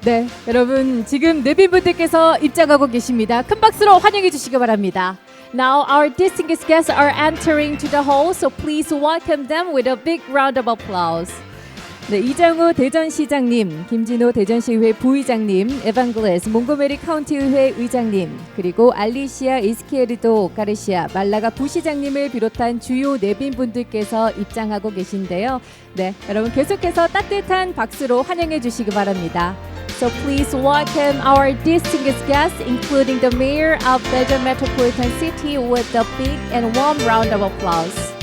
네, 여러분 지금 내빈분들께서 입장하고 계십니다. 큰 박수로 환영해 주시기 바랍니다. Now our distinguished guests are entering to the hall, so please welcome them with a big round of applause. 네, 이장우 대전시장님, 김진호 대전시의회 부의장님, 에반글레스 몽고메리 카운티의회 의장님, 그리고 알리시아 이스키에르도 가르시아 말라가 부시장님을 비롯한 주요 내빈분들께서 입장하고 계신데요. 네, 여러분 계속해서 따뜻한 박수로 환영해 주시기 바랍니다. So please welcome our distinguished guests, including the Mayor of Daejeon Metropolitan City, with a big and warm round of applause.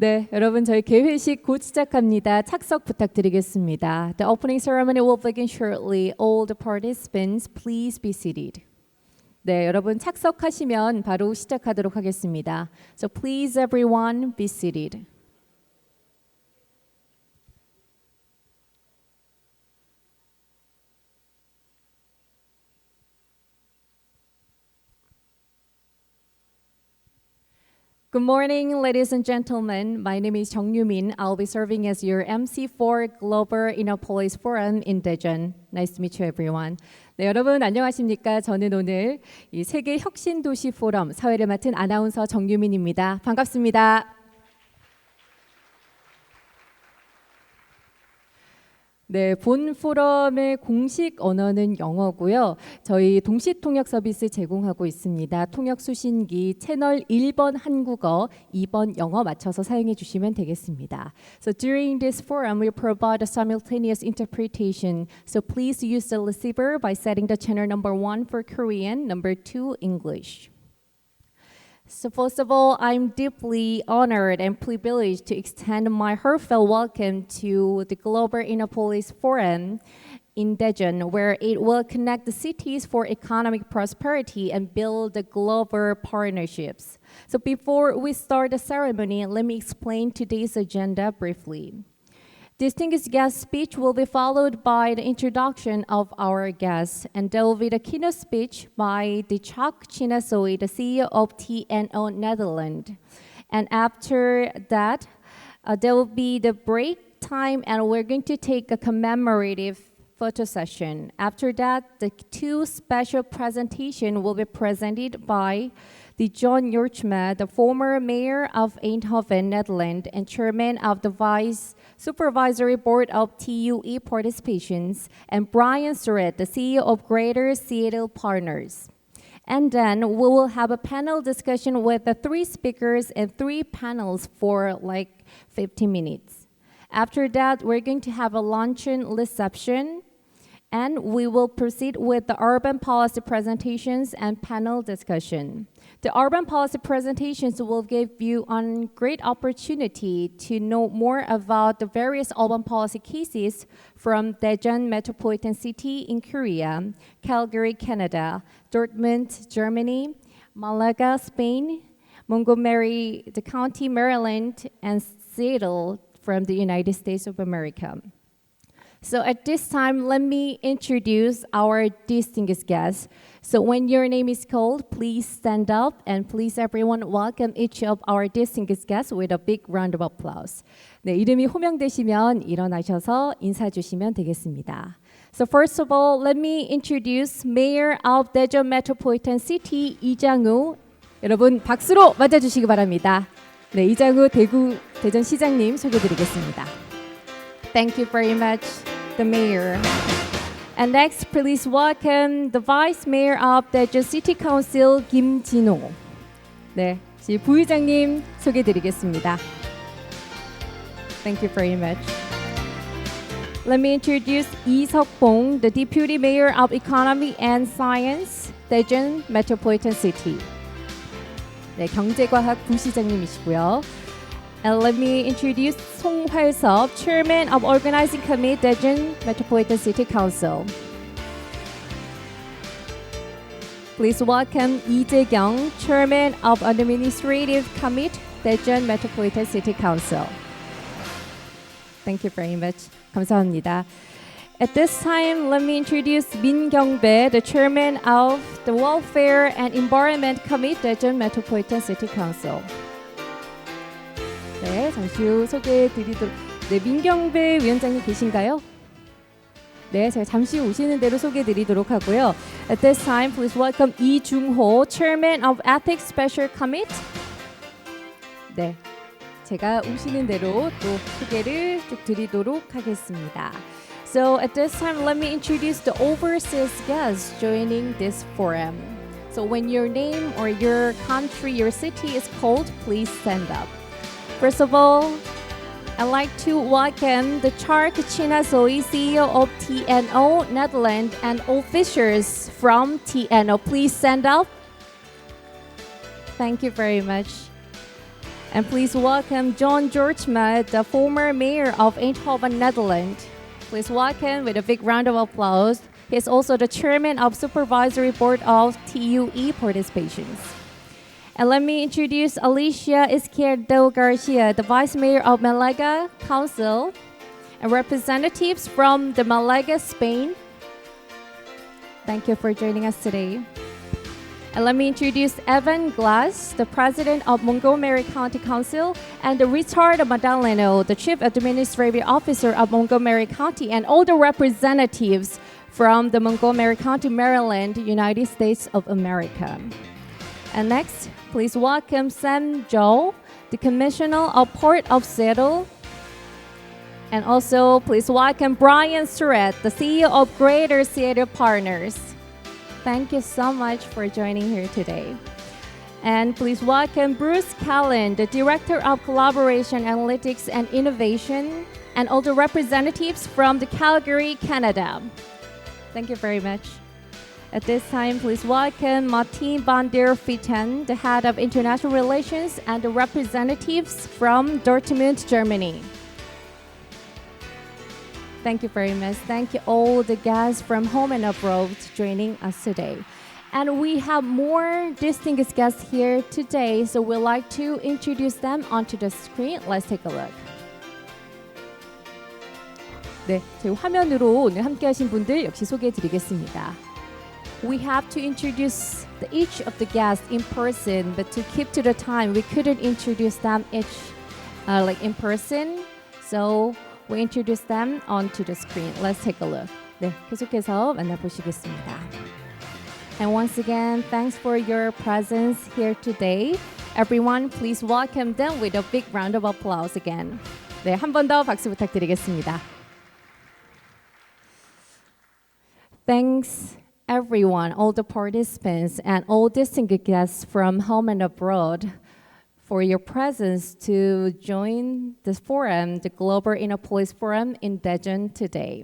네, 여러분 저희 개회식 곧 시작합니다. 착석 부탁드리겠습니다. The opening ceremony will begin shortly. All the participants, please be seated. 네, 여러분 착석하시면 바로 시작하도록 하겠습니다. So please everyone be seated. Good morning, ladies and gentlemen. My name is Jung Yoo-min. I'll be serving as your MC for Gloibal Innopolis Forum in Daejeon. Nice to meet you, everyone. 네, 여러분 안녕하십니까? 저는 오늘 이 세계혁신도시 포럼 사회를 맡은 아나운서 정유민입니다. 반갑습니다. 네, 본 포럼의 공식 언어는 영어고요. 저희 동시통역 서비스 제공하고 있습니다. 통역 수신기 채널 1번 한국어, 2번 영어 맞춰서 사용해 주시면 되겠습니다. So during this forum, we provide a simultaneous interpretation. So please use the receiver by setting the channel number 1 for Korean, number 2 English. So first of all, I'm deeply honored and privileged to extend my heartfelt welcome to the Gloibal Innopolis Forum in Daejeon, where it will connect the cities for economic prosperity and build the global partnerships. So before we start the ceremony, let me explain today's agenda briefly. Distinguished guest speech will be followed by the introduction of our guests, and there will be the keynote speech by the Chuck Chinasoy, the CEO of TNO Netherlands. And after that, there will be the break time, and we're going to take a commemorative photo session. After that, the two special presentations will be presented by the John Jortsma, the former mayor of Eindhoven, Netherlands, and chairman of the Vice Supervisory Board of TUE Participations, and Brian Surratt, the CEO of Greater Seattle Partners. And then we will have a panel discussion with the 3 speakers and 3 panels for like 15 minutes. After that, we're going to have a luncheon reception, and we will proceed with the urban policy presentations and panel discussion. The urban policy presentations will give you a great opportunity to know more about the various urban policy cases from Daejeon Metropolitan City in Korea, Calgary, Canada, Dortmund, Germany, Malaga, Spain, Montgomery, the County, Maryland, and Seattle from the United States of America. So at this time, let me introduce our distinguished guests. So when your name is called, please stand up and please everyone welcome each of our distinguished guests with a big round of applause. 네, 이름이 호명되시면 일어나셔서 인사 주시면 되겠습니다. So first of all, let me introduce Mayor of Daejeon Metropolitan City 이장우. 여러분 박수로 맞아주시기 바랍니다. 네, 이장우 대전시장님 소개드리겠습니다. Thank you very much, the mayor. And next, please welcome the Vice Mayor of Daejeon City Council, 김진호. 네, 부의장님 소개드리겠습니다. Thank you very much. Let me introduce 이석봉, the Deputy Mayor of Economy and Science, Daejeon Metropolitan City. 네, 경제과학 부시장님이시고요. And let me introduce 송활섭, Chairman of Organizing Committee, Daejeon Metropolitan City Council. Please welcome 이재경, Chairman of Administrative Committee, Daejeon Metropolitan City Council. Thank you very much. 감사합니다. At this time, let me introduce 민경배, the Chairman of the Welfare and Environment Committee, Daejeon Metropolitan City Council. 네, 잠시 후 소개해드리도록. 네, 민경배 위원장님 계신가요? 네, 제가 잠시 후 오시는 대로 소개해드리도록 하고요. At this time, please welcome 이중호, Chairman of Ethics Special Committee. 네, 제가 오시는 대로 또 소개를 쭉 드리도록 하겠습니다. So at this time, let me introduce the overseas guests joining this forum. So when your name or your country, your city is called, please stand up. First of all, I'd like to welcome the Chark Chinasoy, CEO of TNO Netherlands, and officials from TNO. Please stand up. Thank you very much. And please welcome John Georgema, the former mayor of Eindhoven, Netherlands. Please welcome with a big round of applause. He is also the chairman of Supervisory Board of TUE Participations. And let me introduce Alicia Izquierdo Garcia, the Vice Mayor of Malaga Council, and representatives from the Malaga, Spain. Thank you for joining us today. And let me introduce Evan Glass, the President of Montgomery County Council, and Richard Madaleno, the Chief Administrative Officer of Montgomery County, and all the representatives from the Montgomery County, Maryland, United States of America. And next, please welcome Sam Zhou, the Commissioner of Port of Seattle. And also, please welcome Brian Surratt, the CEO of Greater Seattle Partners. Thank you so much for joining here today. And please welcome Bruce Callan, the Director of Collaboration, Analytics, and Innovation, and all the representatives from the Calgary, Canada. Thank you very much. At this time, please welcome Martin van der Vitten, the Head of International Relations, and the representatives from Dortmund, Germany. Thank you very much. Thank you all the guests from home and abroad joining us today. And we have more distinguished guests here today, so we'd like to introduce them onto the screen. Let's take a look. 네, 저희 화면으로 오늘 함께하신 분들 역시 소개해드리겠습니다. We have to introduce each of the guests in person, but to keep to the time, we couldn't introduce them each in person. So we introduce them onto the screen. Let's take a look. 네, 계속해서 만나보시겠습니다. And once again, thanks for your presence here today. Everyone, please welcome them with a big round of applause again. 네, 한 번 더 박수 부탁드리겠습니다. Thanks, everyone, all the participants, and all distinguished guests from home and abroad for your presence to join this forum, the Gloibal Innopolis Forum in Daejeon today.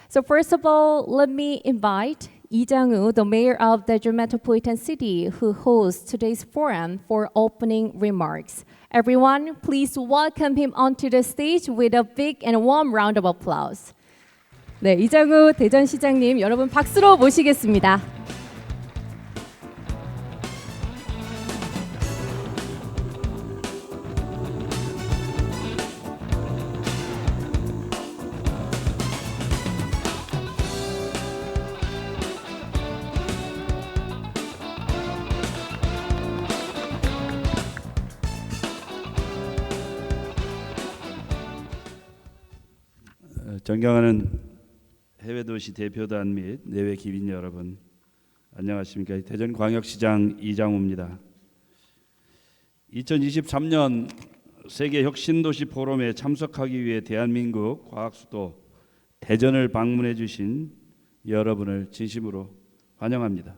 So first of all, let me invite Lee Jang-woo, the mayor of Daejeon Metropolitan City, who hosts today's forum for opening remarks. Everyone, please welcome him onto the stage with a big and warm round of applause. 네, 이장우 대전시장님, 여러분 박수로 모시겠습니다. 존경하는 해외도시 대표단 및 내외 기빈 여러분, 안녕하십니까? 대전광역시장 이장우입니다. 2023년 세계혁신도시포럼에 참석하기 위해 대한민국 과학수도 대전을 방문해 주신 여러분을 진심으로 환영합니다.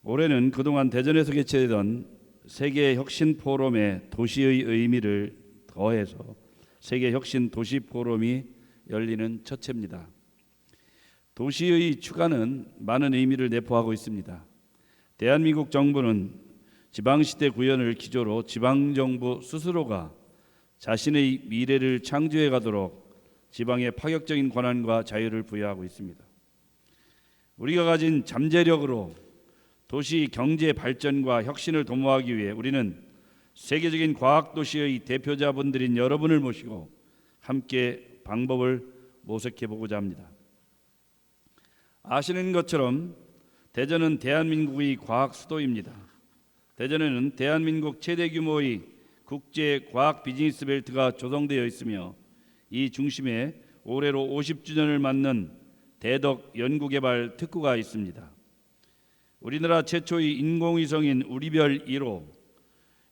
올해는 그동안 대전에서 개최되던 세계혁신포럼의 도시의 의미를 더해서 세계혁신도시포럼이 열리는 첫 해입니다. 도시의 추가는 많은 의미를 내포하고 있습니다. 대한민국 정부는 지방시대 구현을 기조로 지방정부 스스로가 자신의 미래를 창조해 가도록 지방에 파격적인 권한과 자유를 부여하고 있습니다. 우리가 가진 잠재력으로 도시 경제 발전과 혁신을 도모하기 위해 우리는 세계적인 과학도시의 대표자분들인 여러분을 모시고 함께 방법을 모색해 보고자 합니다. 아시는 것처럼 대전은 대한민국의 과학 수도입니다. 대전에는 대한민국 최대 규모의 국제 과학 비즈니스 벨트가 조성되어 있으며 이 중심에 올해로 50주년을 맞는 대덕 연구개발 특구가 있습니다. 우리나라 최초의 인공위성인 우리별 1호,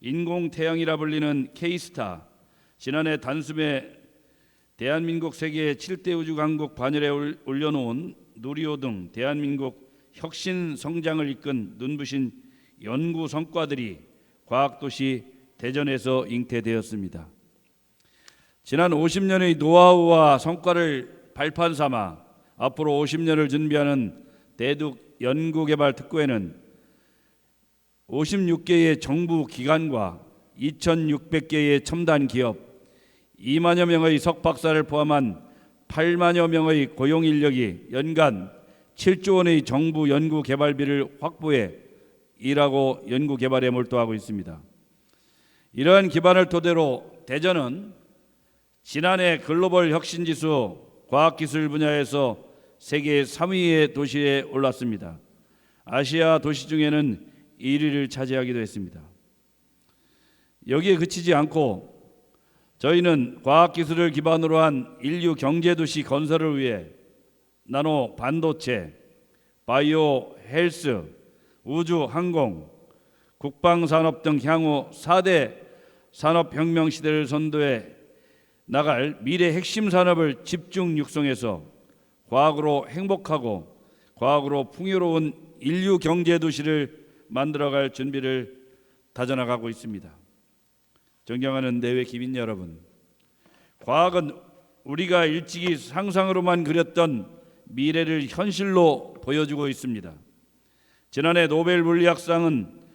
인공태양이라 불리는 K스타, 지난해 단숨에 대한민국 세계 7대 우주강국 반열에 올려놓은 누리호 등 대한민국 혁신 성장을 이끈 눈부신 연구 성과들이 과학도시 대전에서 잉태되었습니다. 지난 50년의 노하우와 성과를 발판 삼아 앞으로 50년을 준비하는 대덕 연구개발 특구에는 56개의 정부 기관과 2,600개의 첨단 기업, 2만여 명의 석박사를 포함한 8만여 명의 고용 인력이 연간 7조 원의 정부 연구 개발비를 확보해 일하고 연구 개발에 몰두하고 있습니다. 이러한 기반을 토대로 대전은 지난해 글로벌 혁신지수 과학기술 분야에서 세계 3위의 도시에 올랐습니다. 아시아 도시 중에는 1위를 차지하기도 했습니다. 여기에 그치지 않고 저희는 과학기술을 기반으로 한 인류 경제도시 건설을 위해 나노 반도체, 바이오 헬스, 우주 항공, 국방산업 등 향후 4대 산업혁명 시대를 선도해 나갈 미래 핵심 산업을 집중 육성해서 과학으로 행복하고 과학으로 풍요로운 인류 경제도시를 만들어갈 준비를 다져나가고 있습니다. 존경하는 내외 기빈 여러분, 과학은 우리가 일찍이 상상으로만 그렸던 미래를 현실로 보여주고 있습니다. 지난해 노벨 물리학상은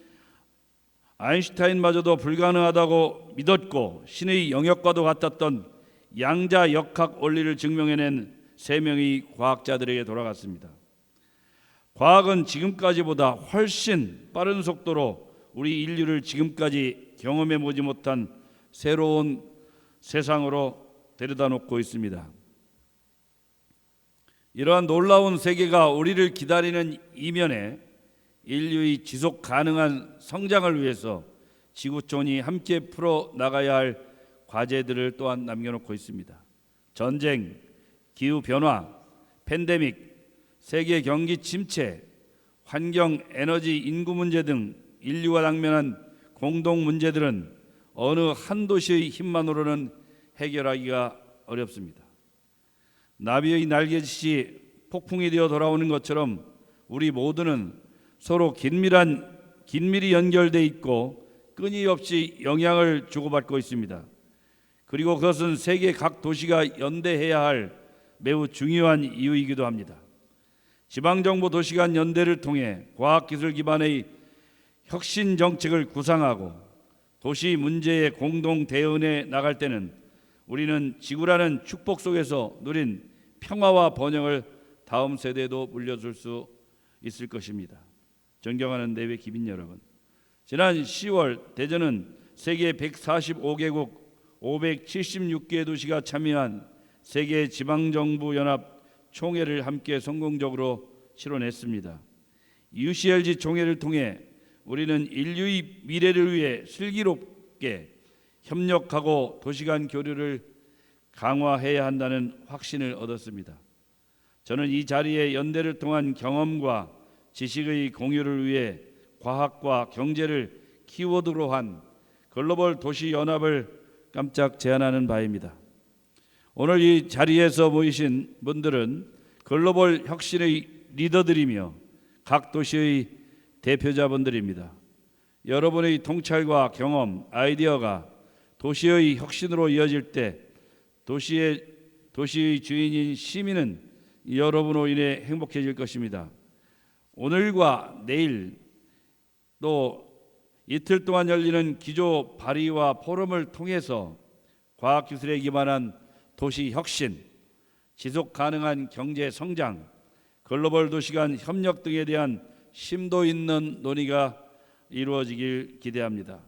아인슈타인마저도 불가능하다고 믿었고 신의 영역과도 같았던 양자 역학 원리를 증명해낸 3명의 과학자들에게 돌아갔습니다. 과학은 지금까지보다 훨씬 빠른 속도로 우리 인류를 지금까지 경험해 보지 못한 새로운 세상으로 데려다 놓고 있습니다. 이러한 놀라운 세계가 우리를 기다리는 이면에 인류의 지속 가능한 성장을 위해서 지구촌이 함께 풀어 나가야 할 과제들을 또한 남겨놓고 있습니다. 전쟁, 기후변화, 팬데믹, 세계 경기 침체, 환경, 에너지, 인구 문제 등 인류가 당면한 공동 문제들은 어느 한 도시의 힘만으로는 해결하기가 어렵습니다. 나비의 날개짓이 폭풍이 되어 돌아오는 것처럼 우리 모두는 서로 긴밀히 연결돼 있고 끊임없이 영향을 주고받고 있습니다. 그리고 그것은 세계 각 도시가 연대해야 할 매우 중요한 이유이기도 합니다. 지방정부 도시 간 연대를 통해 과학기술 기반의 혁신 정책을 구상하고 도시 문제에 공동 대응해 나갈 때는 우리는 지구라는 축복 속에서 누린 평화와 번영을 다음 세대에도 물려줄 수 있을 것입니다. 존경하는 내외 기빈 여러분, 지난 10월 대전은 세계 145개국 576개 도시가 참여한 세계 지방정부 연합 총회를 함께 성공적으로 치러냈습니다. UCLG 총회를 통해 우리는 인류의 미래를 위해 슬기롭게 협력하고 도시 간 교류를 강화해야 한다는 확신을 얻었습니다. 저는 이 자리에 연대를 통한 경험과 지식의 공유를 위해 과학과 경제를 키워드로 한 글로벌 도시 연합을 깜짝 제안하는 바입니다. 오늘 이 자리에서 모이신 분들은 글로벌 혁신의 리더들이며 각 도시의 대표자분들입니다. 여러분의 통찰과 경험, 아이디어가 도시의 혁신으로 이어질 때 도시의 주인인 시민은 여러분으로 인해 행복해질 것입니다. 오늘과 내일 또 이틀 동안 열리는 기조 발의와 포럼을 통해서 과학기술에 기반한 도시 혁신, 지속 가능한 경제 성장, 글로벌 도시 간 협력 등에 대한 심도 있는 논의가 이루어지길 기대합니다.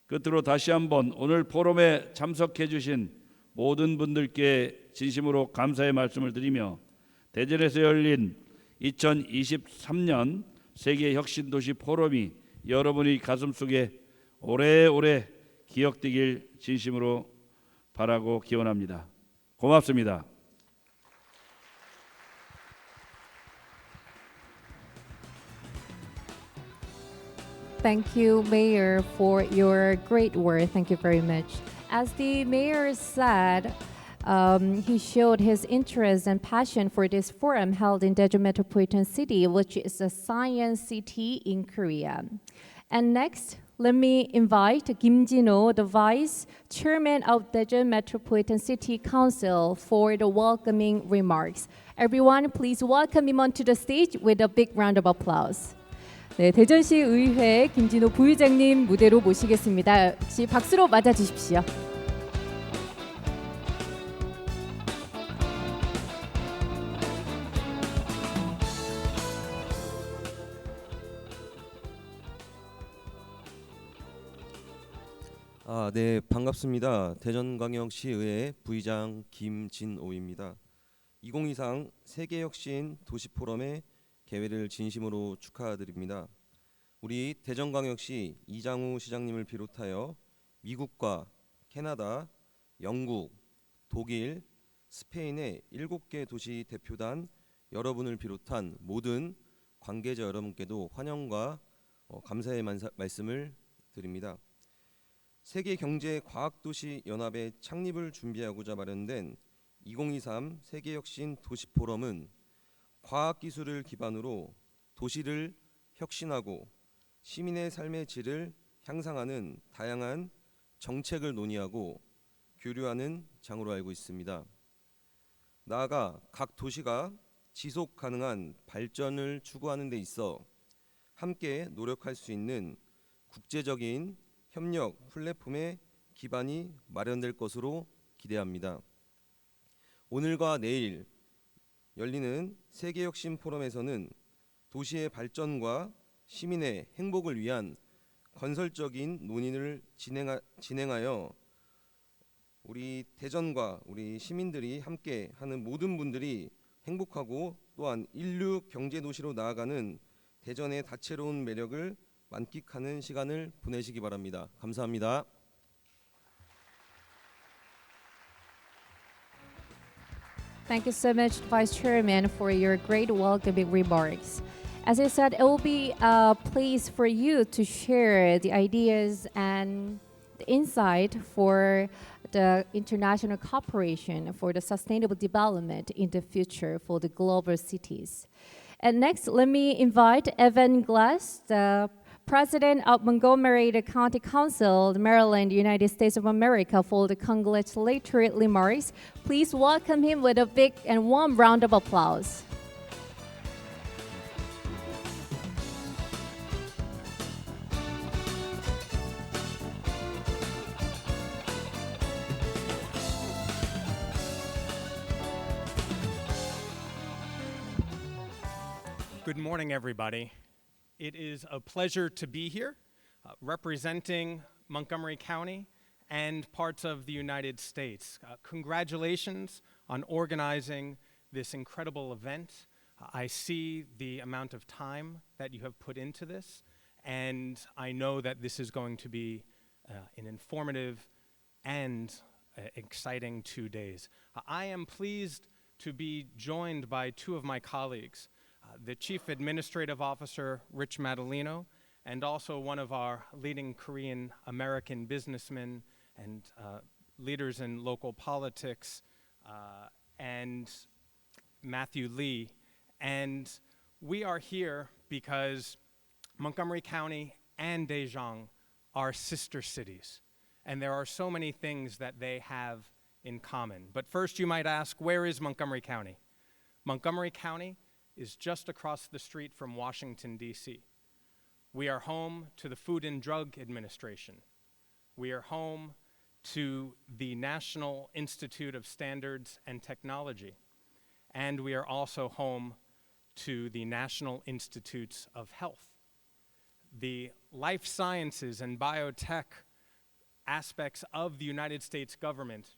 끝으로 다시 한번 오늘 포럼에 참석해 주신 모든 분들께 진심으로 감사의 말씀을 드리며 대전에서 열린 2023년 세계혁신도시 포럼이 여러분의 가슴속에 오래오래 기억되길 진심으로 바라고 기원합니다. 고맙습니다. Thank you, Mayor, for your great work. Thank you very much. As the mayor said, he showed his interest and passion for this forum held in Daejeon Metropolitan City, which is a science city in Korea. And next, let me invite Kim Jin-ho, the Vice Chairman of Daejeon Metropolitan City Council, for the welcoming remarks. Everyone, please welcome him onto the stage with a big round of applause. 네, 대전시 의회 김진호 부의장님 무대로 모시겠습니다. 역시 박수로 맞아주십시오. 네, 반갑습니다. 대전광역시의회 부의장 김진호입니다. 2023 세계혁신 도시포럼의 개회를 진심으로 축하드립니다. 우리 대전광역시 이장우 시장님을 비롯하여 미국과 캐나다, 영국, 독일, 스페인의 7개 도시 대표단 여러분을 비롯한 모든 관계자 여러분께도 환영과 감사의 말씀을 드립니다. 세계경제과학도시연합의 창립을 준비하고자 마련된 2023 세계혁신 도시포럼은 과학기술을 기반으로 도시를 혁신하고 시민의 삶의 질을 향상하는 다양한 정책을 논의하고 교류하는 장으로 알고 있습니다. 나아가 각 도시가 지속 가능한 발전을 추구하는 데 있어 함께 노력할 수 있는 국제적인 협력 플랫폼의 기반이 마련될 것으로 기대합니다. 오늘과 내일 열리는 세계혁신 포럼에서는 도시의 발전과 시민의 행복을 위한 건설적인 논의를 진행하여 우리 대전과 우리 시민들이 함께 하는 모든 분들이 행복하고 또한 인류 경제도시로 나아가는 대전의 다채로운 매력을 만끽하는 시간을 보내시기 바랍니다. 감사합니다. Thank you so much, Vice Chairman, for your great welcoming remarks. As I said, it will be a place for you to share the ideas and the insight for the international cooperation for the sustainable development in the future for the global cities. And next, let me invite Evan Glass, the President of Montgomery County Council, Maryland, United States of America, for the congratulatory remarks. Please welcome him with a big and warm round of applause. Good morning, everybody. It is a pleasure to be here representing Montgomery County and parts of the United States. Congratulations on organizing this incredible event. I see the amount of time that you have put into this, and I know that this is going to be an informative and exciting 2 days. I am pleased to be joined by two of my colleagues, the Chief Administrative Officer, Rich Madalino, and also one of our leading Korean American businessmen and leaders in local politics, and Matthew Lee. And we are here because Montgomery County and Daejeon are sister cities, and there are so many things that they have in common. But first you might ask, where is Montgomery County? Montgomery County is just across the street from Washington, D.C. We are home to the Food and Drug Administration. We are home to the National Institute of Standards and Technology. And we are also home to the National Institutes of Health. The life sciences and biotech aspects of the United States government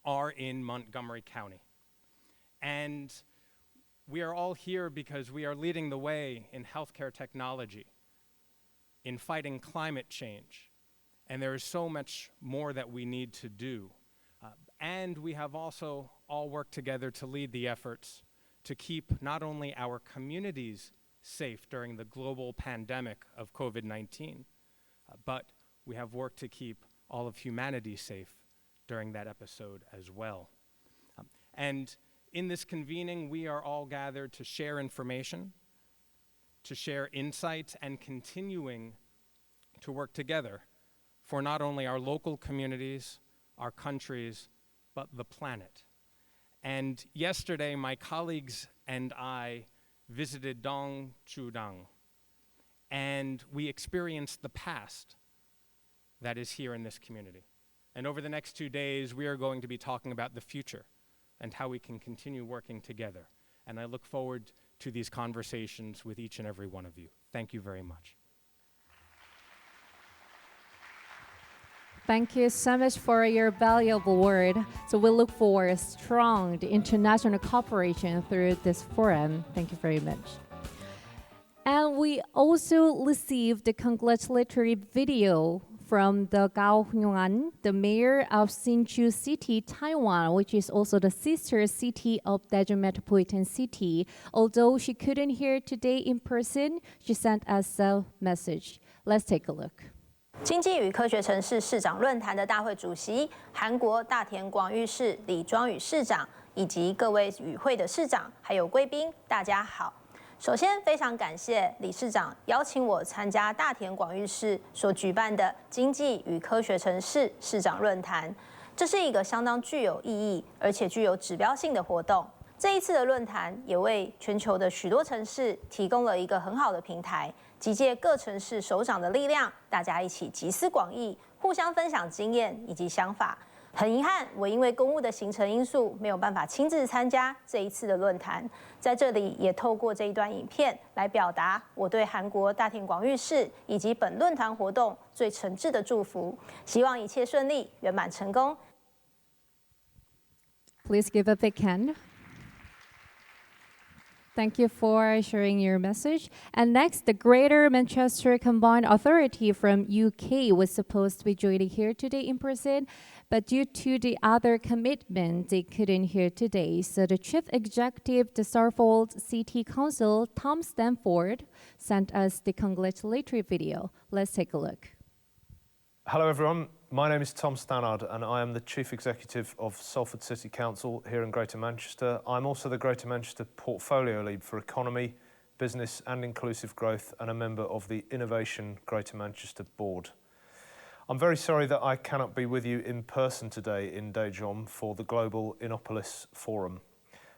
are in Montgomery County. And we are all here because we are leading the way in healthcare technology, in fighting climate change, and there is so much more that we need to do. And we have also all worked together to lead the efforts to keep not only our communities safe during the global pandemic of COVID-19, but we have worked to keep all of humanity safe during that episode as well. And in this convening, we are all gathered to share information, to share insights, and continuing to work together for not only our local communities, our countries, but the planet. And yesterday, my colleagues and I visited Dongchudang, and we experienced the past that is here in this community. And over the next 2 days, we are going to be talking about the future and how we can continue working together. And I look forward to these conversations with each and every one of you. Thank you very much. Thank you so much for your valuable word. So we look for strong international cooperation through this forum. Thank you very much. And we also received a congratulatory video from the Gao Hyung-an, the mayor of Hsinchu City, Taiwan, which is also the sister city of Daejeon Metropolitan City. Although she couldn't hear today in person, she sent us a message. Let's take a look. 经济与科学城市市长论坛的大会主席，韩国大田广域市李庄宇市长，以及各位与会的市长，还有贵宾，大家好。首先，非常感谢理事长邀请我参加大田广域市所举办的经济与科学城市市长论坛。这是一个相当具有意义，而且具有指标性的活动。这一次的论坛也为全球的许多城市提供了一个很好的平台，集结各城市首长的力量，大家一起集思广益，互相分享经验以及想法。很遗憾，我因为公务的行程因素，没有办法亲自参加这一次的论坛。在这里，也透过这一段影片来表达我对韩国大田广域市以及本论坛活动最诚挚的祝福，希望一切顺利，圆满成功。Please give a big hand. Thank you for sharing your message. And next, the Greater Manchester Combined Authority from UK was supposed to be joining here today in person, but due to the other commitment, they couldn't hear today. So the Chief Executive, the Suffolk City Council, Tom Stanford, sent us the congratulatory video. Let's take a look. Hello everyone, my name is Tom Stannard and I am the Chief Executive of Salford City Council here in Greater Manchester. I'm also the Greater Manchester Portfolio Lead for Economy, Business and Inclusive Growth and a member of the Innovation Greater Manchester Board. I'm very sorry that I cannot be with you in person today in Daejeon for the Gloibal Innopolis Forum.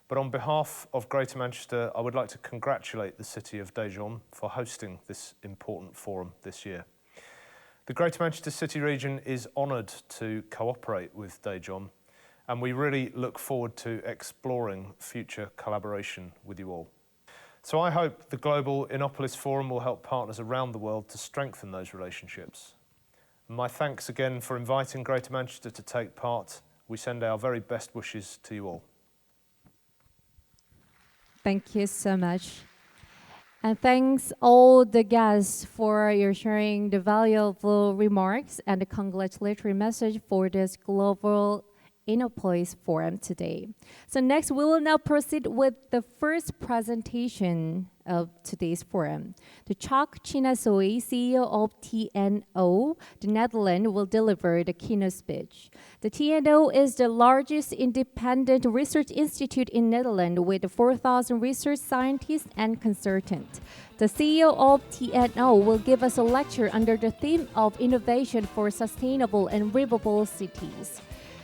But on behalf of Greater Manchester, I would like to congratulate the city of Daejeon for hosting this important forum this year. The Greater Manchester City region is honoured to cooperate with Daejeon, and we really look forward to exploring future collaboration with you all. So I hope the Gloibal Innopolis Forum will help partners around the world to strengthen those relationships. My thanks again for inviting Greater Manchester to take part. We send our very best wishes to you all. Thank you so much. And thanks all the guests for your sharing the valuable remarks and the congratulatory message for this Gloibal Innopolis Forum today. So next, we will now proceed with the first presentation of today's forum. The Chuck Chinasoy, CEO of TNO, the Netherlands, will deliver the keynote speech. The TNO is the largest independent research institute in Netherlands with 4,000 research scientists and consultants. The CEO of TNO will give us a lecture under the theme of innovation for sustainable and livable cities.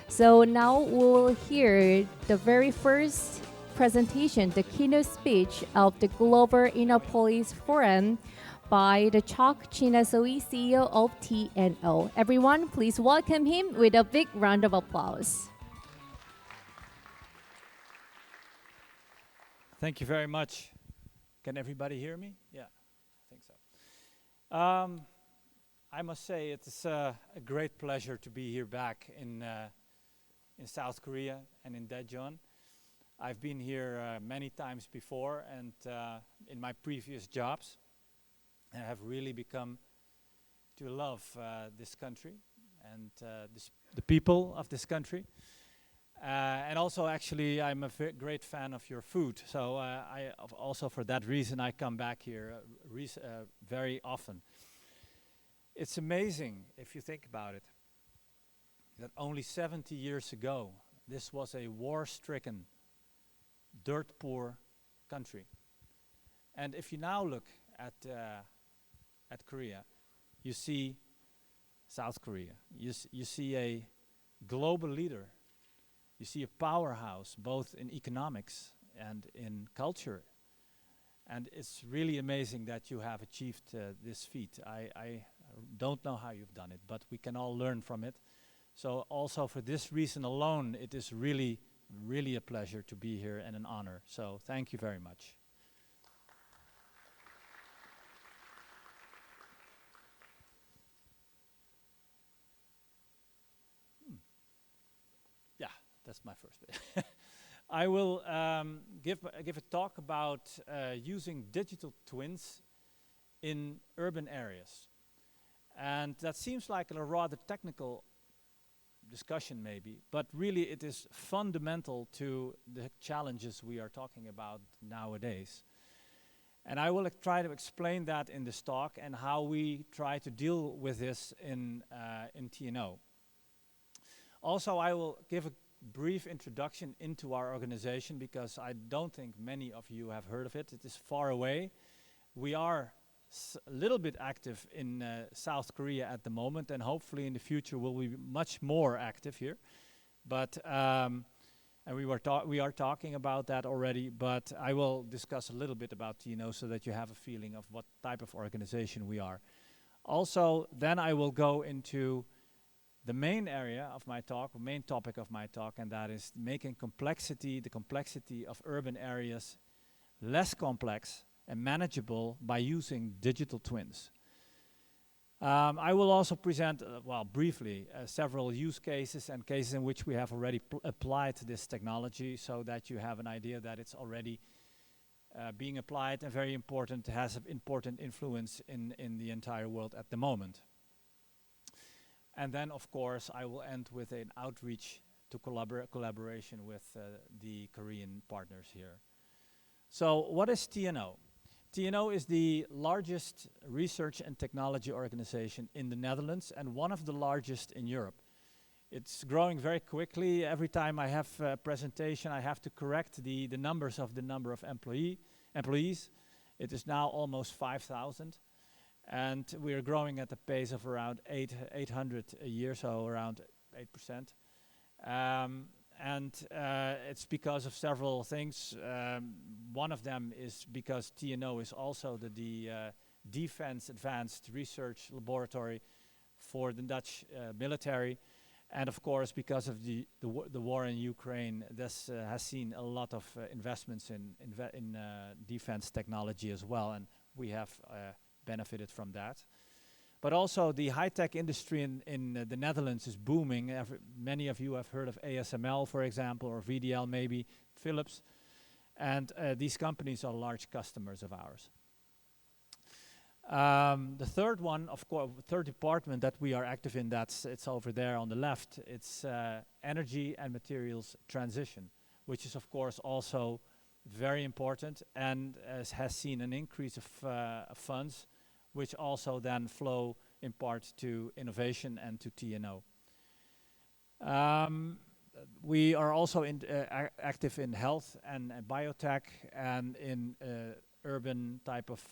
So now we'll hear the very first presentation, the keynote speech of the Gloibal Innopolis Forum by the Chuck Chinasoy, CEO of TNO. Everyone, please welcome him with a big round of applause. Thank you very much. Can everybody hear me? Yeah, I think so. I must say it's a great pleasure to be here back in South Korea and in Daejeon. I've been here many times before and in my previous jobs. I have really become to love this country and the people of this country. And also, actually, I'm a great fan of your food. So also for that reason, I come back here very often. It's amazing, if you think about it, that only 70 years ago, this was a war-stricken, dirt-poor country. And if you now look at Korea, you see South Korea. You see a global leader. You see a powerhouse, both in economics and in culture. And it's really amazing that you have achieved this feat. I don't know how you've done it, but we can all learn from it. So also for this reason alone, it is really, really a pleasure to be here and an honor. So thank you very much. Yeah, that's my first bit. I will give a talk about using digital twins in urban areas. And that seems like a rather technical discussion maybe, but really it is fundamental to the challenges we are talking about nowadays. And I will try to explain that in this talk and how we try to deal with this in TNO. Also, I will give a brief introduction into our organization because I don't think many of you have heard of it. It is far away. We are a little bit active in South Korea at the moment, and hopefully in the future we'll be much more active here. But and we are talking about that already. But I will discuss a little bit about TNO so that you have a feeling of what type of organization we are. Also, then I will go into the main area of my talk, main topic of my talk, and that is making the complexity of urban areas less complex and manageable by using digital twins. I will also present, briefly, several use cases and cases in which we have already applied this technology so that you have an idea that it's already being applied and very important, has an important influence in the entire world at the moment. And then, of course, I will end with an outreach to collaboration with the Korean partners here. So what is TNO? TNO is the largest research and technology organization in the Netherlands and one of the largest in Europe. It's growing very quickly. Every time I have a presentation, I have to correct the numbers of the number of employees. It is now almost 5,000. And we are growing at a pace of around 800 a year, so around 8%. And it's because of several things. One of them is because TNO is also the Defense Advanced Research Laboratory for the Dutch military. And of course, because of the war in Ukraine, this has seen a lot of investments in defense technology as well. And we have benefited from that. But also the high-tech industry in the Netherlands is booming. Many of you have heard of ASML, for example, or VDL maybe, Philips. And these companies are large customers of ours. The third one, of course, third department that we are active in, it's over there on the left. It's energy and materials transition, which is of course also very important and has seen an increase of funds, which also then flow in part to innovation and to TNO. We are also active in health and biotech and in urban type of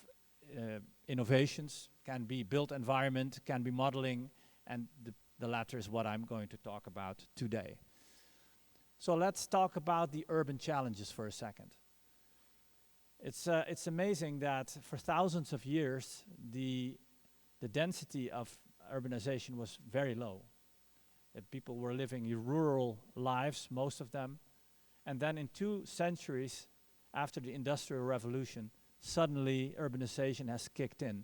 innovations. Can be built environment, can be modeling, and the latter is what I'm going to talk about today. So let's talk about the urban challenges for a second. It's amazing that for thousands of years the density of urbanization was very low. People were living rural lives, most of them, and then in 2 centuries after the Industrial Revolution, suddenly urbanization has kicked in.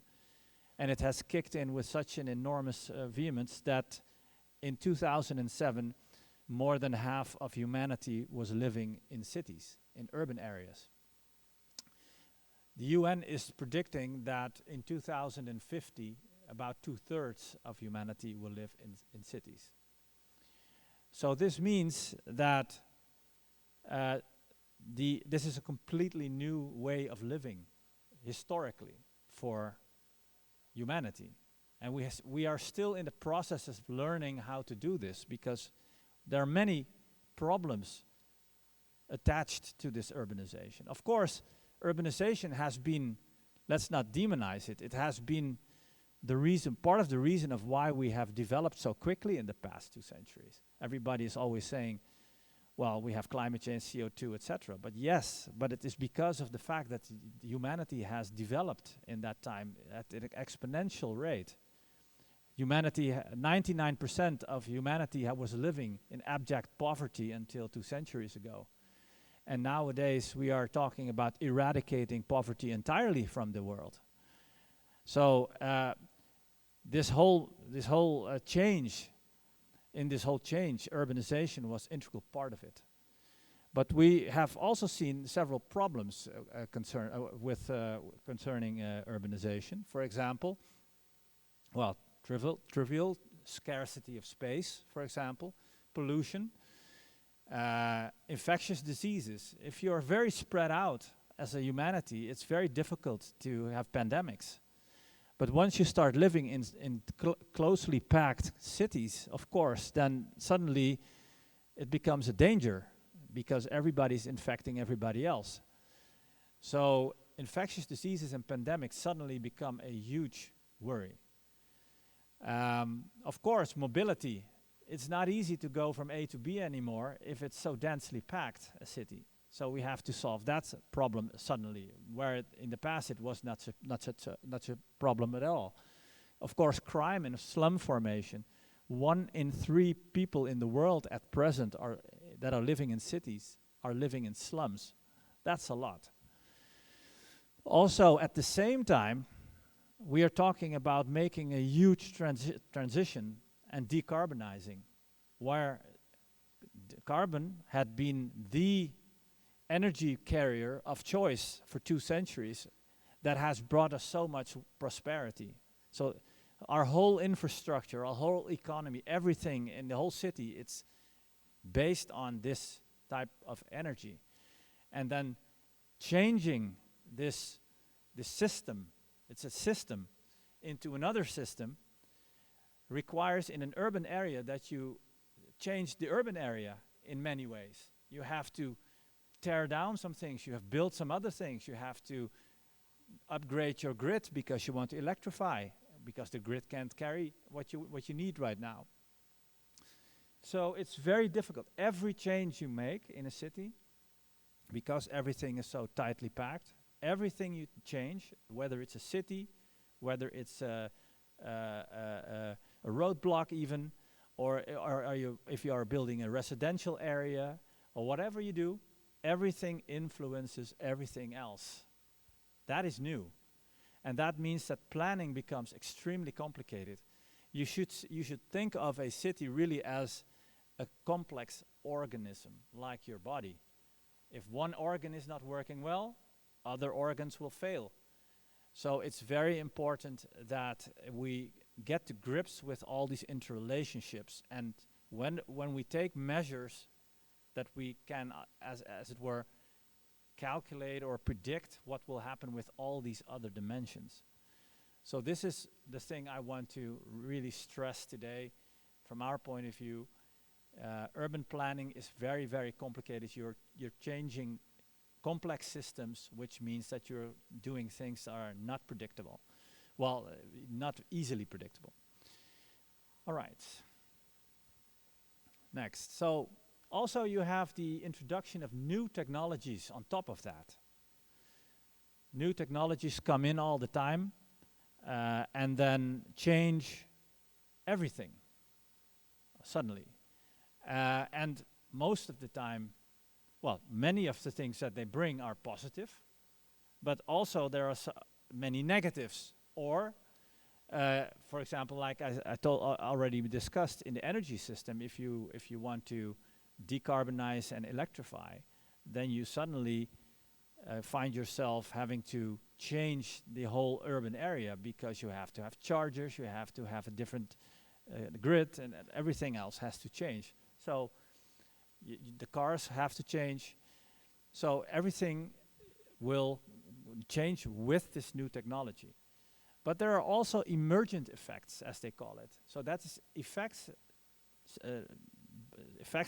And it has kicked in with such an enormous vehemence that in 2007, more than half of humanity was living in cities, in urban areas. The UN is predicting that in 2050, about 2/3 of humanity will live in cities. So this means that this is a completely new way of living historically for humanity. And we are still in the process of learning how to do this, because there are many problems attached to this urbanization. Of course, urbanization has been, let's not demonize it, it has been the reason, part of the reason of why we have developed so quickly in the past 2 centuries. Everybody is always saying, well, we have climate change, CO2, etc. But yes, but it is because of the fact that humanity has developed in that time at an exponential rate. Humanity, 99% of humanity was living in abject poverty until 2 centuries ago. And nowadays we are talking about eradicating poverty entirely from the world. So this whole change, urbanization was integral part of it. But we have also seen several problems concerning urbanization. For example, well, trivial scarcity of space, for example, pollution, infectious diseases. If you're very spread out as a humanity, it's very difficult to have pandemics. But once you start living in closely packed cities, of course, then suddenly it becomes a danger, because everybody's infecting everybody else. So infectious diseases and pandemics suddenly become a huge worry. Of course, mobility. It's not easy to go from A to B anymore if it's so densely packed, a city. So we have to solve that problem suddenly, where in the past it was not such a problem at all. Of course, crime and slum formation. 1 in 3 people in the world at present that are living in cities are living in slums. That's a lot. Also, at the same time, we are talking about making a huge transition and decarbonizing, where carbon had been the energy carrier of choice for 2 centuries that has brought us so much prosperity. So our whole infrastructure, our whole economy, everything in the whole city, it's based on this type of energy. And then changing this system, it's a system, into another system requires in an urban area that you change the urban area in many ways. You have to tear down some things, you have built some other things, you have to upgrade your grid because you want to electrify, because the grid can't carry what you need right now. So it's very difficult. Every change you make in a city, because everything is so tightly packed, everything you change, whether it's a city, whether it's a roadblock even, or if you are building a residential area, or whatever you do, everything influences everything else. That is new. And that means that planning becomes extremely complicated. You should think of a city really as a complex organism, like your body. If one organ is not working well, other organs will fail. So it's very important that we get to grips with all these interrelationships, and when we take measures that we can, as it were, calculate or predict what will happen with all these other dimensions. So this is the thing I want to really stress today. From our point of view, urban planning is very, very complicated. You're changing complex systems, which means that you're doing things that are not predictable. Well, not easily predictable. All right. Next. So also you have the introduction of new technologies on top of that. New technologies come in all the time and then change everything suddenly. And most of the time, well, many of the things that they bring are positive, but also there are many negatives. Or, for example, like I already discussed in the energy system, if you want to decarbonize and electrify, then you suddenly find yourself having to change the whole urban area, because you have to have chargers, you have to have a different grid, and everything else has to change. So the cars have to change. So everything will change with this new technology. But there are also emergent effects, as they call it. So that is effects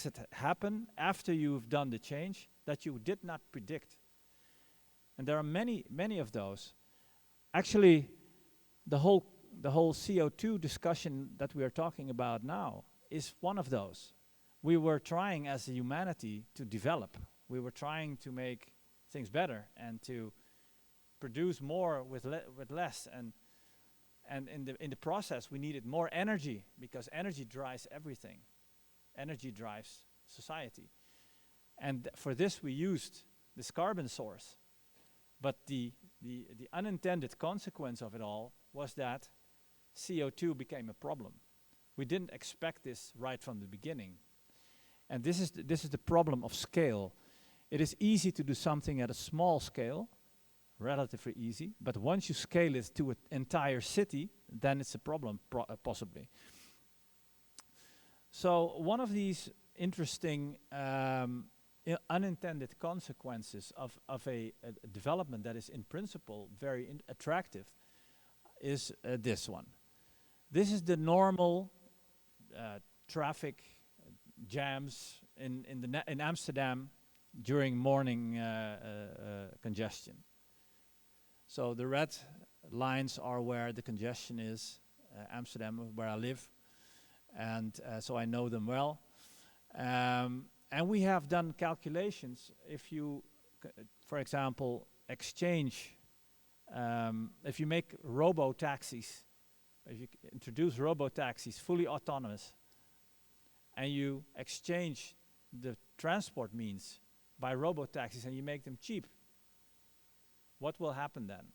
that happen after you've done the change that you did not predict. And there are many of those. Actually, the whole CO2 discussion that we are talking about now is one of those. We were trying as a humanity to develop. We were trying to make things better and to produce more with less. And in the process, we needed more energy, because energy drives everything. Energy drives society. And for this, we used this carbon source. But the unintended consequence of it all was that CO2 became a problem. We didn't expect this right from the beginning. And this is the problem of scale. It is easy to do something at a small scale, relatively easy, but once you scale it to an entire city, then it's a problem, possibly. So one of these interesting unintended consequences of a development that is in principle very attractive is this one. This is the normal traffic jams in Amsterdam during morning congestion. So the red lines are where the congestion is, Amsterdam, where I live, and so I know them well. And we have done calculations. If you, for example, exchange, if you make robo-taxis, if you introduce robo-taxis fully autonomous, and you exchange the transport means by robo-taxis and you make them cheap, what will happen then?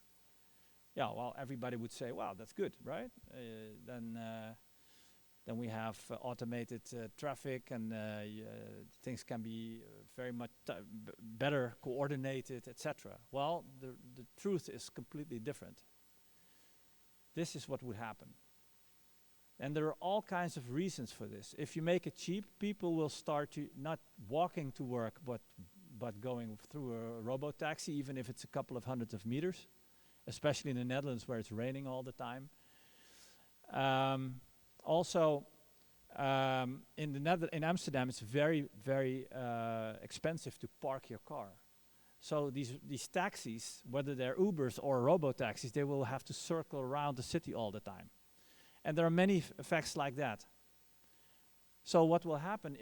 Yeah, well, everybody would say, wow, that's good, right? Then we have automated traffic, and things can be very much better coordinated, etc. Well, the truth is completely different. This is what would happen. And there are all kinds of reasons for this. If you make it cheap, people will start to not walking to work, but going through a robo-taxi, even if it's a couple of hundreds of meters, especially in the Netherlands where it's raining all the time. Also, in Amsterdam, it's very, very expensive to park your car. So these taxis, whether they're Ubers or robo-taxis, they will have to circle around the city all the time. And there are many effects like that. So what will happen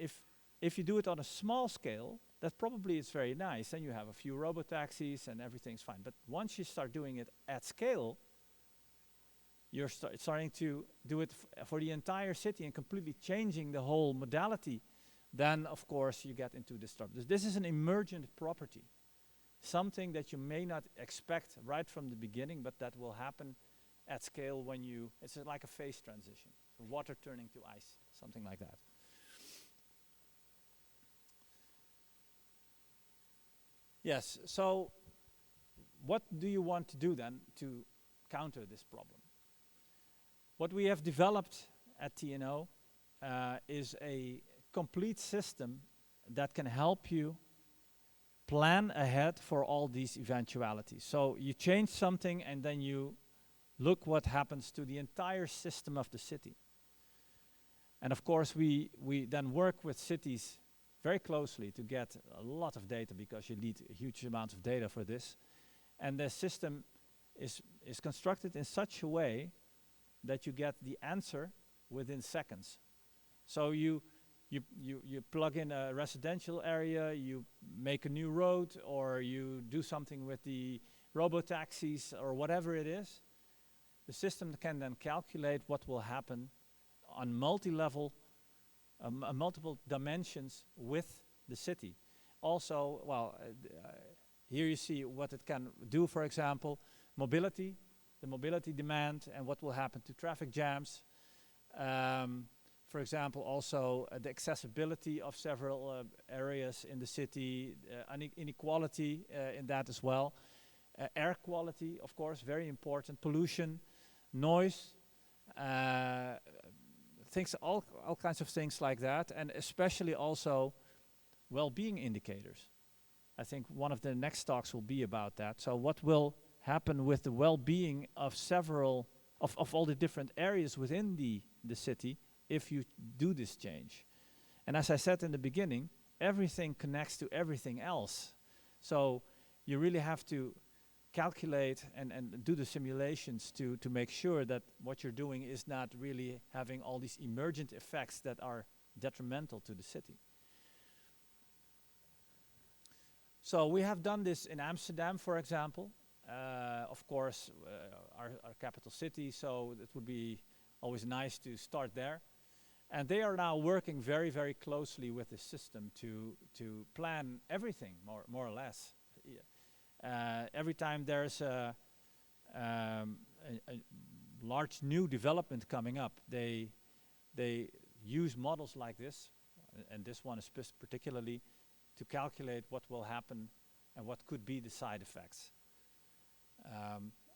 if you do it on a small scale, that probably is very nice. Then you have a few robo-taxis and everything's fine. But once you start doing it at scale, you're starting to do it for the entire city and completely changing the whole modality, then of course you get into disturbance. This is an emergent property, something that you may not expect right from the beginning, but that will happen at scale when it's like a phase transition, so water turning to ice, something like that. Yes, so what do you want to do then to counter this problem. What we have developed at TNO is a complete system that can help you plan ahead for all these eventualities. So you change something and then you look what happens to the entire system of the city. And of course we then work with cities very closely to get a lot of data, because you need a huge amount of data for this. And the system is constructed in such a way that you get the answer within seconds. So you plug in a residential area, you make a new road, or you do something with the robo-taxis or whatever it is. The system can then calculate what will happen on multi-level, multiple dimensions with the city. Also, well, here you see what it can do, for example, mobility, the mobility demand, and what will happen to traffic jams. For example, also the accessibility of several areas in the city, inequality in that as well. Air quality, of course, very important. Pollution, noise, things, all kinds of things like that, and especially also well-being indicators. I think one of the next talks will be about that. So what will happen with the well-being of several, of all the different areas within the city if you do this change? And as I said in the beginning, everything connects to everything else. So you really have to calculate and do the simulations to make sure that what you're doing is not really having all these emergent effects that are detrimental to the city. So we have done this in Amsterdam, for example. Of course, our capital city, so it would be always nice to start there. And they are now working very, very closely with the system to plan everything, more or less. Every time there's a large new development coming up, they use models like this, and this one is particularly, to calculate what will happen and what could be the side effects.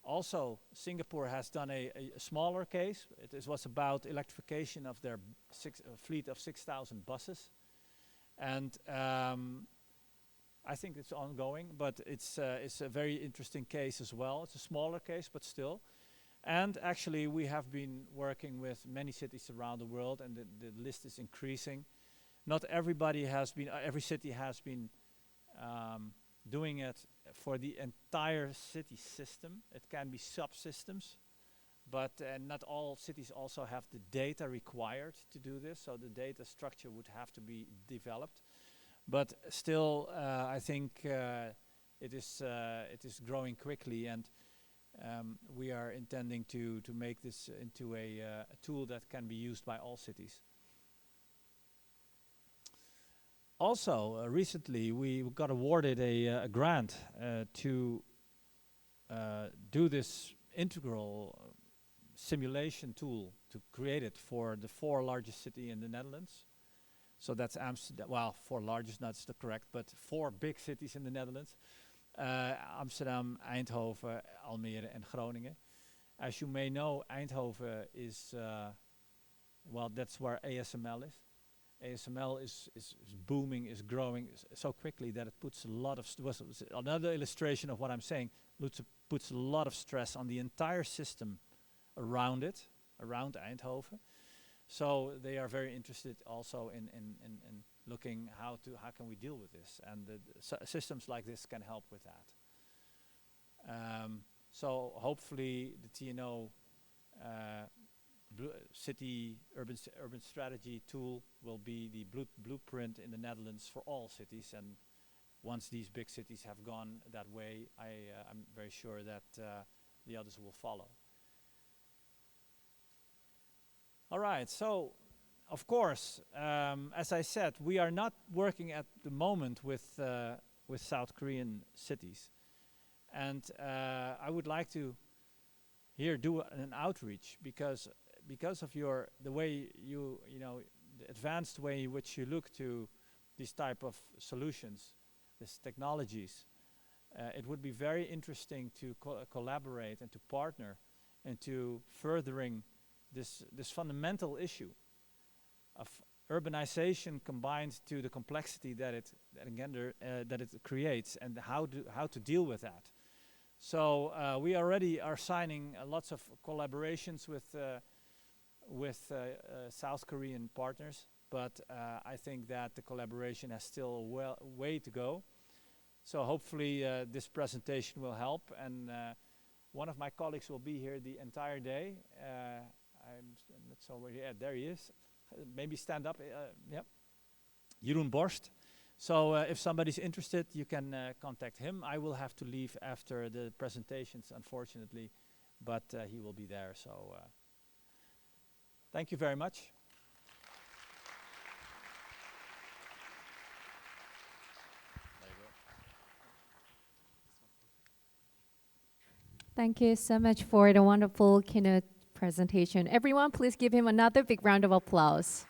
Also, Singapore has done a smaller case. It was about electrification of their fleet of 6,000 buses. And I think it's ongoing, but it's a very interesting case as well. It's a smaller case, but still. And actually, we have been working with many cities around the world, and the list is increasing. Not everybody has been, every city has been doing it for the entire city system. It can be subsystems, but not all cities also have the data required to do this, so the data structure would have to be developed. But still, I think it is growing quickly, and we are intending to make this into a tool that can be used by all cities. Also, recently we got awarded a grant to do this integral simulation tool, to create it for the 4 largest cities in the Netherlands. So that's Amsterdam, well, 4 largest, that's the correct, but 4 big cities in the Netherlands. Amsterdam, Eindhoven, Almere and Groningen. As you may know, Eindhoven is, well, that's where ASML is. ASML is booming, is growing so quickly that it puts a lot of, another illustration of what I'm saying, puts a lot of stress on the entire system around it, around Eindhoven. So they are very interested also in looking how can we deal with this, and systems like this can help with that. So hopefully the TNO city urban strategy tool will be the blueprint in the Netherlands for all cities, and once these big cities have gone that way, I'm very sure that the others will follow. All right, so of course, as I said, we are not working at the moment with South Korean cities, and I would like to here do an outreach, because of the way you know, the advanced way in which you look to these type of solutions, these technologies, it would be very interesting to collaborate and to partner into furthering this fundamental issue of urbanization combined to the complexity that it creates, and how to deal with that. So we already are signing lots of collaborations with South Korean partners, but I think that the collaboration has still a way to go. So hopefully this presentation will help, and one of my colleagues will be here the entire day. I'm not so where he is. There he is. Maybe stand up. Yep. Jeroen Borst. So if somebody's interested, you can contact him. I will have to leave after the presentations, unfortunately, but he will be there. So thank you very much. Thank you so much for the wonderful keynote presentation. Everyone, please give him another big round of applause.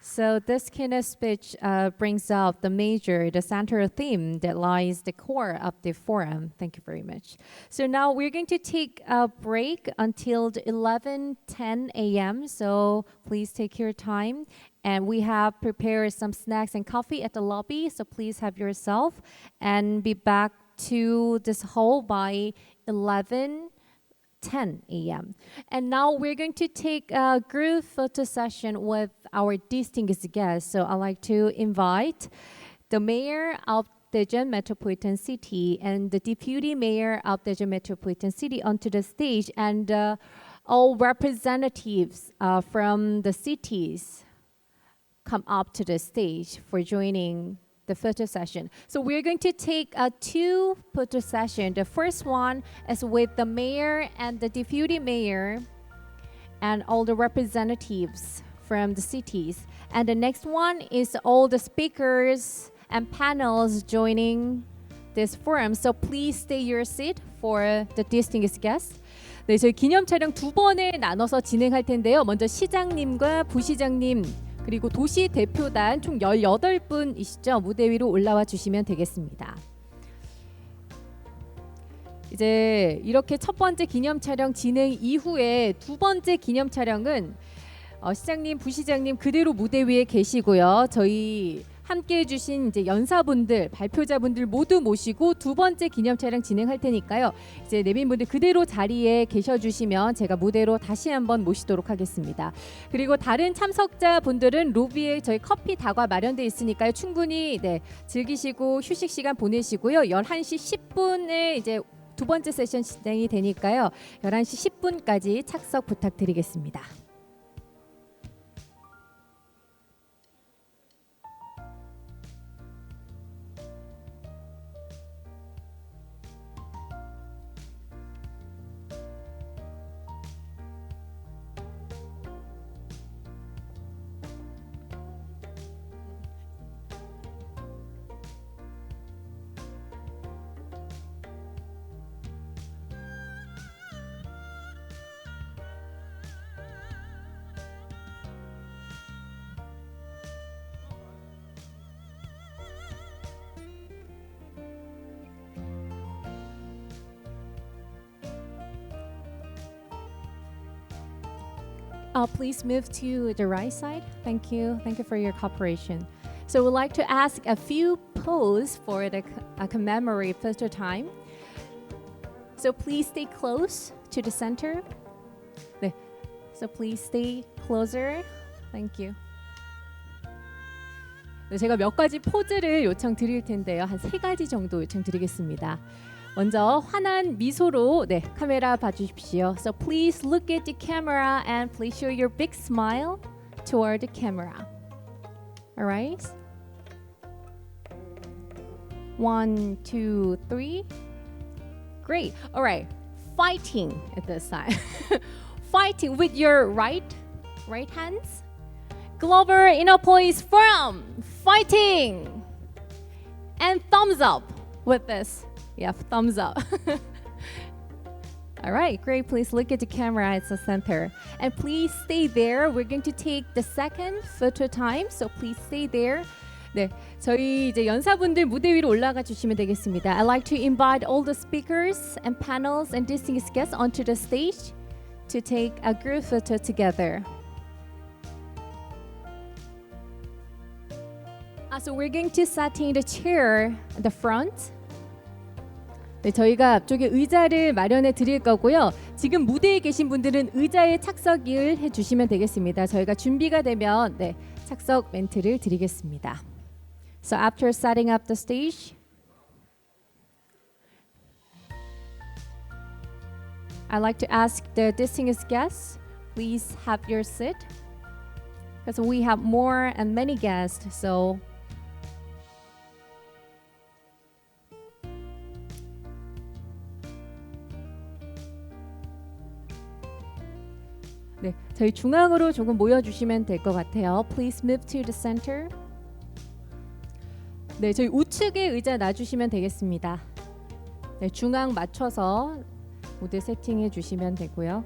So this keynote speech brings up the central theme that lies the core of the forum. Thank you very much. So now we're going to take a break until 11:10 a.m. So please take your time. And we have prepared some snacks and coffee at the lobby. So please have yourself and be back to this hall by 11:10 a.m. And now we're going to take a group photo session with our distinguished guests. So I'd like to invite the mayor of Daejeon Metropolitan City and the deputy mayor of Daejeon Metropolitan City onto the stage, and all representatives from the cities come up to the stage for joining the photo session. So we're going to take two photo sessions. The first one is with the mayor and the deputy mayor and all the representatives from the cities. And the next one is all the speakers and panels joining this forum. So please stay your seat for the distinguished guests. 네, 저희 기념 촬영 두 번을 나눠서 진행할 텐데요. 먼저 시장님과 부시장님 그리고 도시 대표단 총 18분이시죠. 무대 위로 올라와 주시면 되겠습니다. 이제 이렇게 첫 번째 기념 촬영 진행 이후에 두 번째 기념 촬영은 시장님, 부시장님 그대로 무대 위에 계시고요. 저희 함께 해주신 이제 연사분들, 발표자분들 모두 모시고 두 번째 기념 촬영 진행할 테니까요. 이제 내빈분들 그대로 자리에 계셔주시면 제가 무대로 다시 한번 모시도록 하겠습니다. 그리고 다른 참석자분들은 로비에 저희 커피 다과 마련되어 있으니까요. 충분히 즐기시고 휴식 시간 보내시고요. 11시 10분에 이제 두 번째 세션 진행이 되니까요. 11시 10분까지 착석 부탁드리겠습니다. Please move to the right side. Thank you. Thank you for your cooperation. So we'd like to ask a few pose for the commemorative photo time. So please stay close to the center. 네. So please stay closer. Thank you. 네, 제가 몇 가지 포즈를 요청드릴 텐데요. 한 3가지 정도 요청드리겠습니다. 먼저 환한 미소로 카메라 봐주십시오. So please look at the camera and please show your big smile toward the camera. All right. 1, 2, 3. Great. All right. Fighting at this time. Fighting with your right hands. Gloibal Innopolis Forum. Fighting. And thumbs up with this. Yeah, thumbs up. All right, great. Please look at the camera. It's the center. And please stay there. We're going to take the second photo time. So please stay there. 네, 저희 이제 연사분들 무대 위로 올라가 주시면 되겠습니다. I'd like to invite all the speakers and panels and distinguished guests onto the stage to take a group photo together. So we're going to setting the chair at the front. 네, 저희가 앞쪽에 의자를 마련해 드릴 거고요. 지금 무대에 계신 분들은 의자에 착석을 해주시면 되겠습니다. 저희가 준비가 되면 네, 착석 멘트를 드리겠습니다. So after setting up the stage, I'd like to ask the distinguished guests, please have your seat, because we have more and many guests. So. 네, 저희 중앙으로 조금 모여주시면 될 것 같아요. Please move to the center. 네, 저희 우측에 의자 놔주시면 되겠습니다. 네, 중앙 맞춰서 무대 세팅해 주시면 되고요.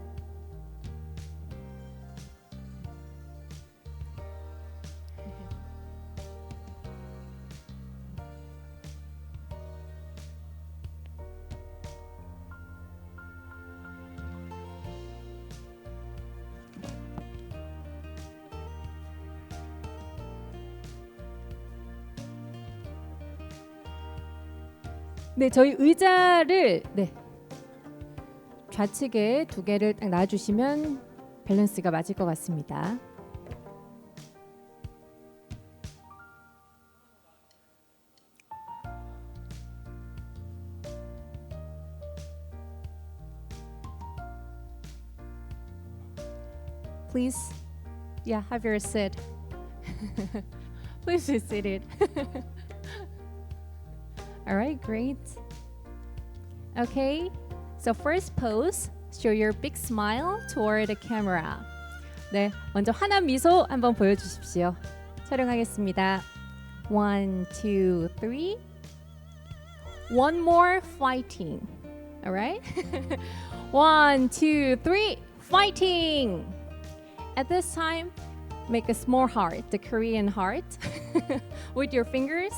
네, 저희 의자를 네, 좌측에 두 개를 딱 놔주시면 밸런스가 맞을 것 같습니다. Please, yeah, have your seat. Please be seated. All right, great. Okay, so first pose, show your big smile toward the camera. 네, 먼저 환한 미소 한번 보여주십시오. 촬영하겠습니다. 1, 2, 3. One more, fighting. All right. 1, 2, 3, fighting. At this time, make a small heart, the Korean heart, with your fingers.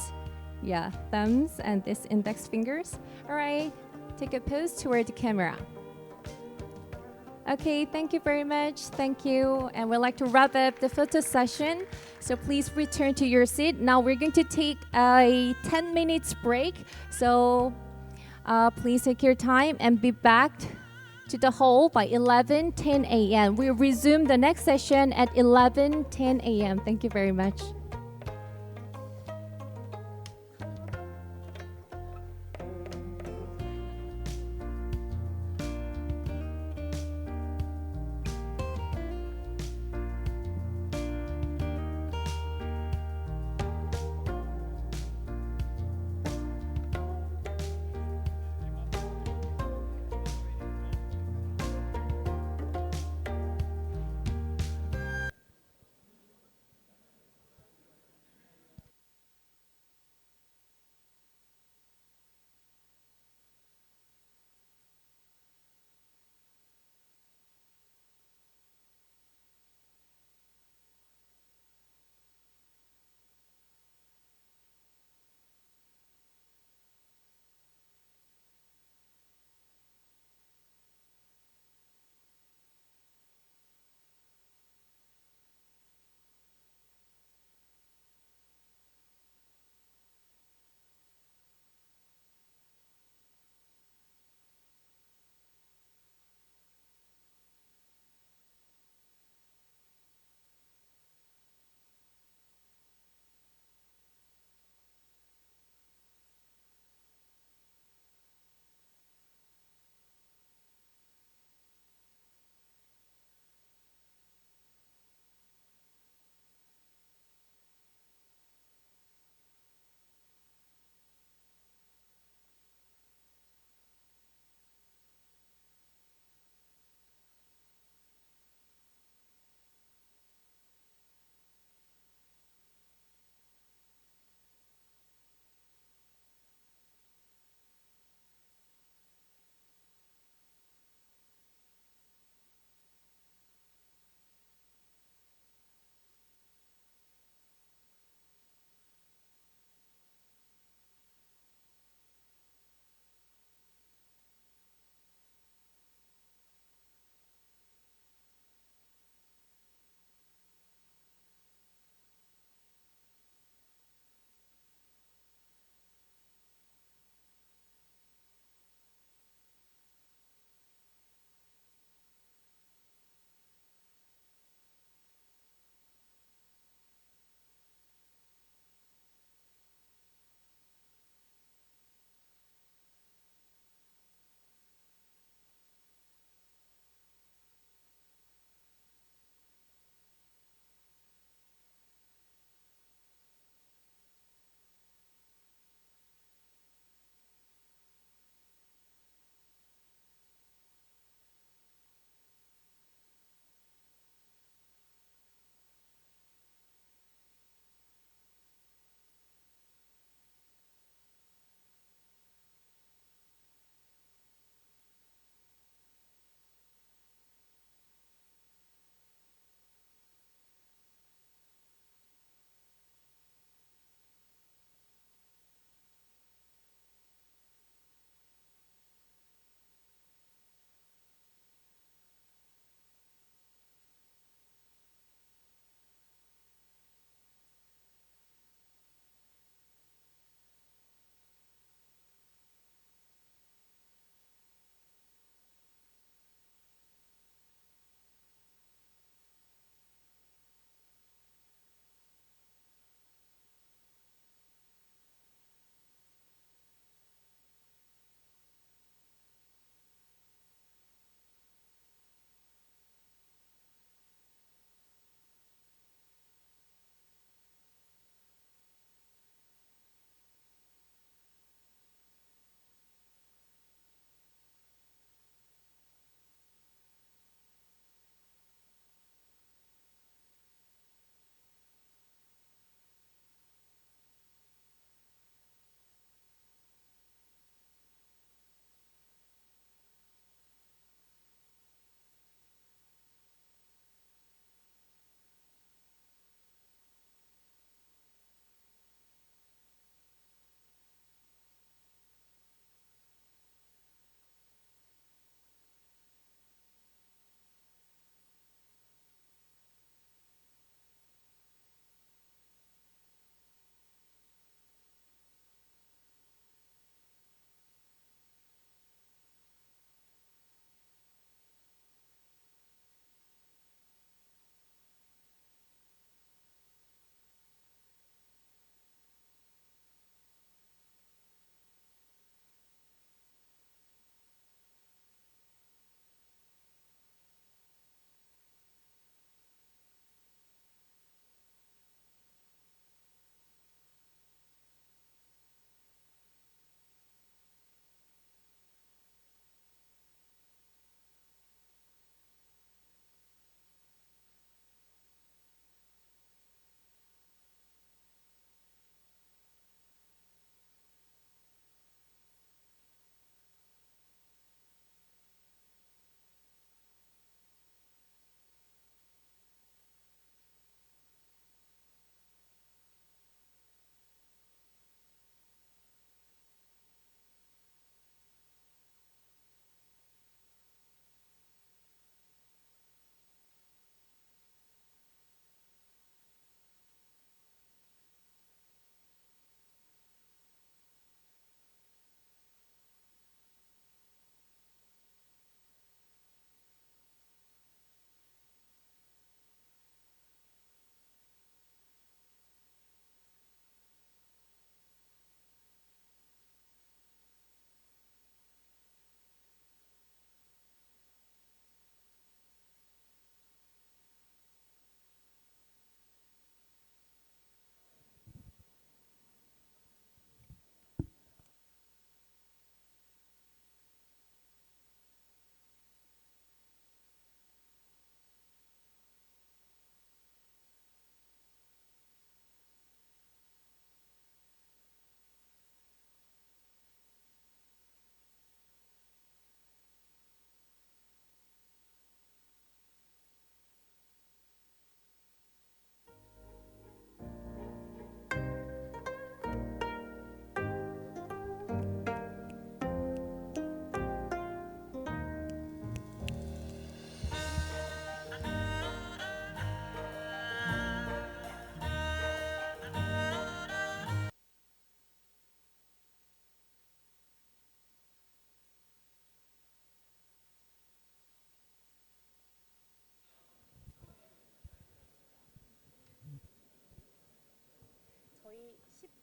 Yeah, thumbs and this index fingers. All right, take a pose toward the camera. Okay, thank you very much. Thank you. And we'd like to wrap up the photo session. So please return to your seat. Now we're going to take a 10 minutes break. So please take your time and be back to the hall by 11:10 a.m. We'll resume the next session at 11:10 a.m. Thank you very much.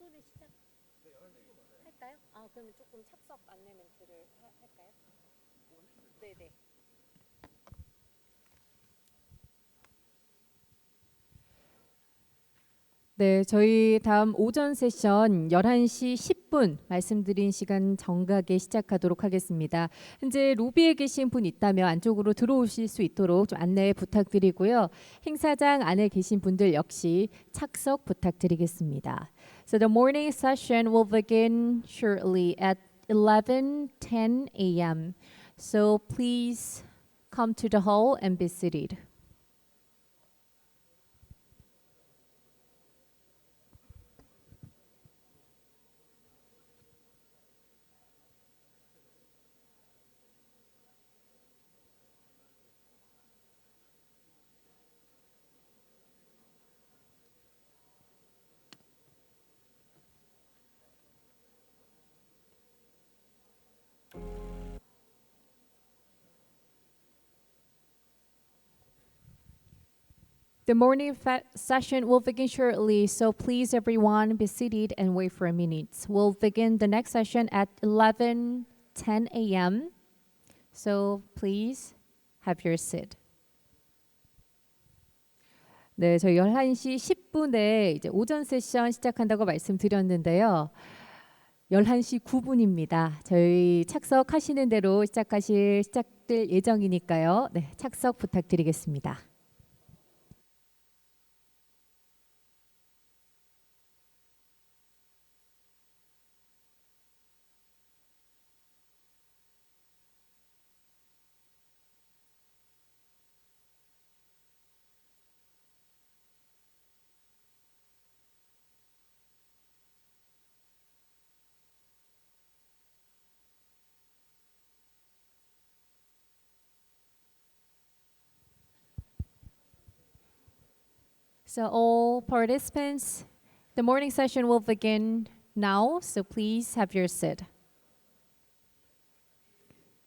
15분에 시작할까요? 그러면 조금 착석 안내 멘트를 할까요? 네네. 네, 저희 다음 오전 세션 11시 10분 말씀드린 시간 정각에 시작하도록 하겠습니다. 현재 로비에 계신 분 있다면 안쪽으로 들어오실 수 있도록 좀 안내 부탁드리고요. 행사장 안에 계신 분들 역시 착석 부탁드리겠습니다. So the morning session will begin shortly at 11:10 a.m. So please come to the hall and be seated. The morning session will begin shortly, so please everyone be seated and wait for a minute. We'll begin the next session at 11:10 a.m. So please have your seat. 네, 저희 11시 10분에 이제 오전 세션 시작한다고 말씀드렸는데요. 11시 9분입니다. 저희 착석하시는 대로 시작될 예정이니까요. 네, 착석 부탁드리겠습니다. So all participants, the morning session will begin now, so please have your seat.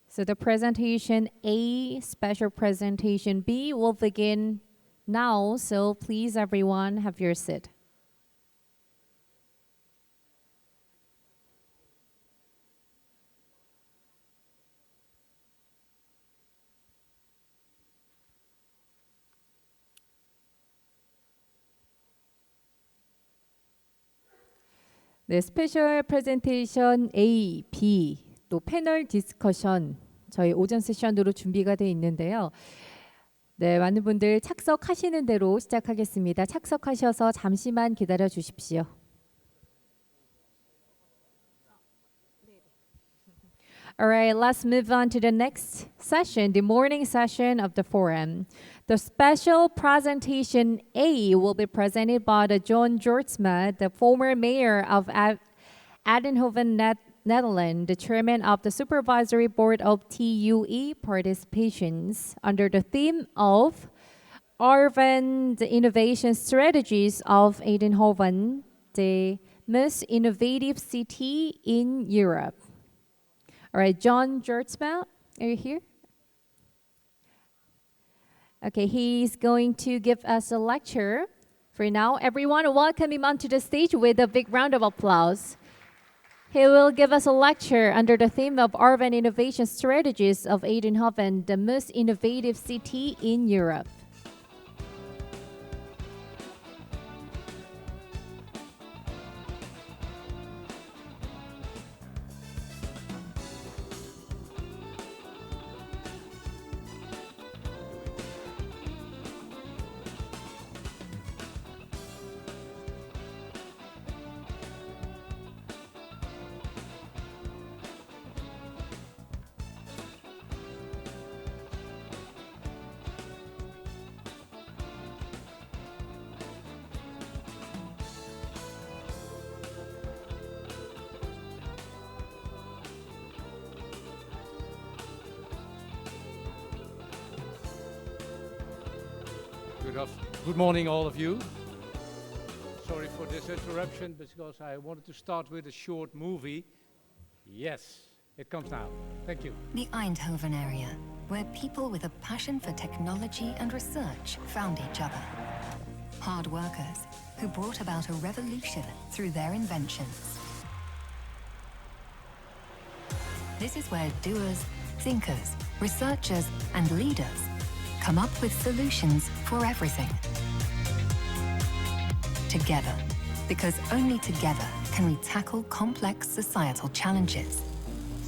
So the presentation A, special presentation B will begin now, so please everyone have your seat. 네, 스페셜 프레젠테이션 A, B, 또 패널 디스커션 저희 오전 세션으로 준비가 되어 있는데요. 네, 많은 분들 착석하시는 대로 시작하겠습니다. 착석하셔서 잠시만 기다려 주십시오. Alright, let's move on to the next session, the morning session of the forum. The special presentation A will be presented by John Jortsma, the former mayor of Eindhoven, Netherlands, the chairman of the supervisory board of TUE Participations, under the theme of Urban Innovation Strategies of Eindhoven, the most innovative city in Europe. All right, John Jortsma, are you here? Okay, he's going to give us a lecture. For now, everyone, welcome him onto the stage with a big round of applause. He will give us a lecture under the theme of Urban Innovation Strategies of Eindhoven, the most innovative city in Europe. Good morning, all of you. Sorry for this interruption, because I wanted to start with a short movie. Yes, it comes now. Thank you. The Eindhoven area, where people with a passion for technology and research found each other. Hard workers, who brought about a revolution through their inventions. This is where doers, thinkers, researchers, and leaders come up with solutions for everything. Together, because only together can we tackle complex societal challenges.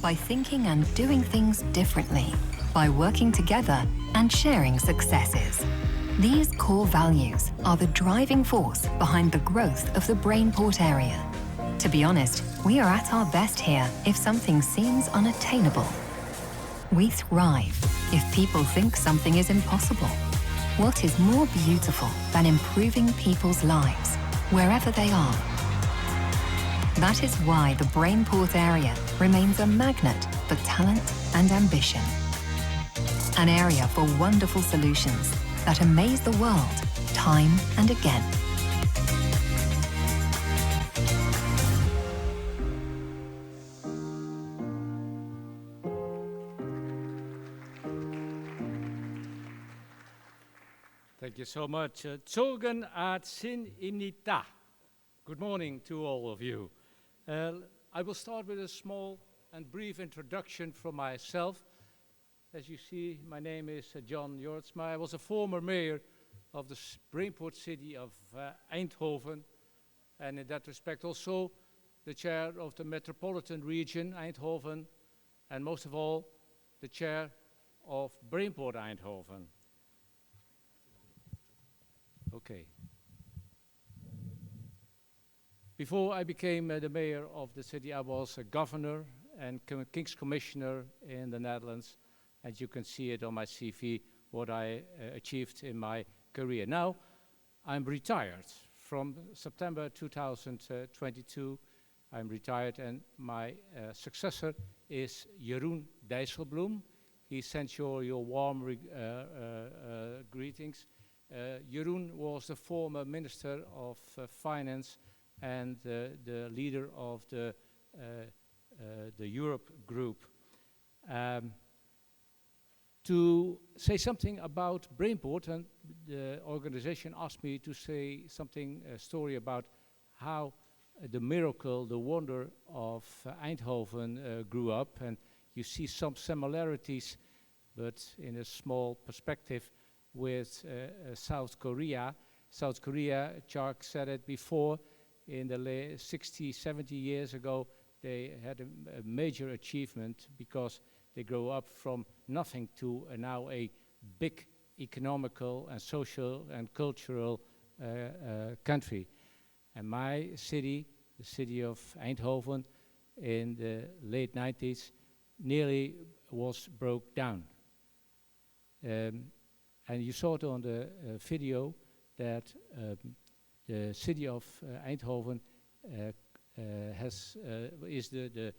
By thinking and doing things differently, by working together and sharing successes. These core values are the driving force behind the growth of the Brainport area. To be honest, we are at our best here if something seems unattainable. We thrive if people think something is impossible. What is more beautiful than improving people's lives, wherever they are? That is why the Brainport area remains a magnet for talent and ambition. An area for wonderful solutions that amaze the world time and again. Thank you so much. Zogen at sin imnita. Good morning to all of you. I will start with a small and brief introduction from myself. As you see, my name is John Jortsma. I was a former mayor of the Brainport city of Eindhoven, and in that respect also the chair of the metropolitan region Eindhoven, and most of all, the chair of Brainport Eindhoven. Okay. Before I became the mayor of the city, I was a governor and King's Commissioner in the Netherlands. And you can see it on my CV, what I achieved in my career. Now, I'm retired. From September 2022, I'm retired, and my successor is Jeroen Dijsselbloem. He sent you your warm greetings. Jeroen was the former Minister of Finance and the leader of the Europe Group. To say something about Brainport, and the organization asked me to say something, a story about how the miracle, the wonder of Eindhoven grew up, and you see some similarities, but in a small perspective, with South Korea. South Korea, Chark said it before, in the 60, 70 years ago, they had a major achievement because they grew up from nothing to now a big economical and social and cultural country. And my city, the city of Eindhoven, in the late 90s, nearly was broke down. And you saw it on the video that the city of Eindhoven is the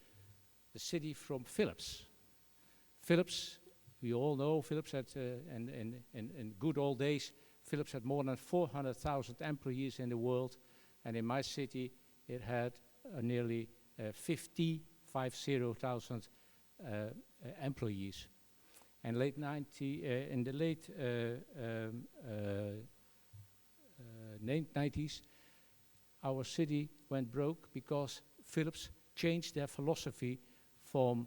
city from Philips. Philips, we all know Philips had, in good old days, Philips had more than 400,000 employees in the world, and in my city it had nearly 50,000 employees. And in the late 90s, our city went broke because Philips changed their philosophy from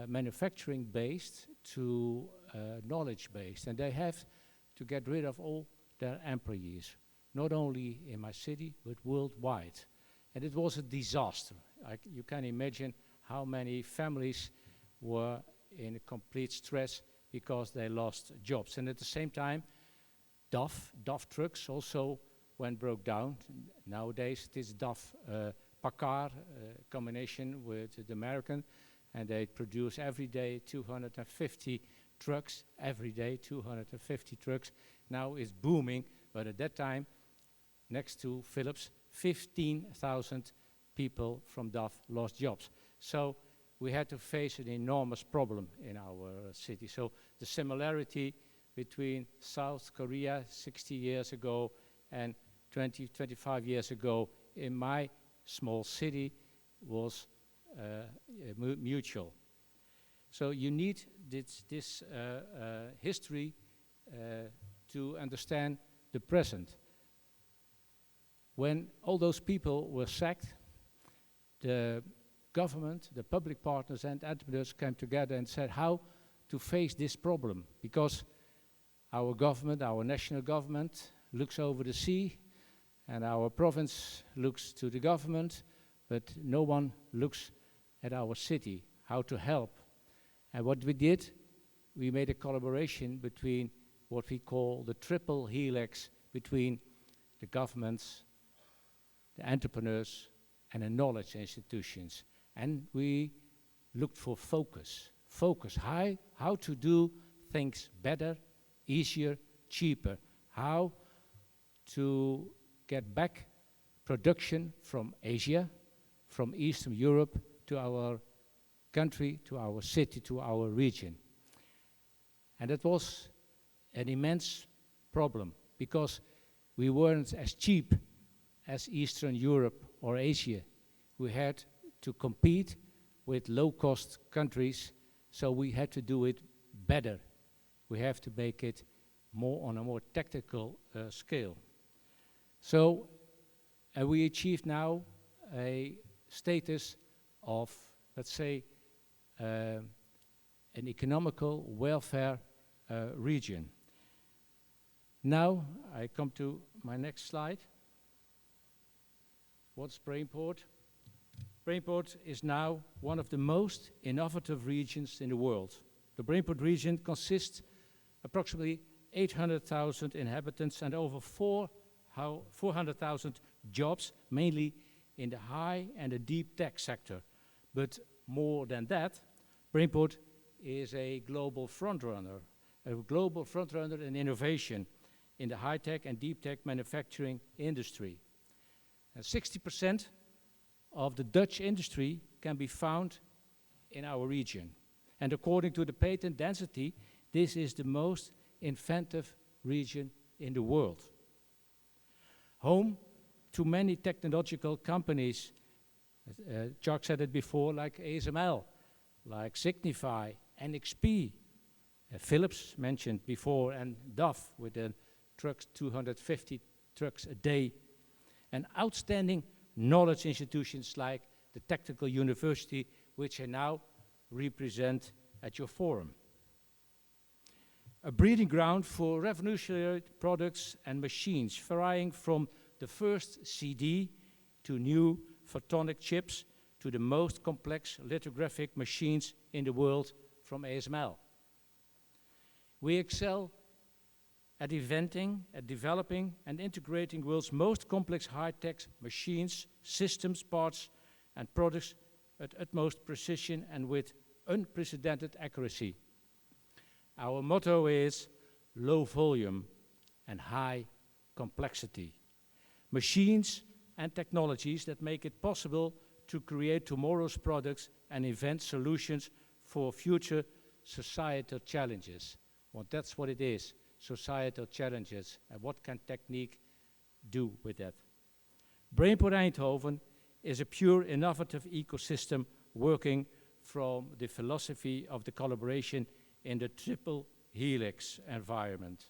manufacturing-based to knowledge-based. And they have to get rid of all their employees, not only in my city, but worldwide. And it was a disaster. You can imagine how many families were in complete stress because they lost jobs. And at the same time, DAF trucks also went broke down. Nowadays, it is DAF Packard combination with the American, and they produce every day 250 trucks, every day 250 trucks. Now it's booming, but at that time, next to Philips, 15,000 people from DAF lost jobs. So we had to face an enormous problem in our city. So the similarity between South Korea 60 years ago and 20, 25 years ago in my small city was mutual. So you need this history to understand the present. When all those people were sacked, the government, the public partners and entrepreneurs came together and said how to face this problem, because our government, our national government, looks over the sea, and our province looks to the government, but no one looks at our city, how to help. And what we did, we made a collaboration between what we call the triple helix between the governments, the entrepreneurs, and the knowledge institutions. And we looked for focus. Focus, how to do things better, easier, cheaper. How to get back production from Asia, from Eastern Europe to our country, to our city, to our region. And that was an immense problem, because we weren't as cheap as Eastern Europe or Asia. We had to compete with low-cost countries, so we had to do it better. We have to make it more on a more tactical scale. So we achieved now a status of, let's say, an economical welfare region. Now I come to my next slide. What's Brainport? Brainport is now one of the most innovative regions in the world. The Brainport region consists approximately 800,000 inhabitants and over 400,000 jobs, mainly in the high and the deep tech sector. But more than that, Brainport is a global frontrunner in innovation in the high-tech and deep-tech manufacturing industry. 60% of the Dutch industry can be found in our region. And according to the patent density, this is the most inventive region in the world. Home to many technological companies, Jacques said it before, like ASML, like Signify, NXP, Philips mentioned before, and DAF with the trucks, 250 trucks a day, and outstanding knowledge institutions like the Technical University, which I now represent at your forum. A breeding ground for revolutionary products and machines, varying from the first CD to new photonic chips to the most complex lithographic machines in the world from ASML. We excel at inventing, at developing and integrating the world's most complex high-tech machines, systems, parts and products at utmost precision and with unprecedented accuracy. Our motto is low volume and high complexity. Machines and technologies that make it possible to create tomorrow's products and invent solutions for future societal challenges. Well, that's what it is, societal challenges, and what can technique do with that? Brainport Eindhoven is a pure innovative ecosystem working from the philosophy of the collaboration in the triple helix environment.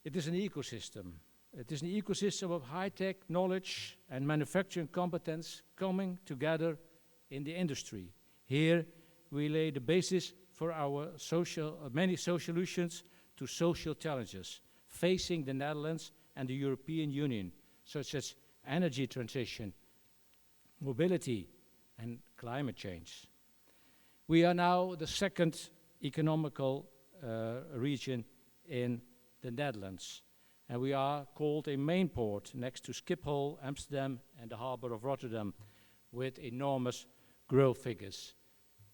It is an ecosystem. It is an ecosystem of high-tech knowledge and manufacturing competence coming together in the industry. Here we lay the basis for our many social solutions to social challenges facing the Netherlands and the European Union, such as energy transition, mobility, and climate change. We are now the second economical region in the Netherlands, and we are called a main port next to Schiphol, Amsterdam, and the harbor of Rotterdam, with enormous growth figures.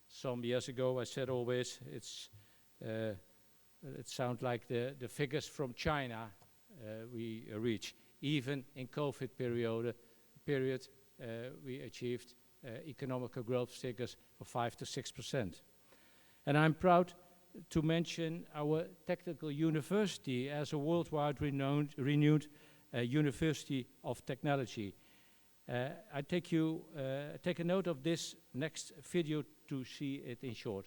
Some years ago, I said always, it sounds like the figures from China we reach. Even in COVID period, we achieved economical growth figures of 5 to 6%. And I'm proud to mention our technical university as a worldwide renewed university of technology. I take a note of this next video to see it in short.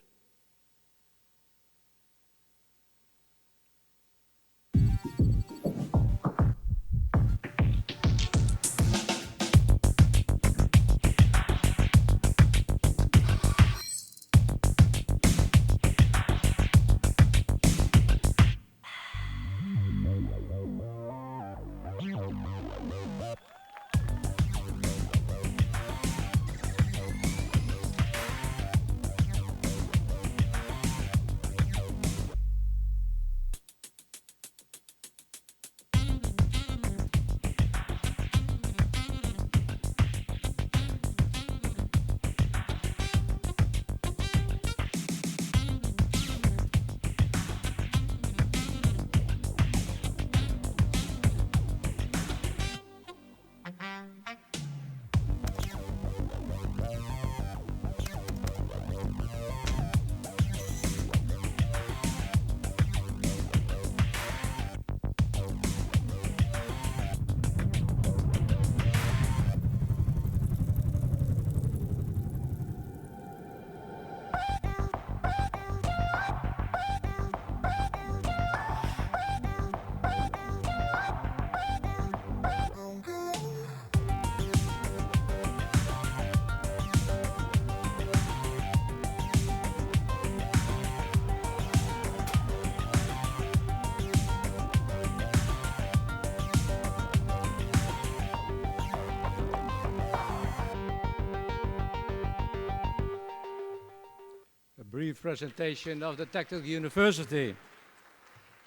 brief presentation of the Technical University.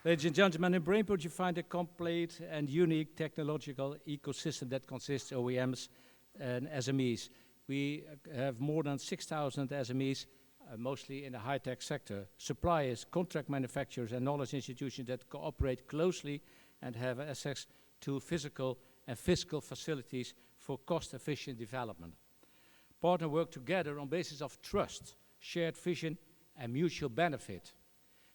Ladies and gentlemen, in Brainport you find a complete and unique technological ecosystem that consists of OEMs and SMEs. We have more than 6,000 SMEs, mostly in the high-tech sector, suppliers, contract manufacturers and knowledge institutions that cooperate closely and have access to physical and fiscal facilities for cost-efficient development. Partner work together on basis of trust, shared vision and mutual benefit.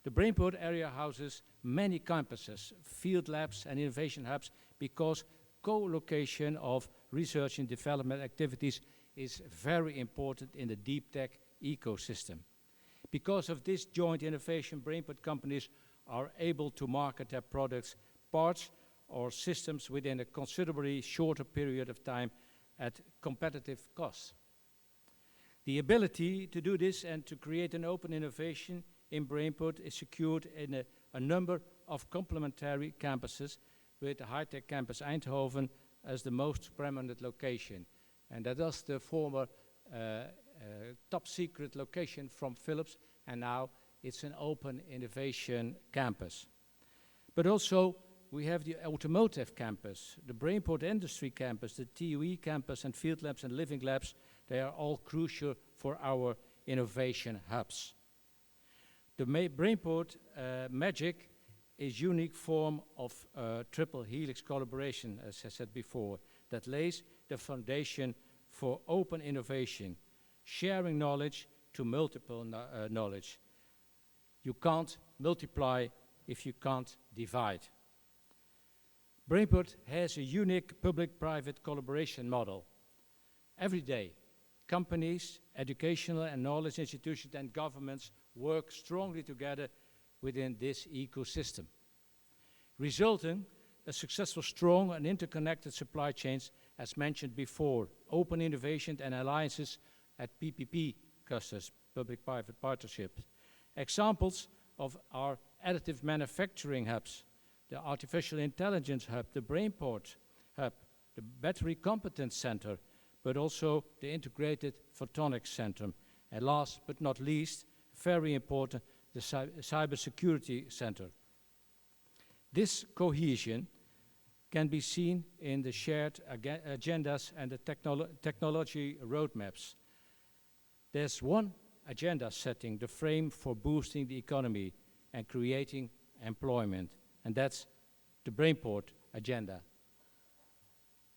The Brainport area houses many campuses, field labs and innovation hubs because co-location of research and development activities is very important in the deep tech ecosystem. Because of this joint innovation, Brainport companies are able to market their products, parts or systems within a considerably shorter period of time at competitive costs. The ability to do this and to create an open innovation in Brainport is secured in a number of complementary campuses, with the high-tech campus Eindhoven as the most prominent location. And that is the former top secret location from Philips, and now it's an open innovation campus. But also we have the automotive campus, the Brainport industry campus, the TUE campus and field labs and living labs. They are all crucial for our innovation hubs. The Brainport Magic is a unique form of triple helix collaboration, as I said before, that lays the foundation for open innovation, sharing knowledge to multiple knowledge. You can't multiply if you can't divide. Brainport has a unique public-private collaboration model. Every day, companies, educational and knowledge institutions and governments work strongly together within this ecosystem, resulting a successful, strong and interconnected supply chains, as mentioned before, open innovation and alliances at PPP clusters, public-private partnerships. Examples of our additive manufacturing hubs, the artificial intelligence hub, the Brainport hub, the battery competence center, but also the integrated photonics center. And last but not least, very important, the cybersecurity center. This cohesion can be seen in the shared agendas and the technology roadmaps. There's one agenda setting the frame for boosting the economy and creating employment, and that's the Brainport agenda.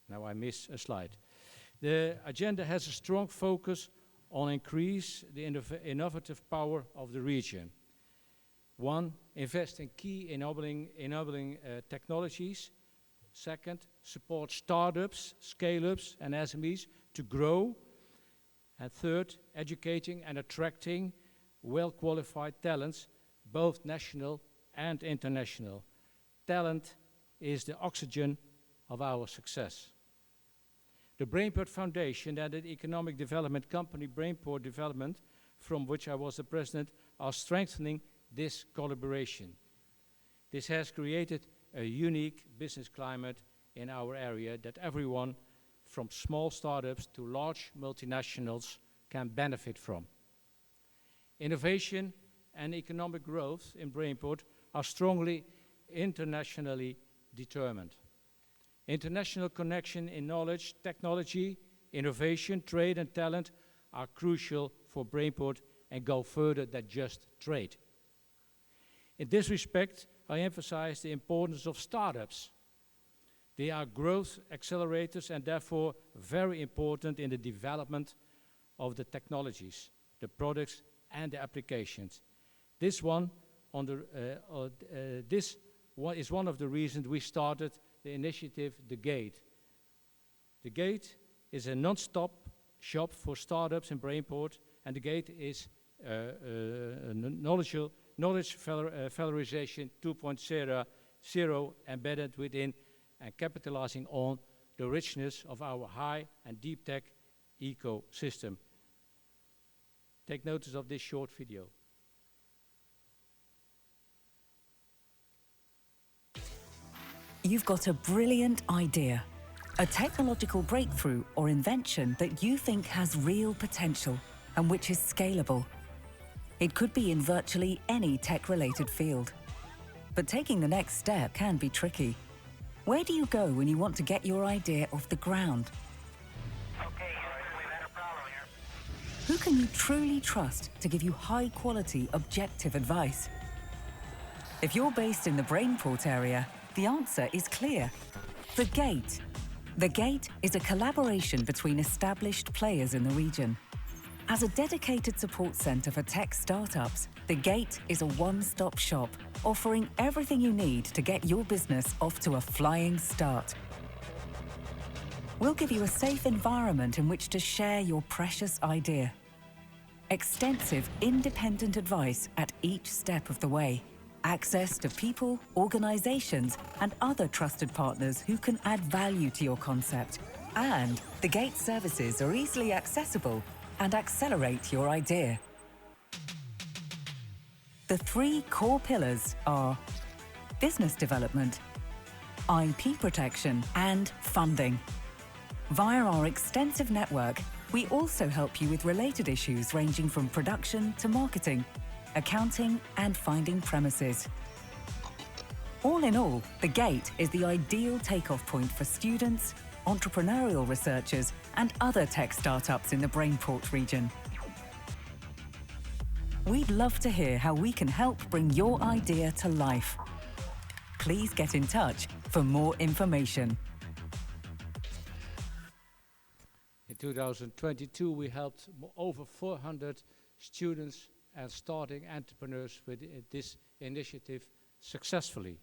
Now I miss a slide. The agenda has a strong focus on increase the innovative power of the region. One, invest in key enabling technologies. Second, support startups, scale-ups and SMEs to grow. And third, educating and attracting well-qualified talents, both national and international. Talent is the oxygen of our success. The Brainport Foundation and the economic development company Brainport Development, from which I was the president, are strengthening this collaboration. This has created a unique business climate in our area that everyone, from small startups to large multinationals, can benefit from. Innovation and economic growth in Brainport are strongly internationally determined. International connection in knowledge, technology, innovation, trade and talent are crucial for Brainport and go further than just trade. In this respect, I emphasize the importance of startups. They are growth accelerators and therefore very important in the development of the technologies, the products and the applications. This is one of the reasons we started the initiative, The Gate. The Gate is a non-stop shop for startups in Brainport, and The Gate is knowledge valorization 2.0 embedded within and capitalizing on the richness of our high and deep tech ecosystem. Take notice of this short video. You've got a brilliant idea, a technological breakthrough or invention that you think has real potential and which is scalable. It could be in virtually any tech-related field. But taking the next step can be tricky. Where do you go when you want to get your idea off the ground? Okay, Houston, we've had a problem here. Who can you truly trust to give you high-quality, objective advice? If you're based in the Brainport area, the answer is clear. The Gate. The Gate is a collaboration between established players in the region. As a dedicated support centre for tech startups, The Gate is a one-stop shop, offering everything you need to get your business off to a flying start. We'll give you a safe environment in which to share your precious idea. Extensive independent advice at each step of the way. Access to people, organisations and other trusted partners who can add value to your concept. And The Gate services are easily accessible and accelerate your idea. The 3 core pillars are business development, IP protection and funding. Via our extensive network, we also help you with related issues ranging from production to marketing, accounting and finding premises. All in all, The Gate is the ideal takeoff point for students, entrepreneurial researchers and other tech startups in the Brainport region. We'd love to hear how we can help bring your idea to life. Please get in touch for more information. In 2022, we helped over 400 students and starting entrepreneurs with this initiative successfully.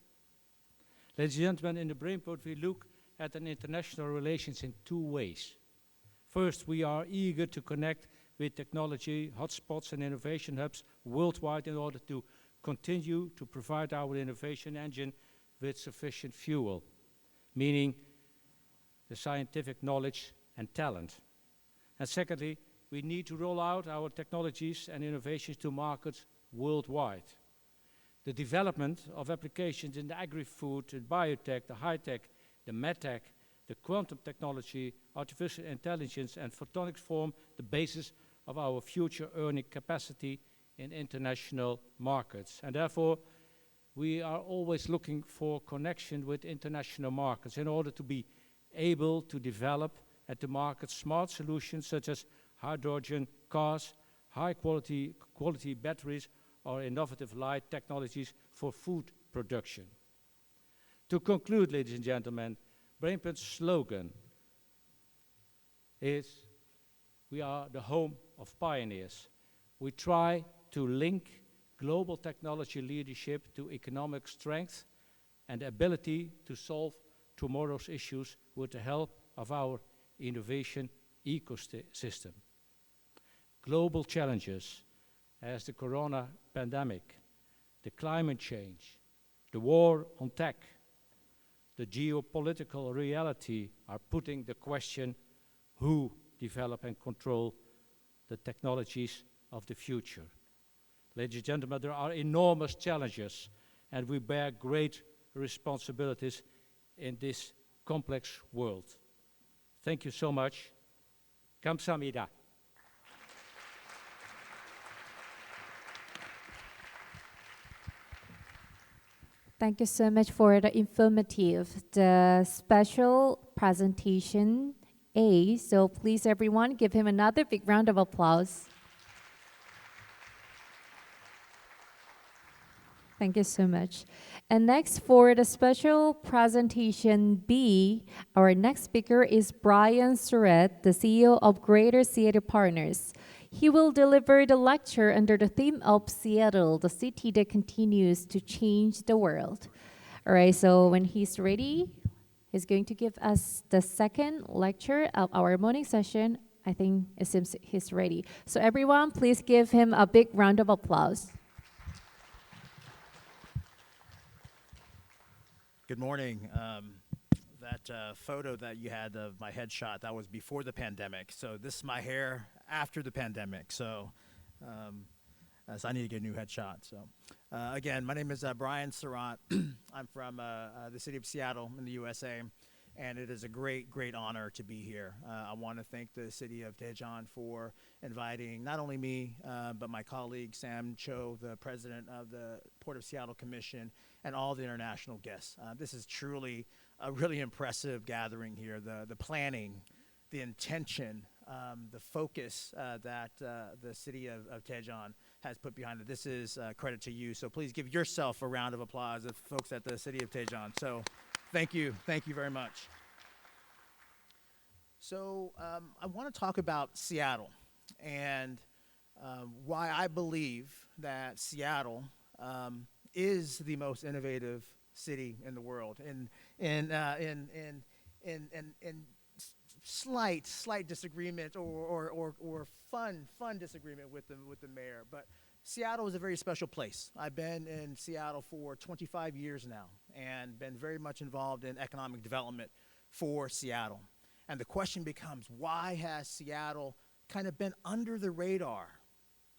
Ladies and gentlemen, in the Brainport, we look at an international relations in 2 ways. First, we are eager to connect with technology hotspots and innovation hubs worldwide in order to continue to provide our innovation engine with sufficient fuel, meaning the scientific knowledge and talent. And secondly, we need to roll out our technologies and innovations to markets worldwide. The development of applications in the agri-food, the biotech, the high-tech, the medtech, the quantum technology, artificial intelligence and photonics form the basis of our future earning capacity in international markets. And therefore, we are always looking for connection with international markets in order to be able to develop and to market smart solutions such as hydrogen cars, high-quality batteries, or innovative light technologies for food production. To conclude, ladies and gentlemen, Brainport's slogan is, we are the home of pioneers. We try to link global technology leadership to economic strength and the ability to solve tomorrow's issues with the help of our innovation ecosystem. Global challenges as the corona pandemic, the climate change, the war on tech, the geopolitical reality are putting the question, who develop and control the technologies of the future? Ladies and gentlemen, there are enormous challenges and we bear great responsibilities in this complex world. Thank you so much. 감사합니다. Thank you so much for the informative, the special presentation A. So please everyone give him another big round of applause. Thank you so much. And next for the special presentation B, our next speaker is Brian Surratt, the CEO of Greater Seattle Partners. He will deliver the lecture under the theme of Seattle, the city that continues to change the world. All right, so when he's ready, he's going to give us the second lecture of our morning session. I think it seems he's ready. So everyone, please give him a big round of applause. Good morning. That photo that you had of my headshot, that was before the pandemic. So this is my hair after the pandemic. So I need to get a new headshot. So again, my name is Brian Surratt. I'm from the city of Seattle in the USA. and it is a great, great honor to be here. I want to thank the city of Daejeon for inviting not only me, but my colleague Sam Cho, the president of the Port of Seattle Commission, and all the international guests. This is truly a really impressive gathering here. The planning, the intention, the focus that the city of Daejeon has put behind it. This is credit to you. So please give yourself a round of applause, the folks at the city of Daejeon. So thank you very much. So I want to talk about Seattle and why I believe that Seattle is the most innovative city in the world. In slight disagreement or fun disagreement with the mayor, but Seattle is a very special place. I've been in Seattle for 25 years now and been very much involved in economic development for Seattle. And the question becomes, why has Seattle kind of been under the radar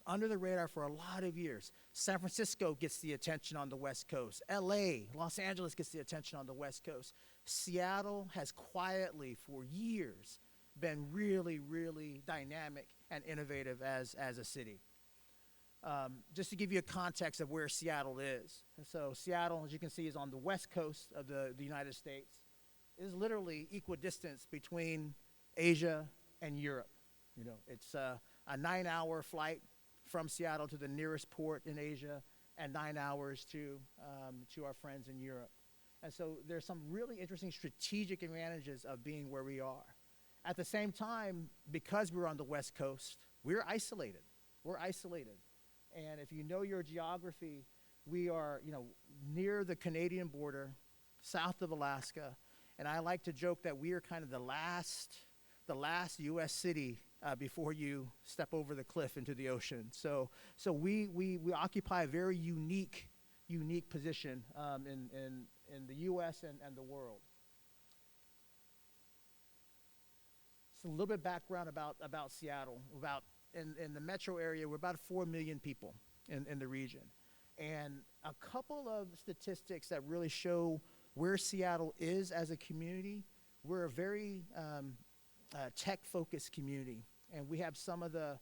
for a lot of years? San Francisco gets the attention on the West Coast. LA, Los Angeles gets the attention on the West Coast. Seattle has quietly for years been really, really dynamic and innovative as a city. Just to give you a context of where Seattle is. So Seattle, as you can see, is on the west coast of the United States. It is literally equidistance between Asia and Europe. You know, it's a 9-hour flight from Seattle to the nearest port in Asia and 9 hours to our friends in Europe. And so there's some really interesting strategic advantages of being where we are. At the same time, because we're on the West Coast, we're isolated. And if you know your geography, we are, near the Canadian border, south of Alaska. And I like to joke that we are kind of the last U.S. city before you step over the cliff into the ocean. So we occupy a very unique position in the U.S. and the world. So a little bit of background about Seattle. In the metro area, we're about 4 million people in the region. And a couple of statistics that really show where Seattle is as a community. We're a very tech-focused community, and we have some of the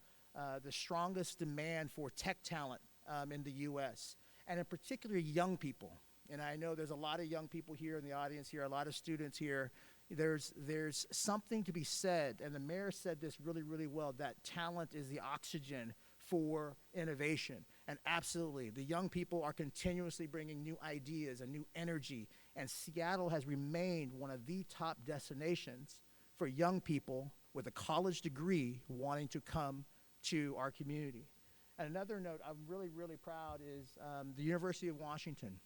strongest demand for tech talent in the U.S., and in particular young people. And I know there's a lot of young people here in the audience here, a lot of students here. There's something to be said, and the mayor said this really, really well, that talent is the oxygen for innovation. And absolutely, the young people are continuously bringing new ideas and new energy, and Seattle has remained one of the top destinations for young people with a college degree wanting to come to our community. And another note I'm really, really proud is the University of Washington.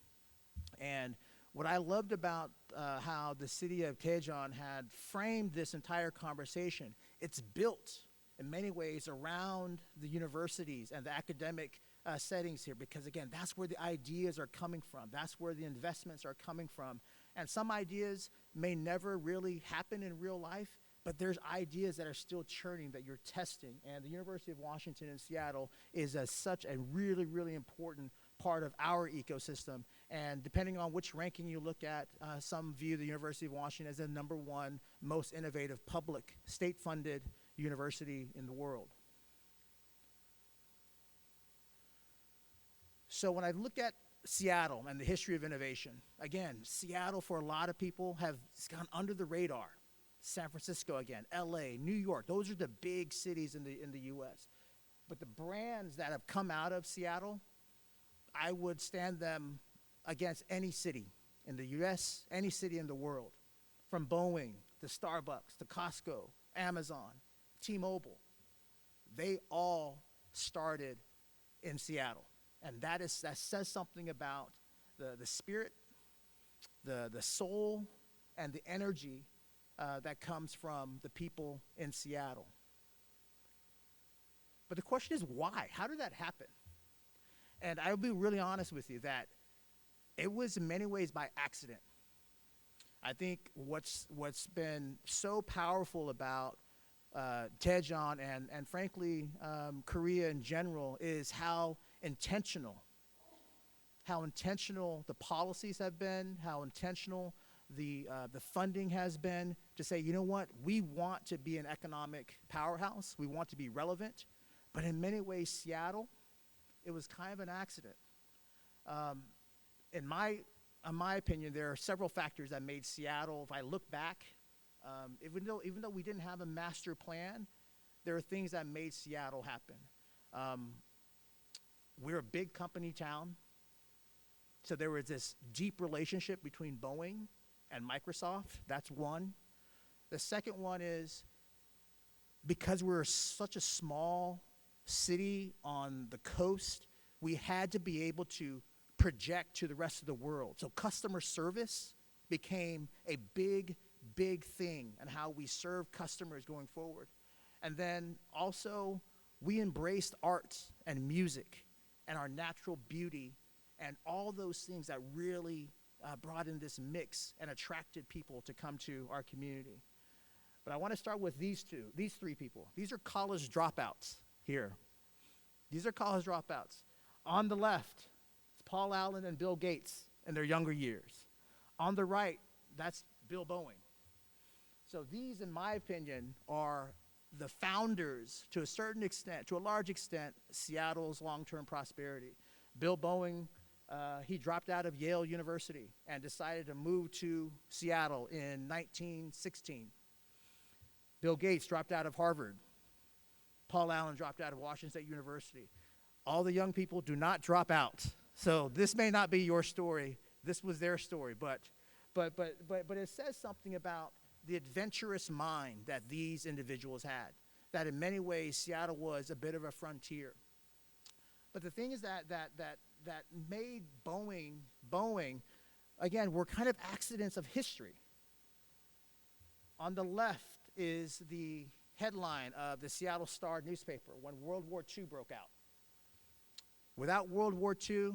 And what I loved about how the city of Daejeon had framed this entire conversation, it's built in many ways around the universities and the academic settings here, because again, that's where the ideas are coming from. That's where the investments are coming from. And some ideas may never really happen in real life, but there's ideas that are still churning that you're testing. And the University of Washington in Seattle is such a really, really important part of our ecosystem. And depending on which ranking you look at, some view the University of Washington as the #1 most innovative public state-funded university in the world. So when I look at Seattle and the history of innovation, again, Seattle for a lot of people has gone under the radar. San Francisco again, LA, New York, those are the big cities in the US. But the brands that have come out of Seattle, I would stand them against any city in the US, any city in the world, from Boeing to Starbucks to Costco, Amazon, T-Mobile. They all started in Seattle. And that says something about the spirit, the soul, and the energy that comes from the people in Seattle. But the question is why? How did that happen? And I'll be really honest with you that it was in many ways by accident. I think what's been so powerful about Daejeon and frankly Korea in general is how intentional the policies have been, how intentional the funding has been to say, you know what, we want to be an economic powerhouse, we want to be relevant, but in many ways, Seattle, it was kind of an accident. In my opinion, there are several factors that made Seattle, if I look back, even though we didn't have a master plan, there are things that made Seattle happen. We're a big company town, so there was this deep relationship between Boeing and Microsoft. That's one. The second one is because we're such a small city on the coast, we had to be able to project to the rest of the world. So customer service became a big thing and how we serve customers going forward. And then also we embraced art and music and our natural beauty and all those things that really brought in this mix and attracted people to come to our community. But I want to start with these three people. These are college dropouts here. These are college dropouts. On the left, it's Paul Allen and Bill Gates in their younger years. On the right, that's Bill Boeing. So these, in my opinion, are the founders, to a certain extent, to a large extent, Seattle's long-term prosperity. Bill Boeing, he dropped out of Yale University and decided to move to Seattle in 1916. Bill Gates dropped out of Harvard. Paul Allen dropped out of Washington State University. All the young people do not drop out. So this may not be your story. This was their story, but it says something about the adventurous mind that these individuals had, that in many ways Seattle was a bit of a frontier. But the thing is that made Boeing, again, were kind of accidents of history. On the left is the headline of the Seattle Star newspaper when World War II broke out. Without World War II,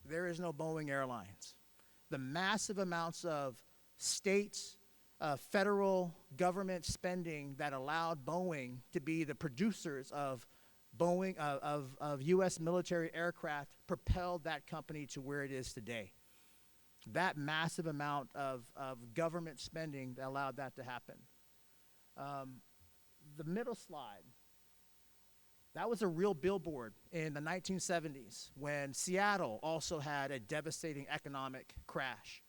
there is no Boeing Airlines. The massive amounts of state, federal government spending that allowed Boeing to be the producers of U.S. military aircraft propelled that company to where it is today. That massive amount of government spending that allowed that to happen. The middle slide, that was a real billboard in the 1970s when Seattle also had a devastating economic crash.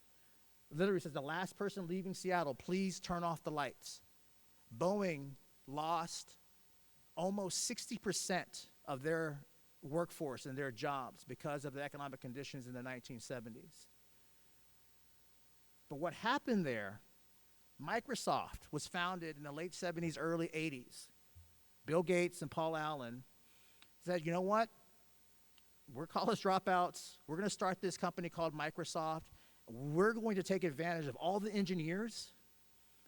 Literally says, the last person leaving Seattle, please turn off the lights. Boeing lost almost 60% of their workforce and their jobs because of the economic conditions in the 1970s. But what happened there, Microsoft was founded in the late 70s, early 80s. Bill Gates and Paul Allen said, you know what? We're college dropouts. We're going to start this company called Microsoft. We're going to take advantage of all the engineers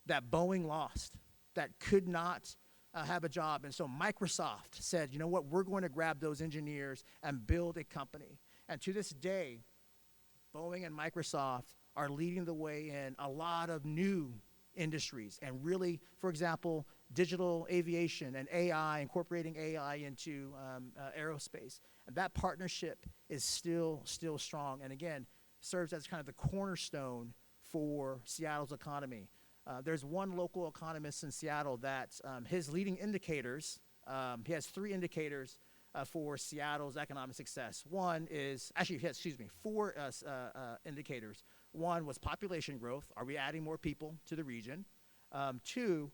that Boeing lost, that could not have a job. And so Microsoft said, you know what? We're going to grab those engineers and build a company. And to this day, Boeing and Microsoft are leading the way in a lot of new industries and really, for example, digital aviation and AI, incorporating AI into aerospace. And that partnership is still strong, and again, serves as kind of the cornerstone for Seattle's economy. There's one local economist in Seattle that his leading indicators, he has 3 indicators for Seattle's economic success. One is, actually, he has, 4 indicators. One was population growth. Are we adding more people to the region? 2,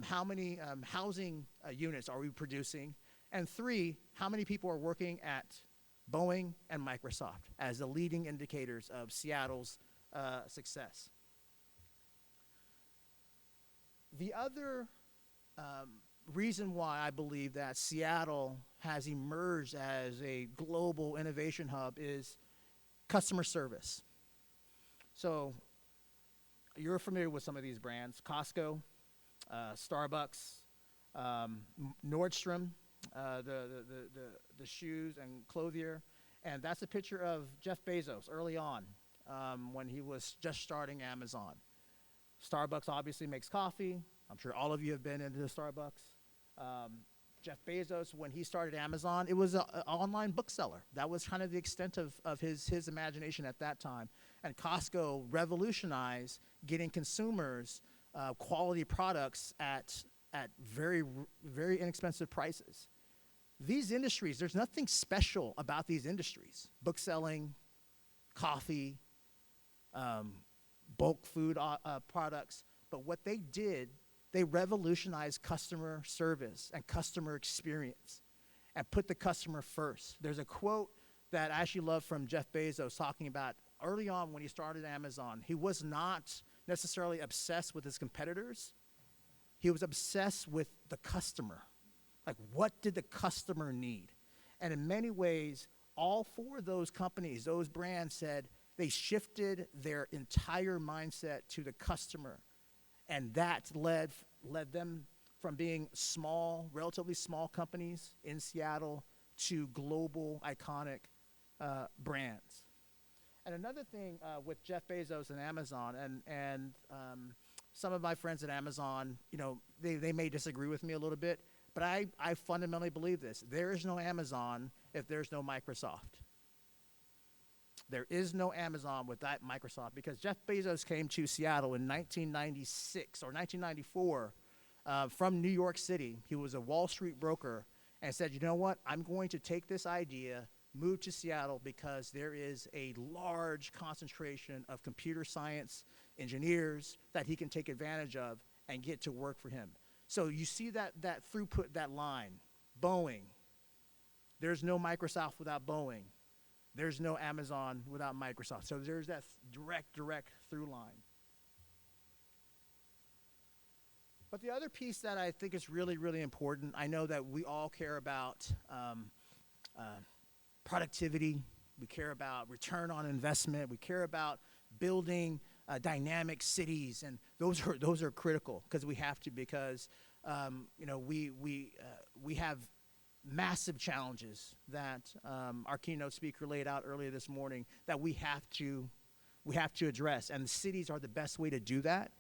how many housing units are we producing? And 3, how many people are working at Boeing and Microsoft as the leading indicators of Seattle's success. The other reason why I believe that Seattle has emerged as a global innovation hub is customer service. So you're familiar with some of these brands: Costco, Starbucks, Nordstrom, the shoes and clothier. And that's a picture of Jeff Bezos early on when he was just starting Amazon. Starbucks obviously makes coffee. I'm sure all of you have been into Starbucks. Jeff Bezos, when he started Amazon, it was an online bookseller. That was kind of the extent of his imagination at that time. And Costco revolutionized getting consumers quality products at very inexpensive prices. These industries, there's nothing special about these industries. Book selling, coffee, bulk food products. But what they did, they revolutionized customer service and customer experience and put the customer first. There's a quote that I actually love from Jeff Bezos talking about early on when he started Amazon. He was not necessarily obsessed with his competitors. He was obsessed with the customer. Like, what did the customer need? And in many ways, all four of those companies, those brands said they shifted their entire mindset to the customer. And that led them from being small, relatively small companies in Seattle to global iconic brands. And another thing with Jeff Bezos and Amazon, and some of my friends at Amazon, you know, they may disagree with me a little bit, but I fundamentally believe this. There is no Amazon if there's no Microsoft. There is no Amazon without Microsoft, because Jeff Bezos came to Seattle in 1996 or 1994 from New York City. He was a Wall Street broker and said, you know what, I'm going to take this idea, move to Seattle, because there is a large concentration of computer science engineers that he can take advantage of and get to work for him. So you see that throughput, that line, Boeing. There's no Microsoft without Boeing. There's no Amazon without Microsoft. So there's that direct through line. But the other piece that I think is really, really important, I know that we all care about productivity. We care about return on investment. We care about building dynamic cities, and those are critical because we have to, because you know, we have massive challenges that our keynote speaker laid out earlier this morning that we have to address, and the cities are the best way to do that.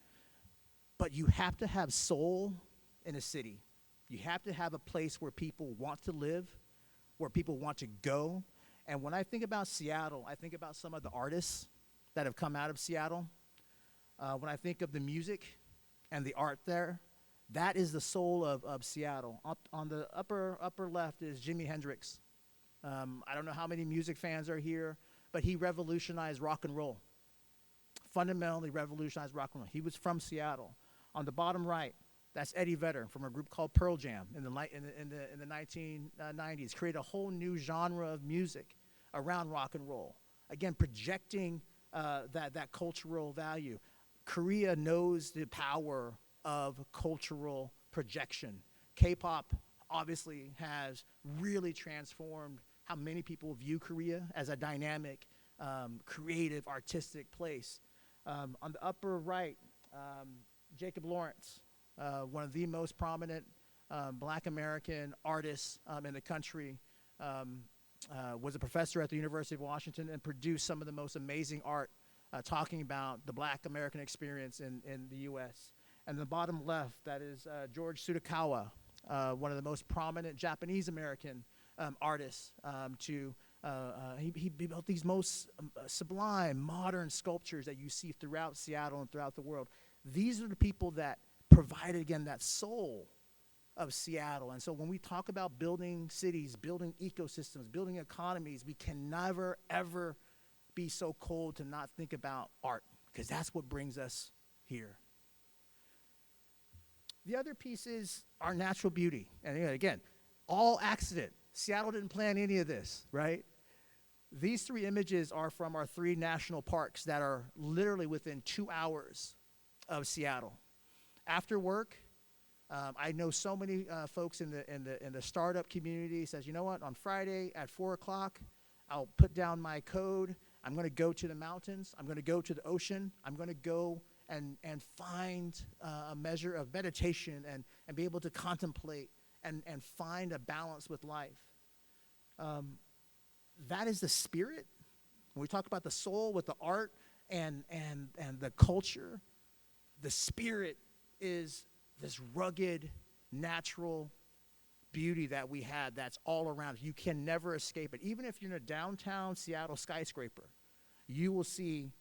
But you have to have soul in a city. You have to have a place where people want to live, where people want to go. And when I think about Seattle, I think about some of the artists that have come out of Seattle. When I think of the music and the art there, that is the soul of Seattle. Up on the upper left is Jimi Hendrix. I don't know how many music fans are here, but he revolutionized rock and roll. Fundamentally revolutionized rock and roll. He was from Seattle. On the bottom right, that's Eddie Vedder from a group called Pearl Jam in the 1990s. Created a whole new genre of music around rock and roll. Again, projecting that cultural value. Korea knows the power of cultural projection. K-pop obviously has really transformed how many people view Korea as a dynamic, creative, artistic place. On the upper right, Jacob Lawrence, one of the most prominent Black American artists in the country, was a professor at the University of Washington and produced some of the most amazing art talking about the Black American experience in the U.S. And the bottom left, that is George Tsutakawa, one of the most prominent Japanese American artists. He built these most sublime, modern sculptures that you see throughout Seattle and throughout the world. These are the people that provided, again, that soul of Seattle. And so when we talk about building cities, building ecosystems, building economies, we can never, ever be so cold to not think about art, because that's what brings us here. The other piece is our natural beauty. And again, all accident. Seattle didn't plan any of this, right? These three images are from our 3 national parks that are literally within 2 hours of Seattle. After work, I know so many folks in the startup community says, you know what, on Friday at 4 o'clock, I'll put down my code. I'm going to go to the mountains. I'm going to go to the ocean. I'm going to go and find a measure of meditation and be able to contemplate and find a balance with life. That is the spirit. When we talk about the soul with the art and the culture, the spirit is this rugged, natural beauty that we had that's all around. You can never escape it. Even if you're in a downtown Seattle skyscraper, you will see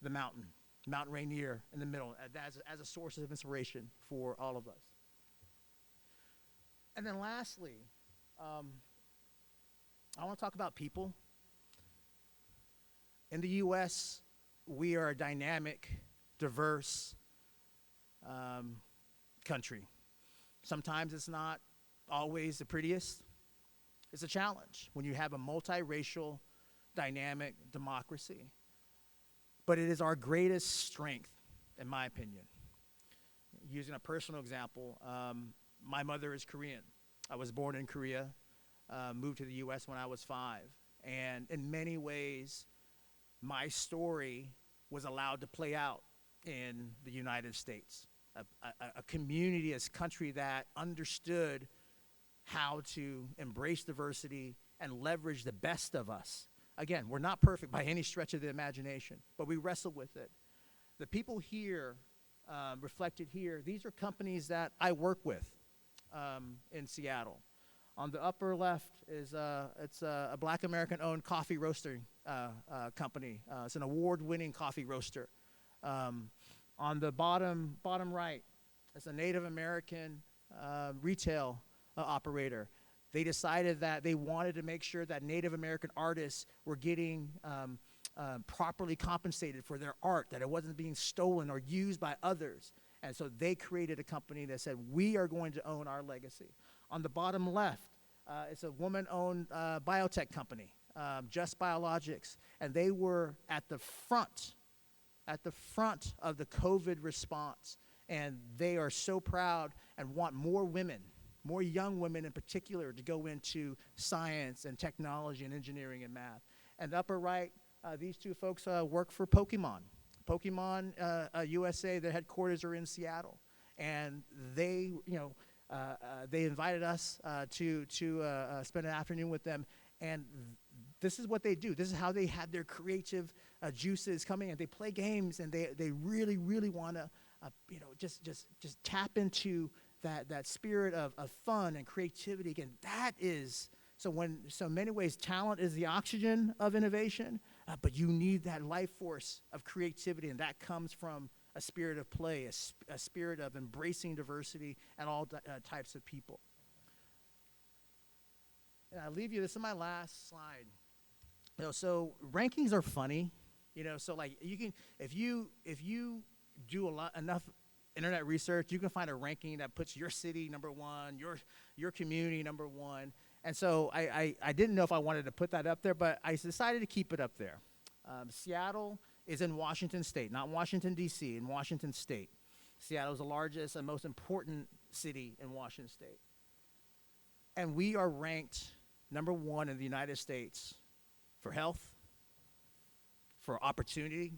the mountain. Mount Rainier in the middle, as a source of inspiration for all of us. And then lastly, I want to talk about people. In the U.S., we are a dynamic, diverse country. Sometimes it's not always the prettiest. It's a challenge when you have a multiracial, dynamic democracy. But it is our greatest strength, in my opinion. Using a personal example, my mother is Korean. I was born in Korea, moved to the U.S. when I was 5. And in many ways, my story was allowed to play out in the United States. A community, a country that understood how to embrace diversity and leverage the best of us. Again, we're not perfect by any stretch of the imagination, but we wrestle with it. The people here, reflected here, these are companies that I work with in Seattle. On the upper left is it's a Black American-owned coffee roasting company. It's an award-winning coffee roaster. On the bottom right, it's a Native American retail operator. They decided that they wanted to make sure that Native American artists were getting properly compensated for their art, that it wasn't being stolen or used by others. And so they created a company that said, we are going to own our legacy. On the bottom left, it's a woman-owned biotech company, Just Biologics, and they were at the front of the COVID response. And they are so proud and want more women, more young women in particular, to go into science and technology and engineering and math. And upper right, these two folks work for Pokemon. Pokemon USA, their headquarters are in Seattle. And they, they invited us to spend an afternoon with them. And this is what they do. This is how they have their creative juices coming in. They play games, and they really, really want to, just tap into that spirit of fun and creativity. Again, that is, so in many ways, talent is the oxygen of innovation, but you need that life force of creativity, and that comes from a spirit of play, a spirit of embracing diversity and all types of people. And I leave you, this is my last slide. So rankings are funny, so like you can, if you do enough internet research, you can find a ranking that puts your city number 1, your community number 1. And so I didn't know if I wanted to put that up there, but I decided to keep it up there. Seattle is in Washington State, not Washington, D.C., in Washington State. Seattle is the largest and most important city in Washington State. And we are ranked number 1 in the United States for health, for opportunity,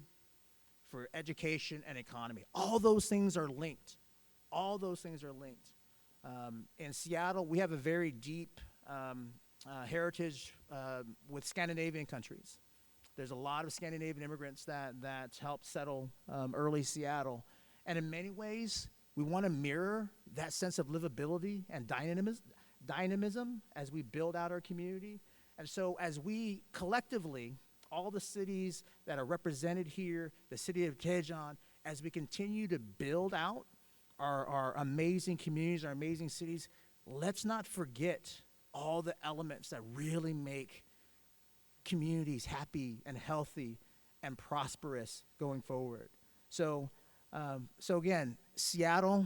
for education and economy. All those things are linked. All those things are linked. In Seattle, we have a very deep heritage with Scandinavian countries. There's a lot of Scandinavian immigrants that helped settle early Seattle. And in many ways, we want to mirror that sense of livability and dynamism as we build out our community. And so as we collectively, all the cities that are represented here, the city of Daejeon, as we continue to build out our amazing communities, our amazing cities, let's not forget all the elements that really make communities happy and healthy and prosperous going forward. So again, Seattle,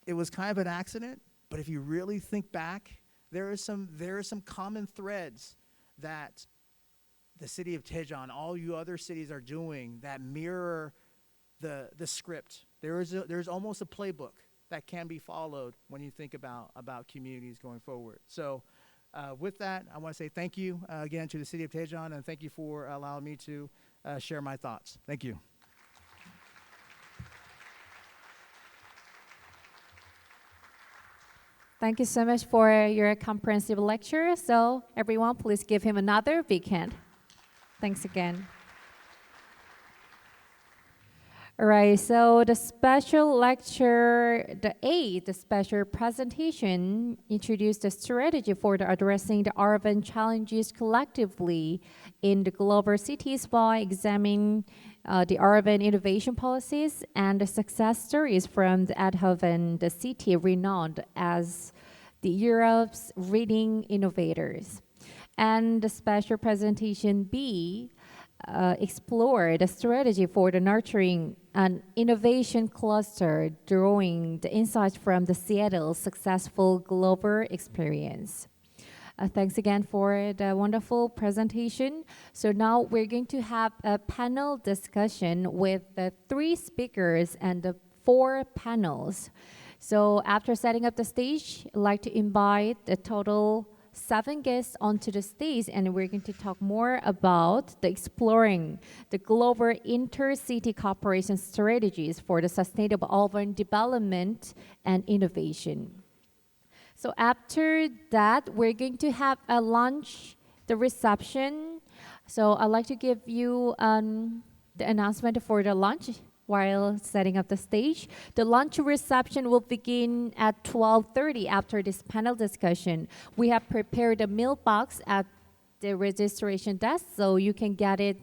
it was kind of an accident, but if you really think back, there are some common threads that the city of Daejeon, all you other cities are doing that mirror the script. There's almost a playbook that can be followed when you think about communities going forward. So with that, I want to say thank you again to the city of Daejeon, and thank you for allowing me to share my thoughts. Thank you. Thank you so much for your comprehensive lecture. So everyone, please give him another big hand. Thanks again. All right, so the special lecture, the special presentation introduced a strategy for addressing the urban challenges collectively in the global cities by examining the urban innovation policies, and the success stories from the Eindhoven, the city renowned as the Europe's leading innovators. And the special presentation B explored the strategy for the nurturing an innovation cluster, drawing the insights from the Seattle successful global experience. Thanks again for the wonderful presentation. So now we're going to have a panel discussion with the 3 speakers and the 4 panels. So after setting up the stage, I'd like to invite a total 7 guests onto the stage, and we're going to talk more about the exploring the global intercity cooperation strategies for the sustainable urban development and innovation. So after that, we're going to have a lunch, the reception. So I'd like to give you the announcement for the lunch while setting up the stage. The lunch reception will begin at 12:30 after this panel discussion. We have prepared a meal box at the registration desk, so you can get it,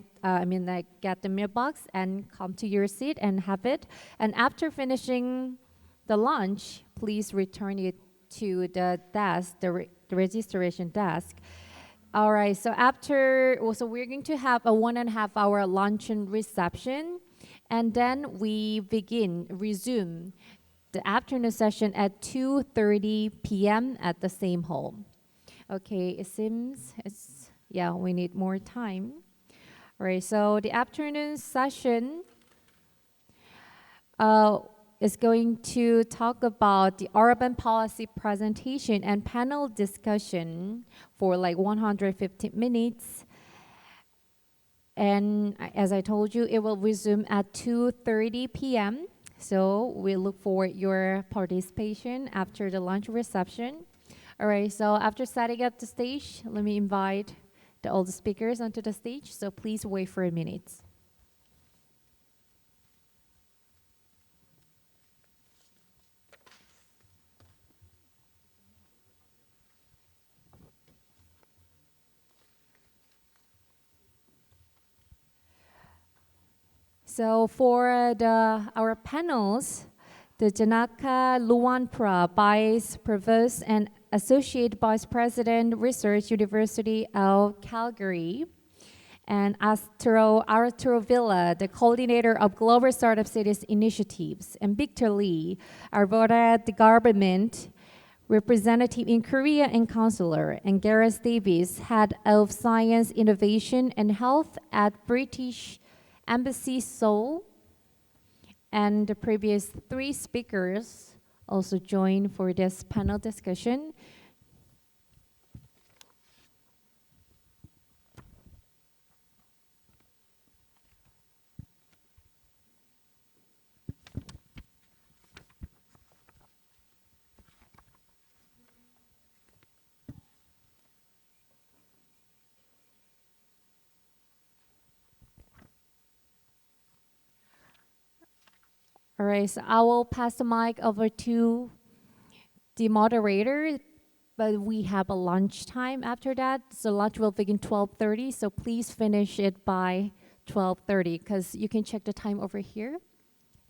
get the meal box and come to your seat and have it. And after finishing the lunch, please return it to the desk, the registration desk. All right, so we're going to have a 1.5 hour luncheon reception, and then we resume the afternoon session at 2:30 p.m. at the same hall. Okay, it seems we need more time. All right, so the afternoon session is going to talk about the urban policy presentation and panel discussion for like 150 minutes. And as I told you, it will resume at 2:30 p.m. So we look for your participation after the lunch reception. All right, so after setting up the stage, let me invite all the speakers onto the stage. So please wait for a minute. So for our panels, the Janaka Luanpra, Vice Provost and Associate Vice President, Research University of Calgary, and Arturo Villa, the Coordinator of Global Startup Cities Initiatives, and Victor Lee, Arvada, the Government Representative in Korea and Counselor, and Gareth Davies, Head of Science, Innovation and Health at British Embassy Seoul, and the previous 3 speakers also joined for this panel discussion. All right, so I will pass the mic over to the moderator, but we have a lunch time after that. So lunch will begin 12:30, so please finish it by 12:30, because you can check the time over here.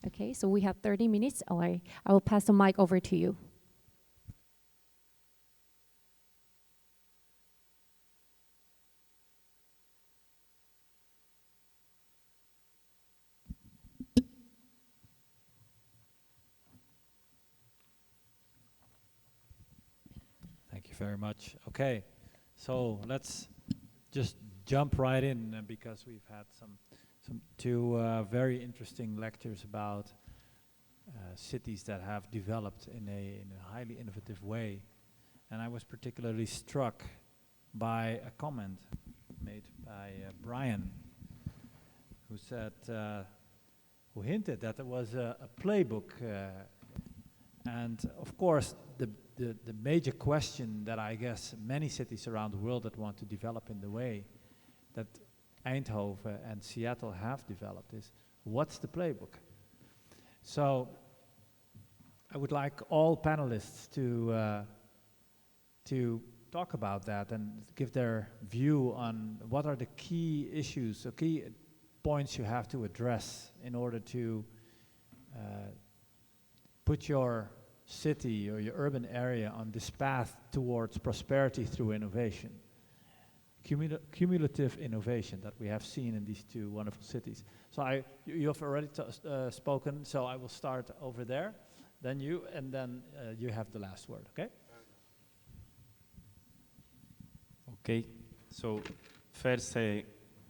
Okay, so we have 30 minutes. All right, I will pass the mic over to you. Thank you very much. Okay, so let's just jump right in because we've had two very interesting lectures about cities that have developed in a highly innovative way, and I was particularly struck by a comment made by Brian, who said, who hinted that there was a playbook, and of course the major question that I guess many cities around the world that want to develop in the way that Eindhoven and Seattle have developed is, what's the playbook? So I would like all panelists to talk about that and give their view on what are the key issues, key points you have to address in order to put your city or your urban area on this path towards prosperity through innovation. Cumulative innovation that we have seen in these two wonderful cities. So you have already spoken, so I will start over there, then you, and then you have the last word, okay? Okay, so first,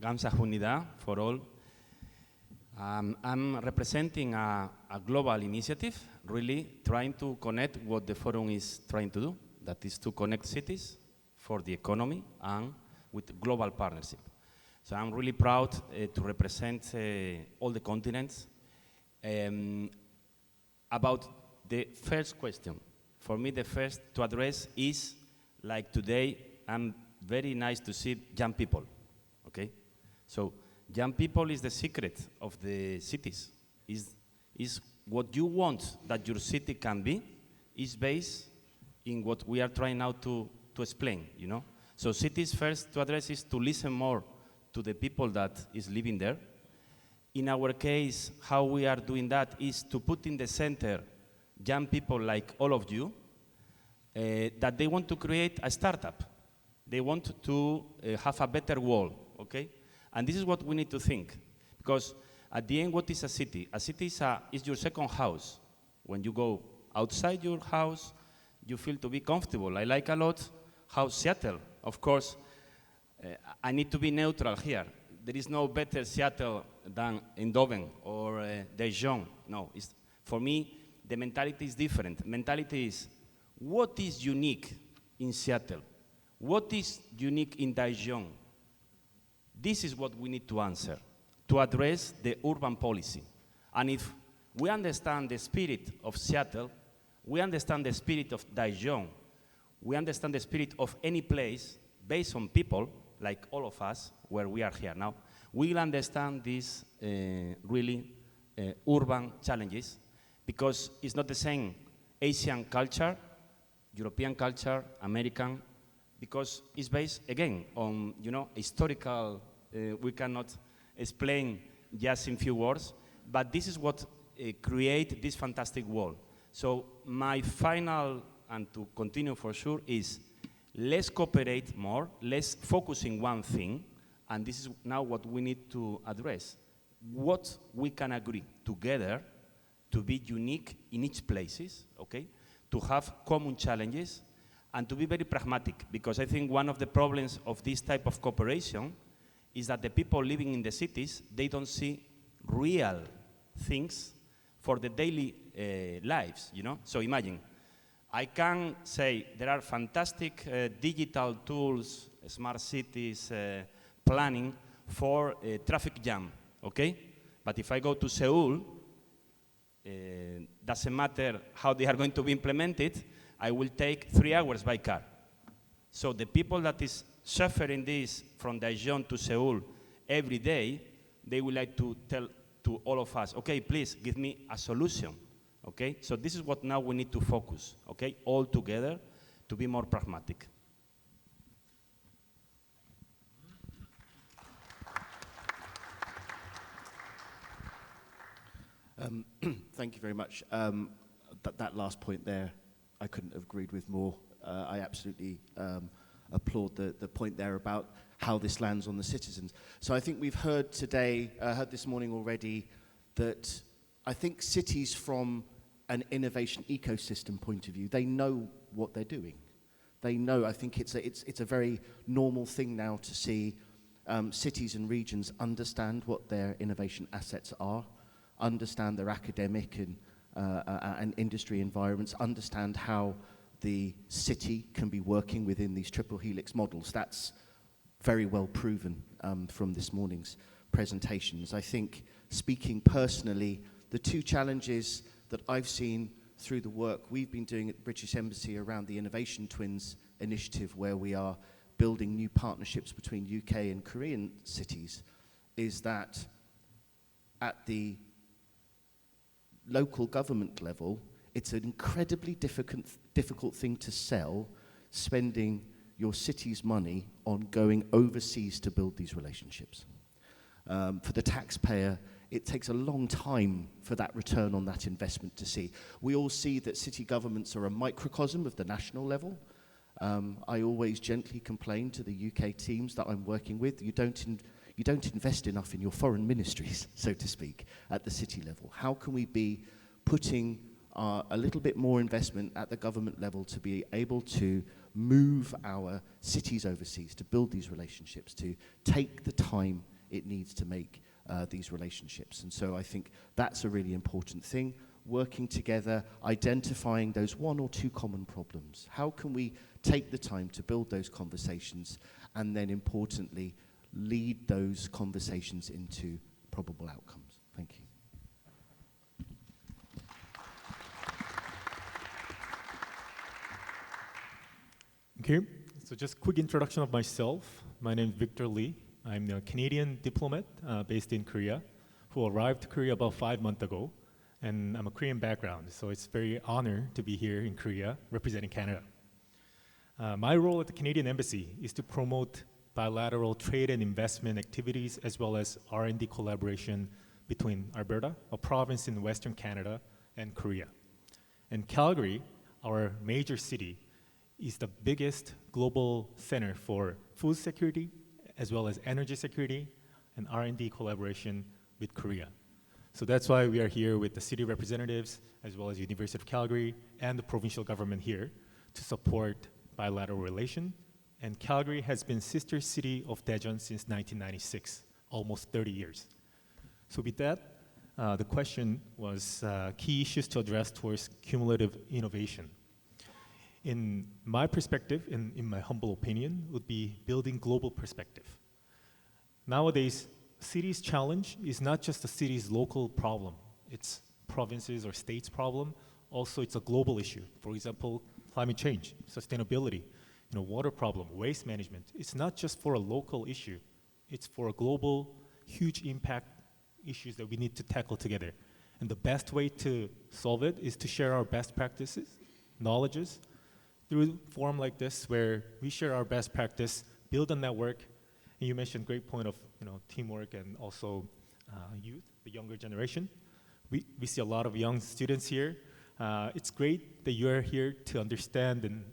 감사합니다 for all. I'm representing a global initiative, really trying to connect what the forum is trying to do, that is to connect cities for the economy and with global partnership. So I'm really proud to represent all the continents. About the first question, for me the first to address is, like today, I'm very nice to see young people, okay? So young people is the secret of the cities. Is what you want that your city can be is based in what we are trying now to explain, you know? So cities first to address is to listen more to the people that is living there. In our case, how we are doing that is to put in the center young people like all of you, that they want to create a startup. They want to have a better world, okay? And this is what we need to think. Because at the end, what is a city? A city is your second house. When you go outside your house, you feel to be comfortable. I like a lot how Seattle, of course, I need to be neutral here. There is no better Seattle than Eindhoven or Dijon. No, for me, the mentality is different. Mentality is, what is unique in Seattle? What is unique in Dijon? This is what we need to answer, to address the urban policy. And if we understand the spirit of Seattle, we understand the spirit of Dijon, we understand the spirit of any place based on people, like all of us, where we are here now, we will understand these really urban challenges, because it's not the same Asian culture, European culture, American, because it's based, again, on, you know, historical, we cannot explain just in few words, but this is what create this fantastic world. So my final, and to continue for sure, is let's cooperate more, let's focus in one thing, and this is now what we need to address. What we can agree together to be unique in each places, okay? To have common challenges, and to be very pragmatic, because I think one of the problems of this type of cooperation is that the people living in the cities, they don't see real things for the daily lives, you know? So imagine, I can say there are fantastic digital tools, smart cities, planning for traffic jam, okay? But if I go to Seoul, doesn't matter how they are going to be implemented, I will take 3 hours by car. So the people that is suffering this from Daejeon to Seoul every day, they would like to tell to all of us, okay, please give me a solution, okay? So this is what now we need to focus, okay, all together to be more pragmatic. Thank you very much. That last point there, I couldn't have agreed with more. I absolutely applaud the point there about how this lands on the citizens. So I think we've heard today, heard this morning already, that I think cities from an innovation ecosystem point of view, they know what they're doing. They know, I think it's a very normal thing now to see cities and regions understand what their innovation assets are, understand their academic and industry environments, understand how the city can be working within these triple helix models. That's very well proven from this morning's presentations. I think, speaking personally, the two challenges that I've seen through the work we've been doing at the British Embassy around the Innovation Twins initiative, where we are building new partnerships between UK and Korean cities, is that at the local government level, it's an incredibly difficult thing to sell, spending your city's money on going overseas to build these relationships. For the taxpayer, it takes a long time for that return on that investment to see. We all see that city governments are a microcosm of the national level. I always gently complain to the UK teams that I'm working with, you don't invest enough in your foreign ministries, so to speak, at the city level. How can we be putting a little bit more investment at the government level to be able to move our cities overseas, to build these relationships, to take the time it needs to make these relationships? And so I think that's a really important thing, working together, identifying those one or two common problems. How can we take the time to build those conversations and then importantly, lead those conversations into probable outcomes? Thank you. Okay, so just quick introduction of myself. My name is Victor Lee. I'm a Canadian diplomat based in Korea who arrived to Korea about 5 months ago. And I'm a Korean background, so it's very honor to be here in Korea representing Canada. My role at the Canadian Embassy is to promote bilateral trade and investment activities as well as R&D collaboration between Alberta, a province in Western Canada, and Korea. And Calgary, our major city, is the biggest global center for food security as well as energy security and R&D collaboration with Korea. So that's why we are here with the city representatives as well as University of Calgary and the provincial government here to support bilateral relation. And Calgary has been sister city of Daejeon since 1996, almost 30 years. So with that, the question was key issues to address towards cumulative innovation. In my perspective, in my humble opinion, would be building global perspective. Nowadays, city's challenge is not just the city's local problem. It's provinces or states' problem. Also, it's a global issue. For example, climate change, sustainability, water problem, waste management. It's not just for a local issue. It's for a global, huge impact issues that we need to tackle together. And the best way to solve it is to share our best practices, knowledges, through a forum like this where we share our best practice, build a network. And you mentioned a great point of teamwork and also youth, the younger generation. We see a lot of young students here. It's great that you're here to understand and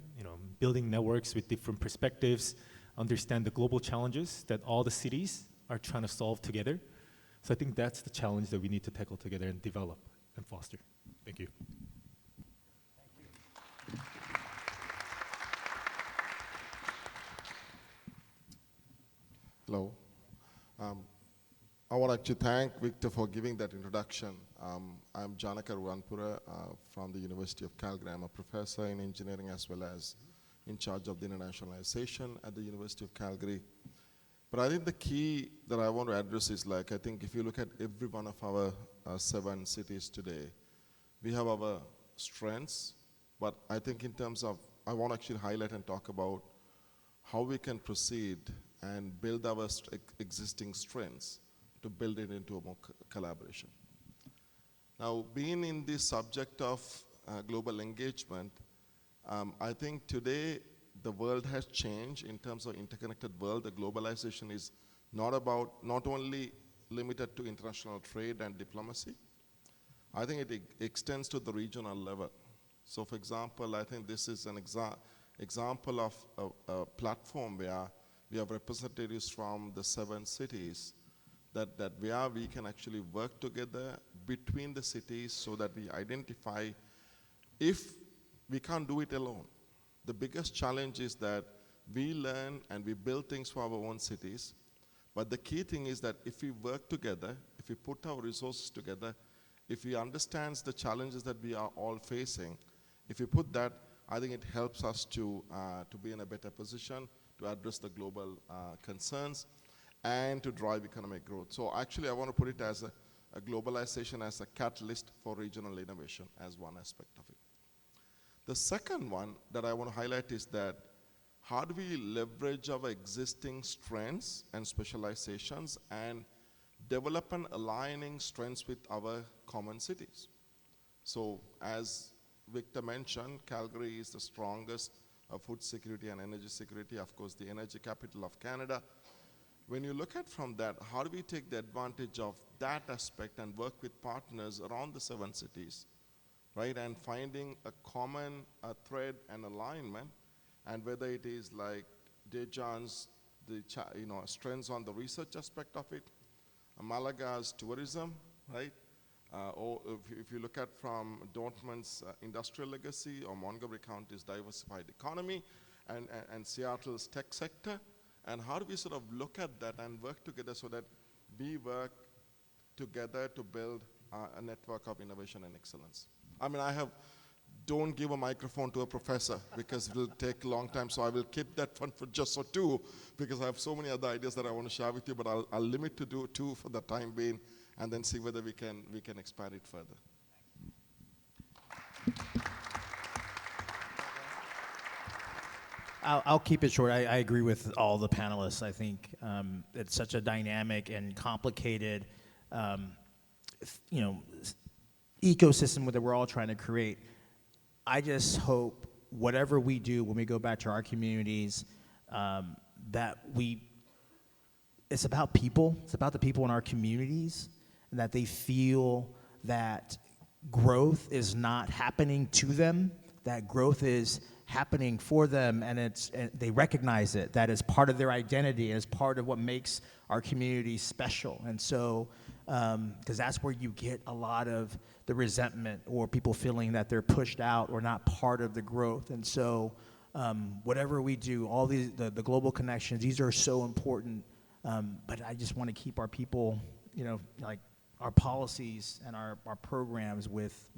building networks with different perspectives, understand the global challenges that all the cities are trying to solve together. So I think that's the challenge that we need to tackle together and develop and foster. Thank you. Hello. I want to thank Victor for giving that introduction. I'm Janaka Ruwanpura from the University of Calgary. I'm a professor in engineering as well as in charge of the internationalization at the University of Calgary. But I think the key that I want to address is I think if you look at every one of our 7 cities today, we have our strengths, but I think in terms of, I want to actually highlight and talk about how we can proceed and build our existing strengths to build it into a more collaboration. Now, being in the subject of global engagement, I think today the world has changed in terms of interconnected world. The globalization is not only limited to international trade and diplomacy. I think it extends to the regional level. So for example, I think this is an example of a platform where we have representatives from the 7 cities that where we can actually work together between the cities so that we identify if we can't do it alone. The biggest challenge is that we learn and we build things for our own cities, but the key thing is that if we work together, if we put our resources together, if we understand the challenges that we are all facing, if we put that, I think it helps us to be in a better position to address the global concerns and to drive economic growth. So actually I want to put it as a globalization as a catalyst for regional innovation as one aspect of it. The second one that I want to highlight is that how do we leverage our existing strengths and specializations and develop and aligning strengths with our common cities. So as Victor mentioned, Calgary is the strongest food security and energy security, of course the energy capital of Canada. when you look at from that, how do we take the advantage of that aspect and work with partners around the 7 cities, right? And finding a common thread and alignment, and whether it is like Dejan's, strengths on the research aspect of it, Malaga's tourism, right? Or if you look at from Dortmund's industrial legacy, or Montgomery County's diversified economy, and Seattle's tech sector, and how do we sort of look at that and work together so that we work together to build a network of innovation and excellence? I mean, don't give a microphone to a professor because it will take a long time, so I will keep that one for just for 2, because I have so many other ideas that I want to share with you, but I'll limit to do 2 for the time being, and then see whether we can expand it further. I'll keep it short. I agree with all the panelists. I think it's such a dynamic and complicated, ecosystem that we're all trying to create. I just hope whatever we do when we go back to our communities, it's about people. It's about the people in our communities, and that they feel that growth is not happening to them, that growth is happening for them, and they recognize it, that it's part of their identity, and it's part of what makes our community special. And so, because that's where you get a lot of the resentment, or people feeling that they're pushed out or not part of the growth. And so, whatever we do, all the global connections, these are so important, but I just want to keep our people, like our policies and our programs with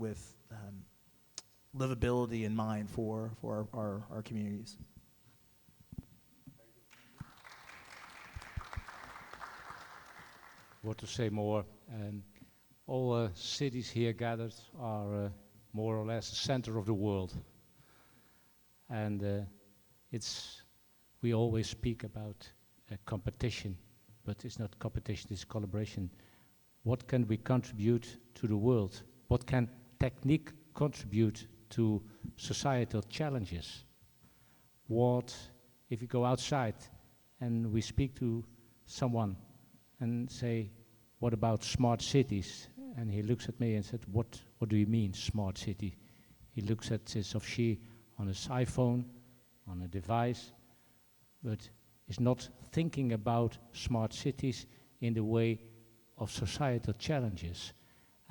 livability in mind for our communities. What to say more? All cities here gathered are more or less the center of the world, and we always speak about competition, but it's not competition, it's collaboration. What can we contribute to the world? What can technique contribute to societal challenges? What if you go outside and we speak to someone and say, what about smart cities? And he looks at me and said, what do you mean, smart city? He looks at his or she on his iPhone, on a device, but is not thinking about smart cities in the way of societal challenges.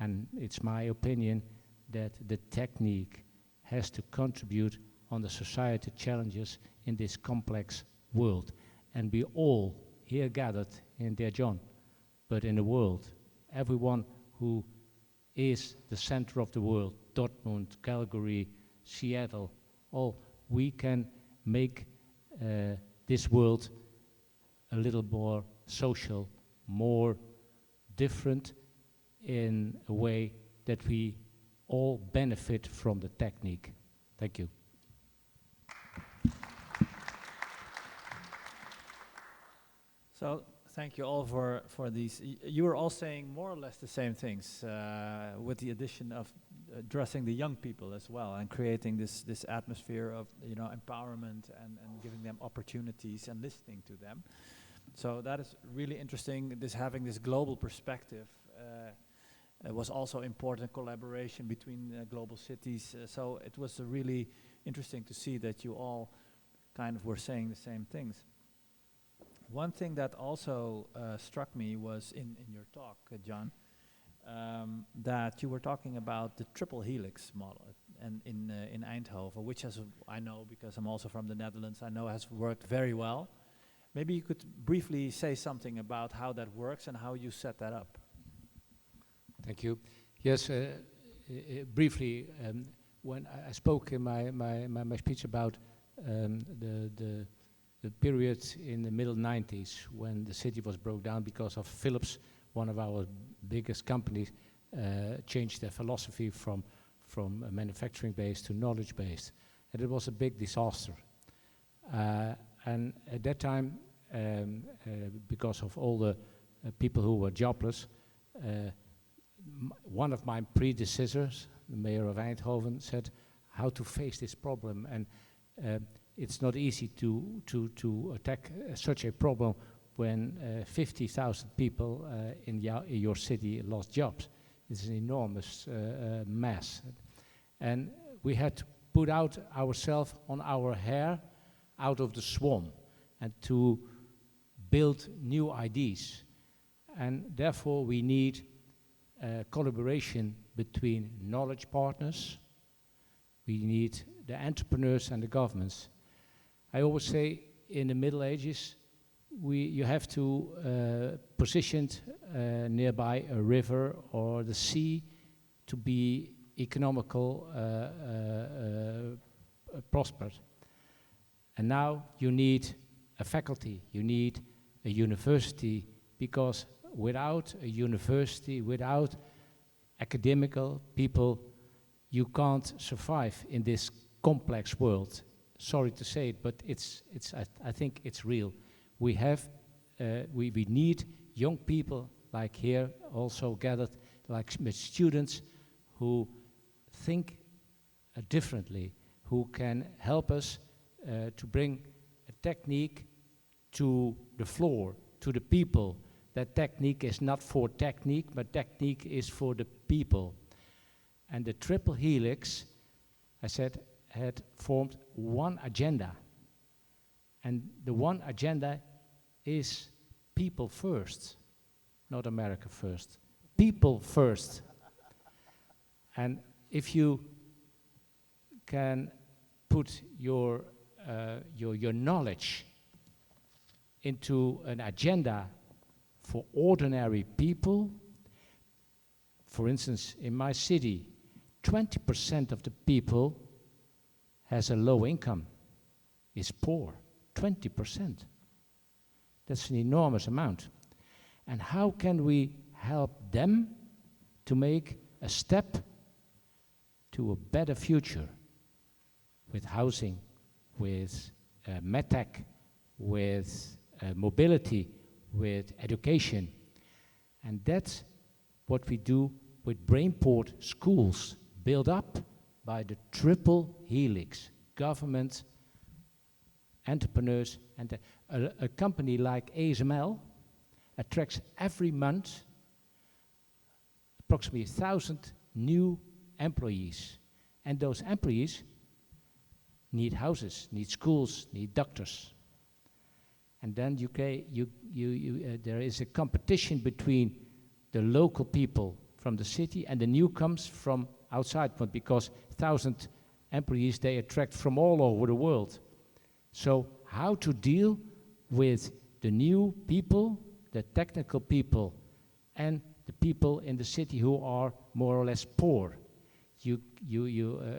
And it's my opinion that the technique has to contribute on the societal challenges in this complex world. And we all here gathered in Daejeon, but in the world, everyone who is the center of the world, Dortmund, Calgary, Seattle, we can make this world a little more social, more different, in a way that we all benefit from the technique. Thank you. So thank you all for these. You were all saying more or less the same things, with the addition of addressing the young people as well, and creating this atmosphere of empowerment and giving them opportunities and listening to them. So that is really interesting. Having this global perspective was also important. Collaboration between global cities. So it was really interesting to see that you all kind of were saying the same things. One thing that also struck me was in your talk, John, that you were talking about the triple helix model and in Eindhoven, which I know because I'm also from the Netherlands, I know has worked very well. Maybe you could briefly say something about how that works and how you set that up. Thank you. Yes, briefly, when I spoke in my speech about the period in the middle 90s when the city was broke down because of Philips, one of our biggest companies, changed their philosophy from manufacturing based to knowledge based, and it was a big disaster. And at that time, because of all the people who were jobless, one of my predecessors, the mayor of Eindhoven, said how to face this problem. And it's not easy to attack such a problem when 50,000 people in your city lost jobs. It's an enormous mass. And we had to put out ourselves on our hair out of the swamp and to build new ideas. And therefore we need collaboration between knowledge partners. We need the entrepreneurs and the governments. I always say in the Middle Ages, you have to position nearby a river or the sea to be economical, prospered. And now you need a faculty, you need a university, because without a university, without academical people, you can't survive in this complex world. Sorry to say it, but I think it's real. We need young people like here also gathered, like students who think differently, who can help us to bring a technique to the floor, to the people. That technique is not for technique, but technique is for the people. And the triple helix, I said, had formed one agenda. And the one agenda is people first, not America first. People first. And if you can put your knowledge into an agenda for ordinary people, for instance, in my city, 20% of the people has a low income, is poor, 20%. That's an enormous amount. And how can we help them to make a step to a better future with housing, with medtech, with mobility, with education? And that's what we do with Brainport schools, built up by the triple helix, government, entrepreneurs, and a company like ASML attracts every month approximately 1,000 new employees. And those employees need houses, need schools, need doctors. And then there is a competition between the local people from the city and the newcomers from outside, because 1,000 employees they attract from all over the world. So how to deal with the new people, the technical people, and the people in the city who are more or less poor. You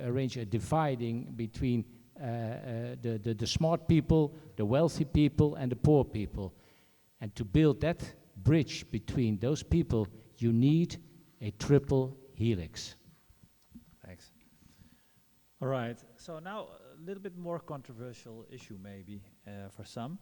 arrange a dividing between the smart people, the wealthy people, and the poor people. And to build that bridge between those people, you need a triple helix. Thanks. All right, so now a little bit more controversial issue maybe for some.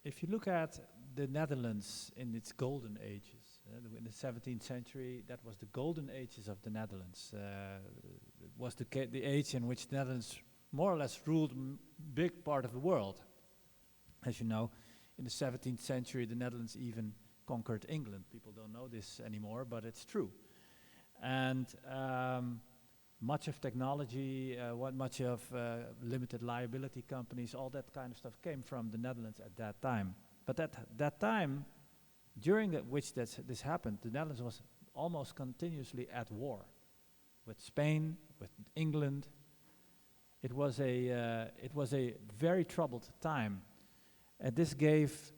If you look at the Netherlands in its golden ages, in the 17th century, that was the golden ages of the Netherlands. It was the age in which the Netherlands more or less ruled a big part of the world. As you know, in the 17th century, the Netherlands even conquered England. People don't know this anymore, but it's true. And much of technology, much of limited liability companies, all that kind of stuff came from the Netherlands at that time. But at that time, during which this happened, the Netherlands was almost continuously at war with Spain, with England. It was a very troubled time, and this gave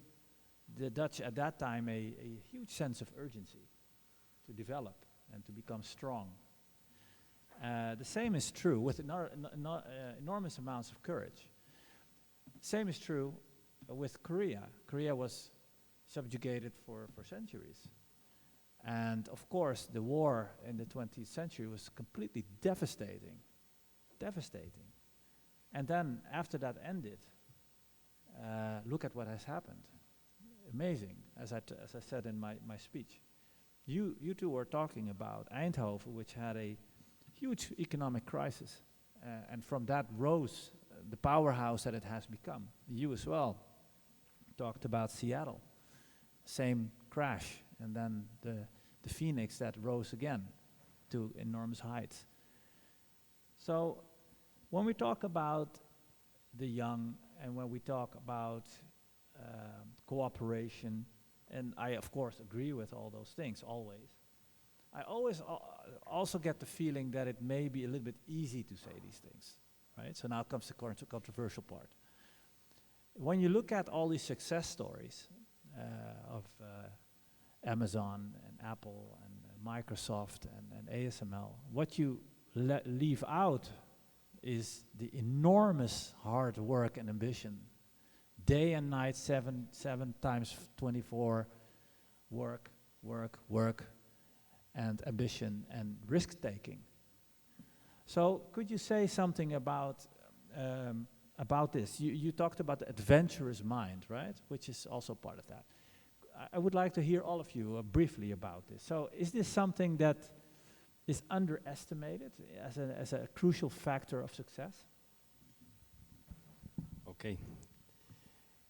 the Dutch at that time a huge sense of urgency to develop and to become strong. The same is true with enormous amounts of courage. Same is true with Korea. Korea was subjugated for centuries. And of course, the war in the 20th century was completely devastating. And then after that ended, look at what has happened. Amazing, as I said in my speech. You two were talking about Eindhoven, which had a huge economic crisis, and from that rose the powerhouse that it has become. You as well talked about Seattle. Same crash, and then the phoenix that rose again to enormous heights. So when we talk about the young and when we talk about cooperation, and I of course agree with all those things always, I always also get the feeling that it may be a little bit easy to say these things, right? So now comes the controversial part. When you look at all these success stories of Amazon and Apple and Microsoft and ASML, what you leave out is the enormous hard work and ambition. Day and night, 7 times 24, work, and ambition and risk-taking. So could you say something about this? You talked about the adventurous mind, right? Which is also part of that. I would like to hear all of you briefly about this. So is this something that is underestimated as a crucial factor of success? Okay.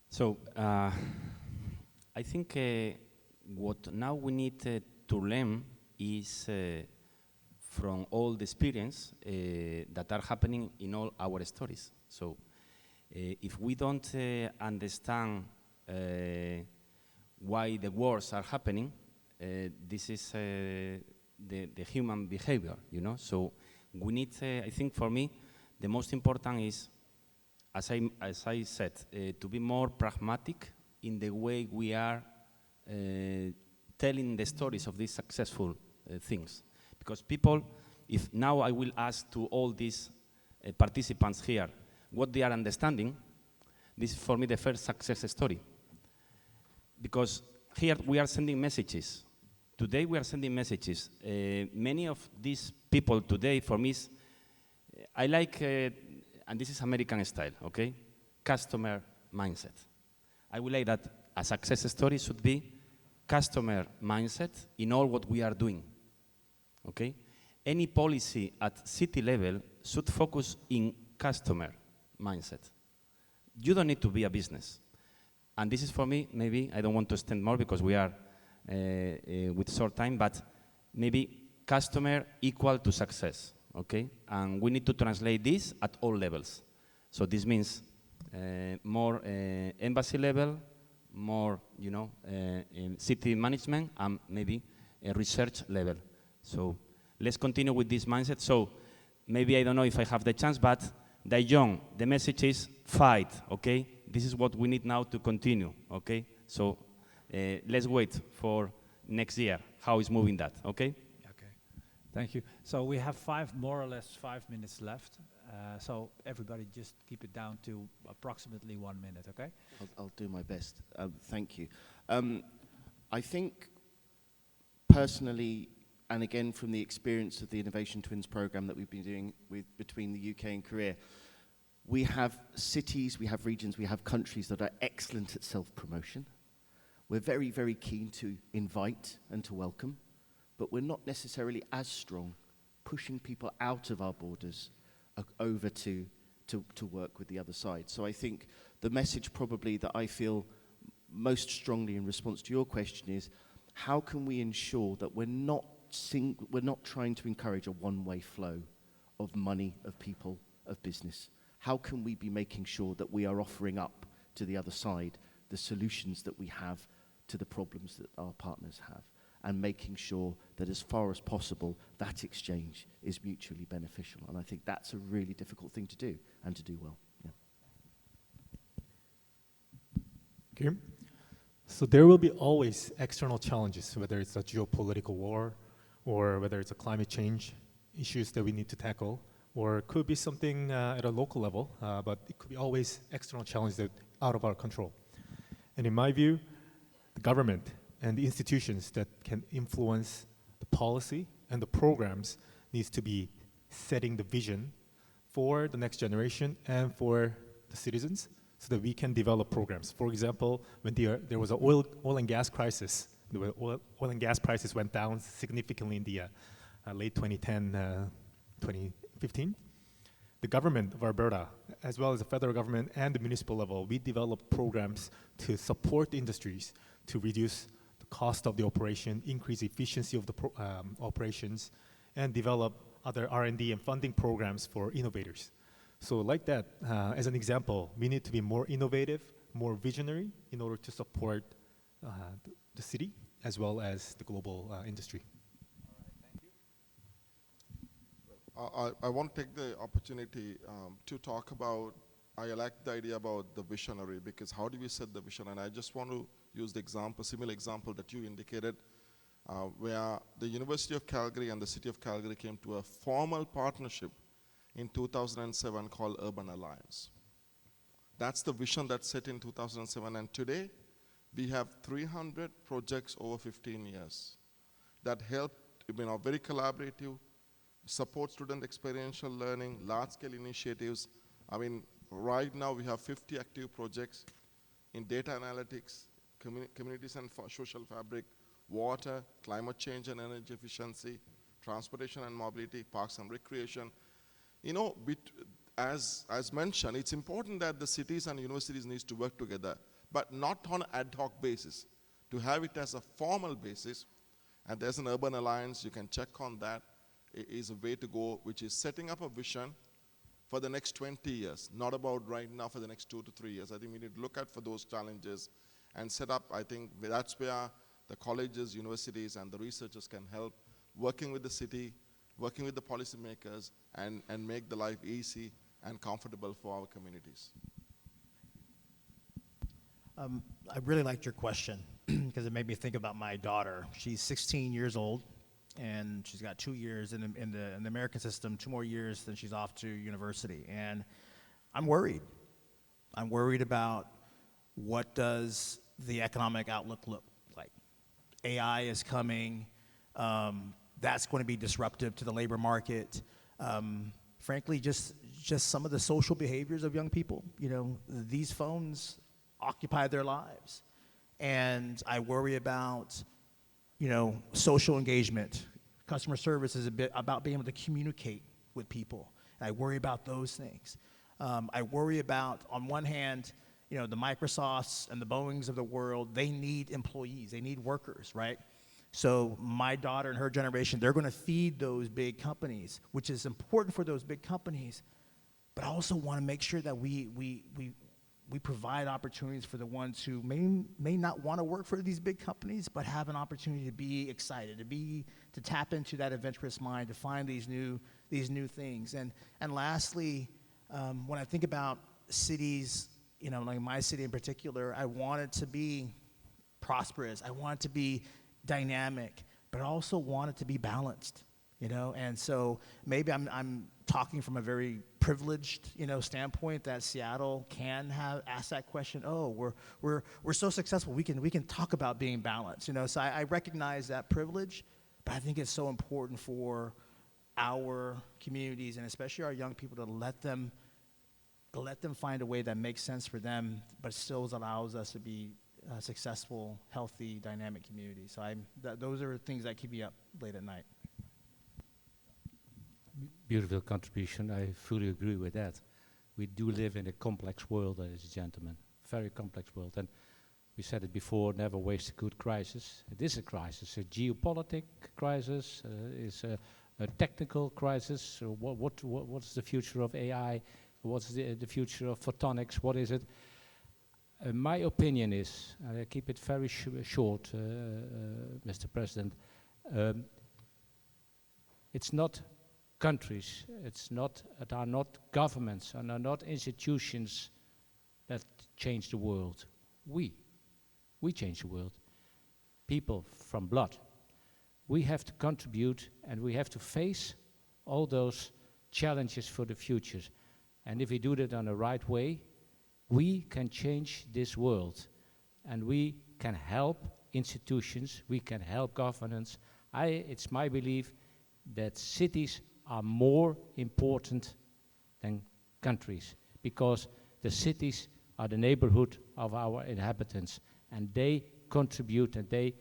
So I think what now we need to learn is from all the experience that are happening in all our stories. So if we don't understand why the wars are happening, this is the human behavior, you know. So we need, I think for me, the most important is, as I said, to be more pragmatic in the way we are telling the stories of these successful things. Because people, if now I will ask to all these participants here what they are understanding, this is for me the first success story. Because here we are sending messages. Today we are sending messages. Many of these people today, for me, I like, and this is American style, okay? Customer mindset. I would like that a success story should be customer mindset in all what we are doing, okay? Any policy at city level should focus in customer mindset. You don't need to be a business. And this is for me, maybe, I don't want to extend more because we are with short time, but maybe customer equal to success, okay? And we need to translate this at all levels. So this means more embassy level, more, you know, in city management, and maybe a research level. So let's continue with this mindset. So maybe I don't know if I have the chance, but the young, the message is fight, okay? This is what we need now to continue, okay? So let's wait for next year, how is moving that, okay? Okay, thank you. So we have more or less 5 minutes left. So everybody just keep it down to approximately 1 minute, okay? I'll do my best. Thank you. I think personally, and again from the experience of the Innovation Twins program that we've been doing between the UK and Korea, we have cities, we have regions, we have countries that are excellent at self-promotion. We're very, very keen to invite and to welcome, but we're not necessarily as strong pushing people out of our borders over to work with the other side. So I think the message probably that I feel most strongly in response to your question is, how can we ensure that we're not trying to encourage a one-way flow of money, of people, of business? How can we be making sure that we are offering up to the other side the solutions that we have to the problems that our partners have, and making sure that as far as possible that exchange is mutually beneficial? And I think that's a really difficult thing to do, and to do well. Yeah. Okay. So there will be always external challenges, whether it's a geopolitical war or whether it's a climate change issues that we need to tackle, or it could be something at a local level, but it could be always external challenges that are out of our control. And in my view, the government and the institutions that can influence the policy and the programs needs to be setting the vision for the next generation and for the citizens so that we can develop programs. For example, when there was an oil and gas crisis, the oil and gas prices went down significantly in the late 2010, 2015. the government of Alberta, as well as the federal government and the municipal level, we develop programs to support industries to reduce the cost of the operation, increase efficiency of the operations, and develop other R&D and funding programs for innovators. So like that, as an example, we need to be more innovative, more visionary in order to support the city as well as the global industry. I want to take the opportunity to talk about, I like the idea about the visionary, because how do we set the vision? And I just want to use the example, similar example that you indicated, where the University of Calgary and the City of Calgary came to a formal partnership in 2007 called Urban Alliance. That's the vision that's set in 2007, and today we have 300 projects over 15 years that help, very collaborative, support student experiential learning, large-scale initiatives. I mean, right now we have 50 active projects in data analytics, communities and social fabric, water, climate change and energy efficiency, transportation and mobility, parks and recreation. You know, as mentioned, it's important that the cities and universities need to work together, but not on an ad hoc basis, to have it as a formal basis. And there's an Urban Alliance, you can check on that. It is a way to go, which is setting up a vision for the next 20 years, not about right now for the next 2 to 3 years. I think we need to look at for those challenges and set up. I think that's where the colleges, universities, and the researchers can help, working with the city, working with the policymakers, and make the life easy and comfortable for our communities. I really liked your question because it made me think about my daughter. She's 16 years old, and she's got 2 years in the American system, 2 more years, then she's off to university. And I'm worried. I'm worried about what does the economic outlook look like. AI is coming. That's going to be disruptive to the labor market. Frankly, just some of the social behaviors of young people. You know, these phones occupy their lives. And I worry about, you know, social engagement. Customer service is a bit about being able to communicate with people. And I worry about those things. I worry about, on one hand, you know, the Microsofts and the Boeings of the world, they need employees, they need workers, right? So my daughter and her generation, they're going to feed those big companies, which is important for those big companies. But I also want to make sure that we provide opportunities for the ones who may not want to work for these big companies, but have an opportunity to be excited, to tap into that adventurous mind, to find these new things. And lastly, when I think about cities, you know, like my city in particular, I want it to be prosperous. I want it to be dynamic, but I also want it to be balanced, you know? And so maybe I'm talking from a very privileged, you know, standpoint that Seattle can ask that question. Oh, we're so successful. We can talk about being balanced, you know? So I recognize that privilege, but I think it's so important for our communities and especially our young people to let them find a way that makes sense for them, but still allows us to be successful, healthy, dynamic community. So those are things that keep me up late at night. Beautiful contribution. I fully agree with that. We do live in a complex world, ladies and gentlemen, very complex world. And we said it before, never waste a good crisis. It is a crisis, a geopolitical crisis, it's a technical crisis. So what's the future of AI? What's the future of photonics? What is it? My opinion is, and I keep it very short, Mr. President, it's not countries, it are not governments, and are not institutions that change the world. We change the world. People from blood. We have to contribute and we have to face all those challenges for the future. And if we do that in the right way, we can change this world. And we can help institutions, we can help governance. It's my belief that cities are more important than countries, because the cities are the neighborhood of our inhabitants, and they contribute and they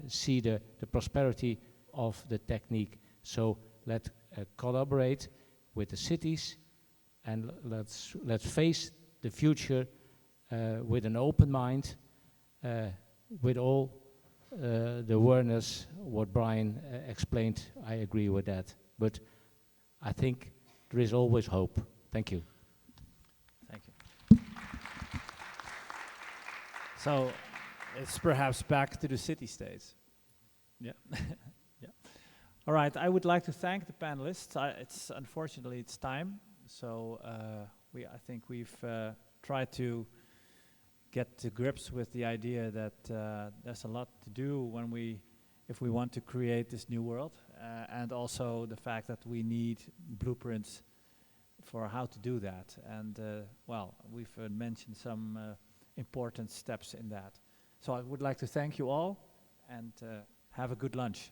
see the prosperity of the technique. So let's collaborate with the cities, and let's face the future with an open mind, with all the awareness. What Brian explained, I agree with that. But I think there is always hope. Thank you. Thank you. So it's perhaps back to the city-states. Yeah. Yeah. All right. I would like to thank the panelists. Unfortunately it's time. So I think we've tried to get to grips with the idea that there's a lot to do if we want to create this new world, and also the fact that we need blueprints for how to do that. And well, we've mentioned some important steps in that. So I would like to thank you all, and have a good lunch.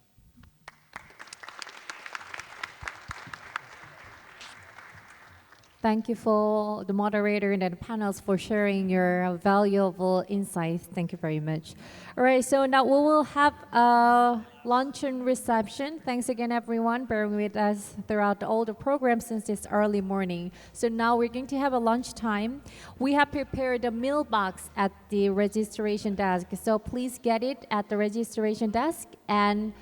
Thank you for the moderator and the panels for sharing your valuable insights. Thank you very much. All right, so now we will have a luncheon reception. Thanks again, everyone, bearing with us throughout all the programs since this early morning. So now we're going to have a lunchtime. We have prepared a meal box at the registration desk. So please get it at the registration desk and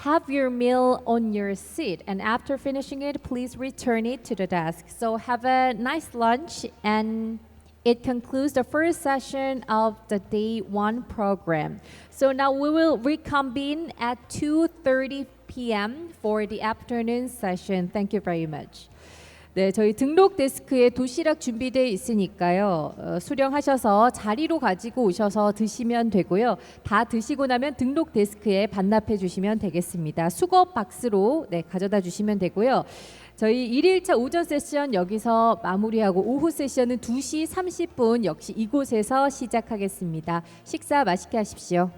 have your meal on your seat, and after finishing it, please return it to the desk. So have a nice lunch, and it concludes the first session of the Day 1 program. So now we will reconvene at 2:30 p.m. for the afternoon session. Thank you very much. 네, 저희 등록 데스크에 도시락 준비되어 있으니까요. 수령하셔서 자리로 가지고 오셔서 드시면 되고요. 다 드시고 나면 등록 데스크에 반납해 주시면 되겠습니다. 수거 박스로 가져다 주시면 되고요. 저희 1일차 오전 세션 여기서 마무리하고 오후 세션은 2시 30분 역시 이곳에서 시작하겠습니다. 식사 맛있게 하십시오.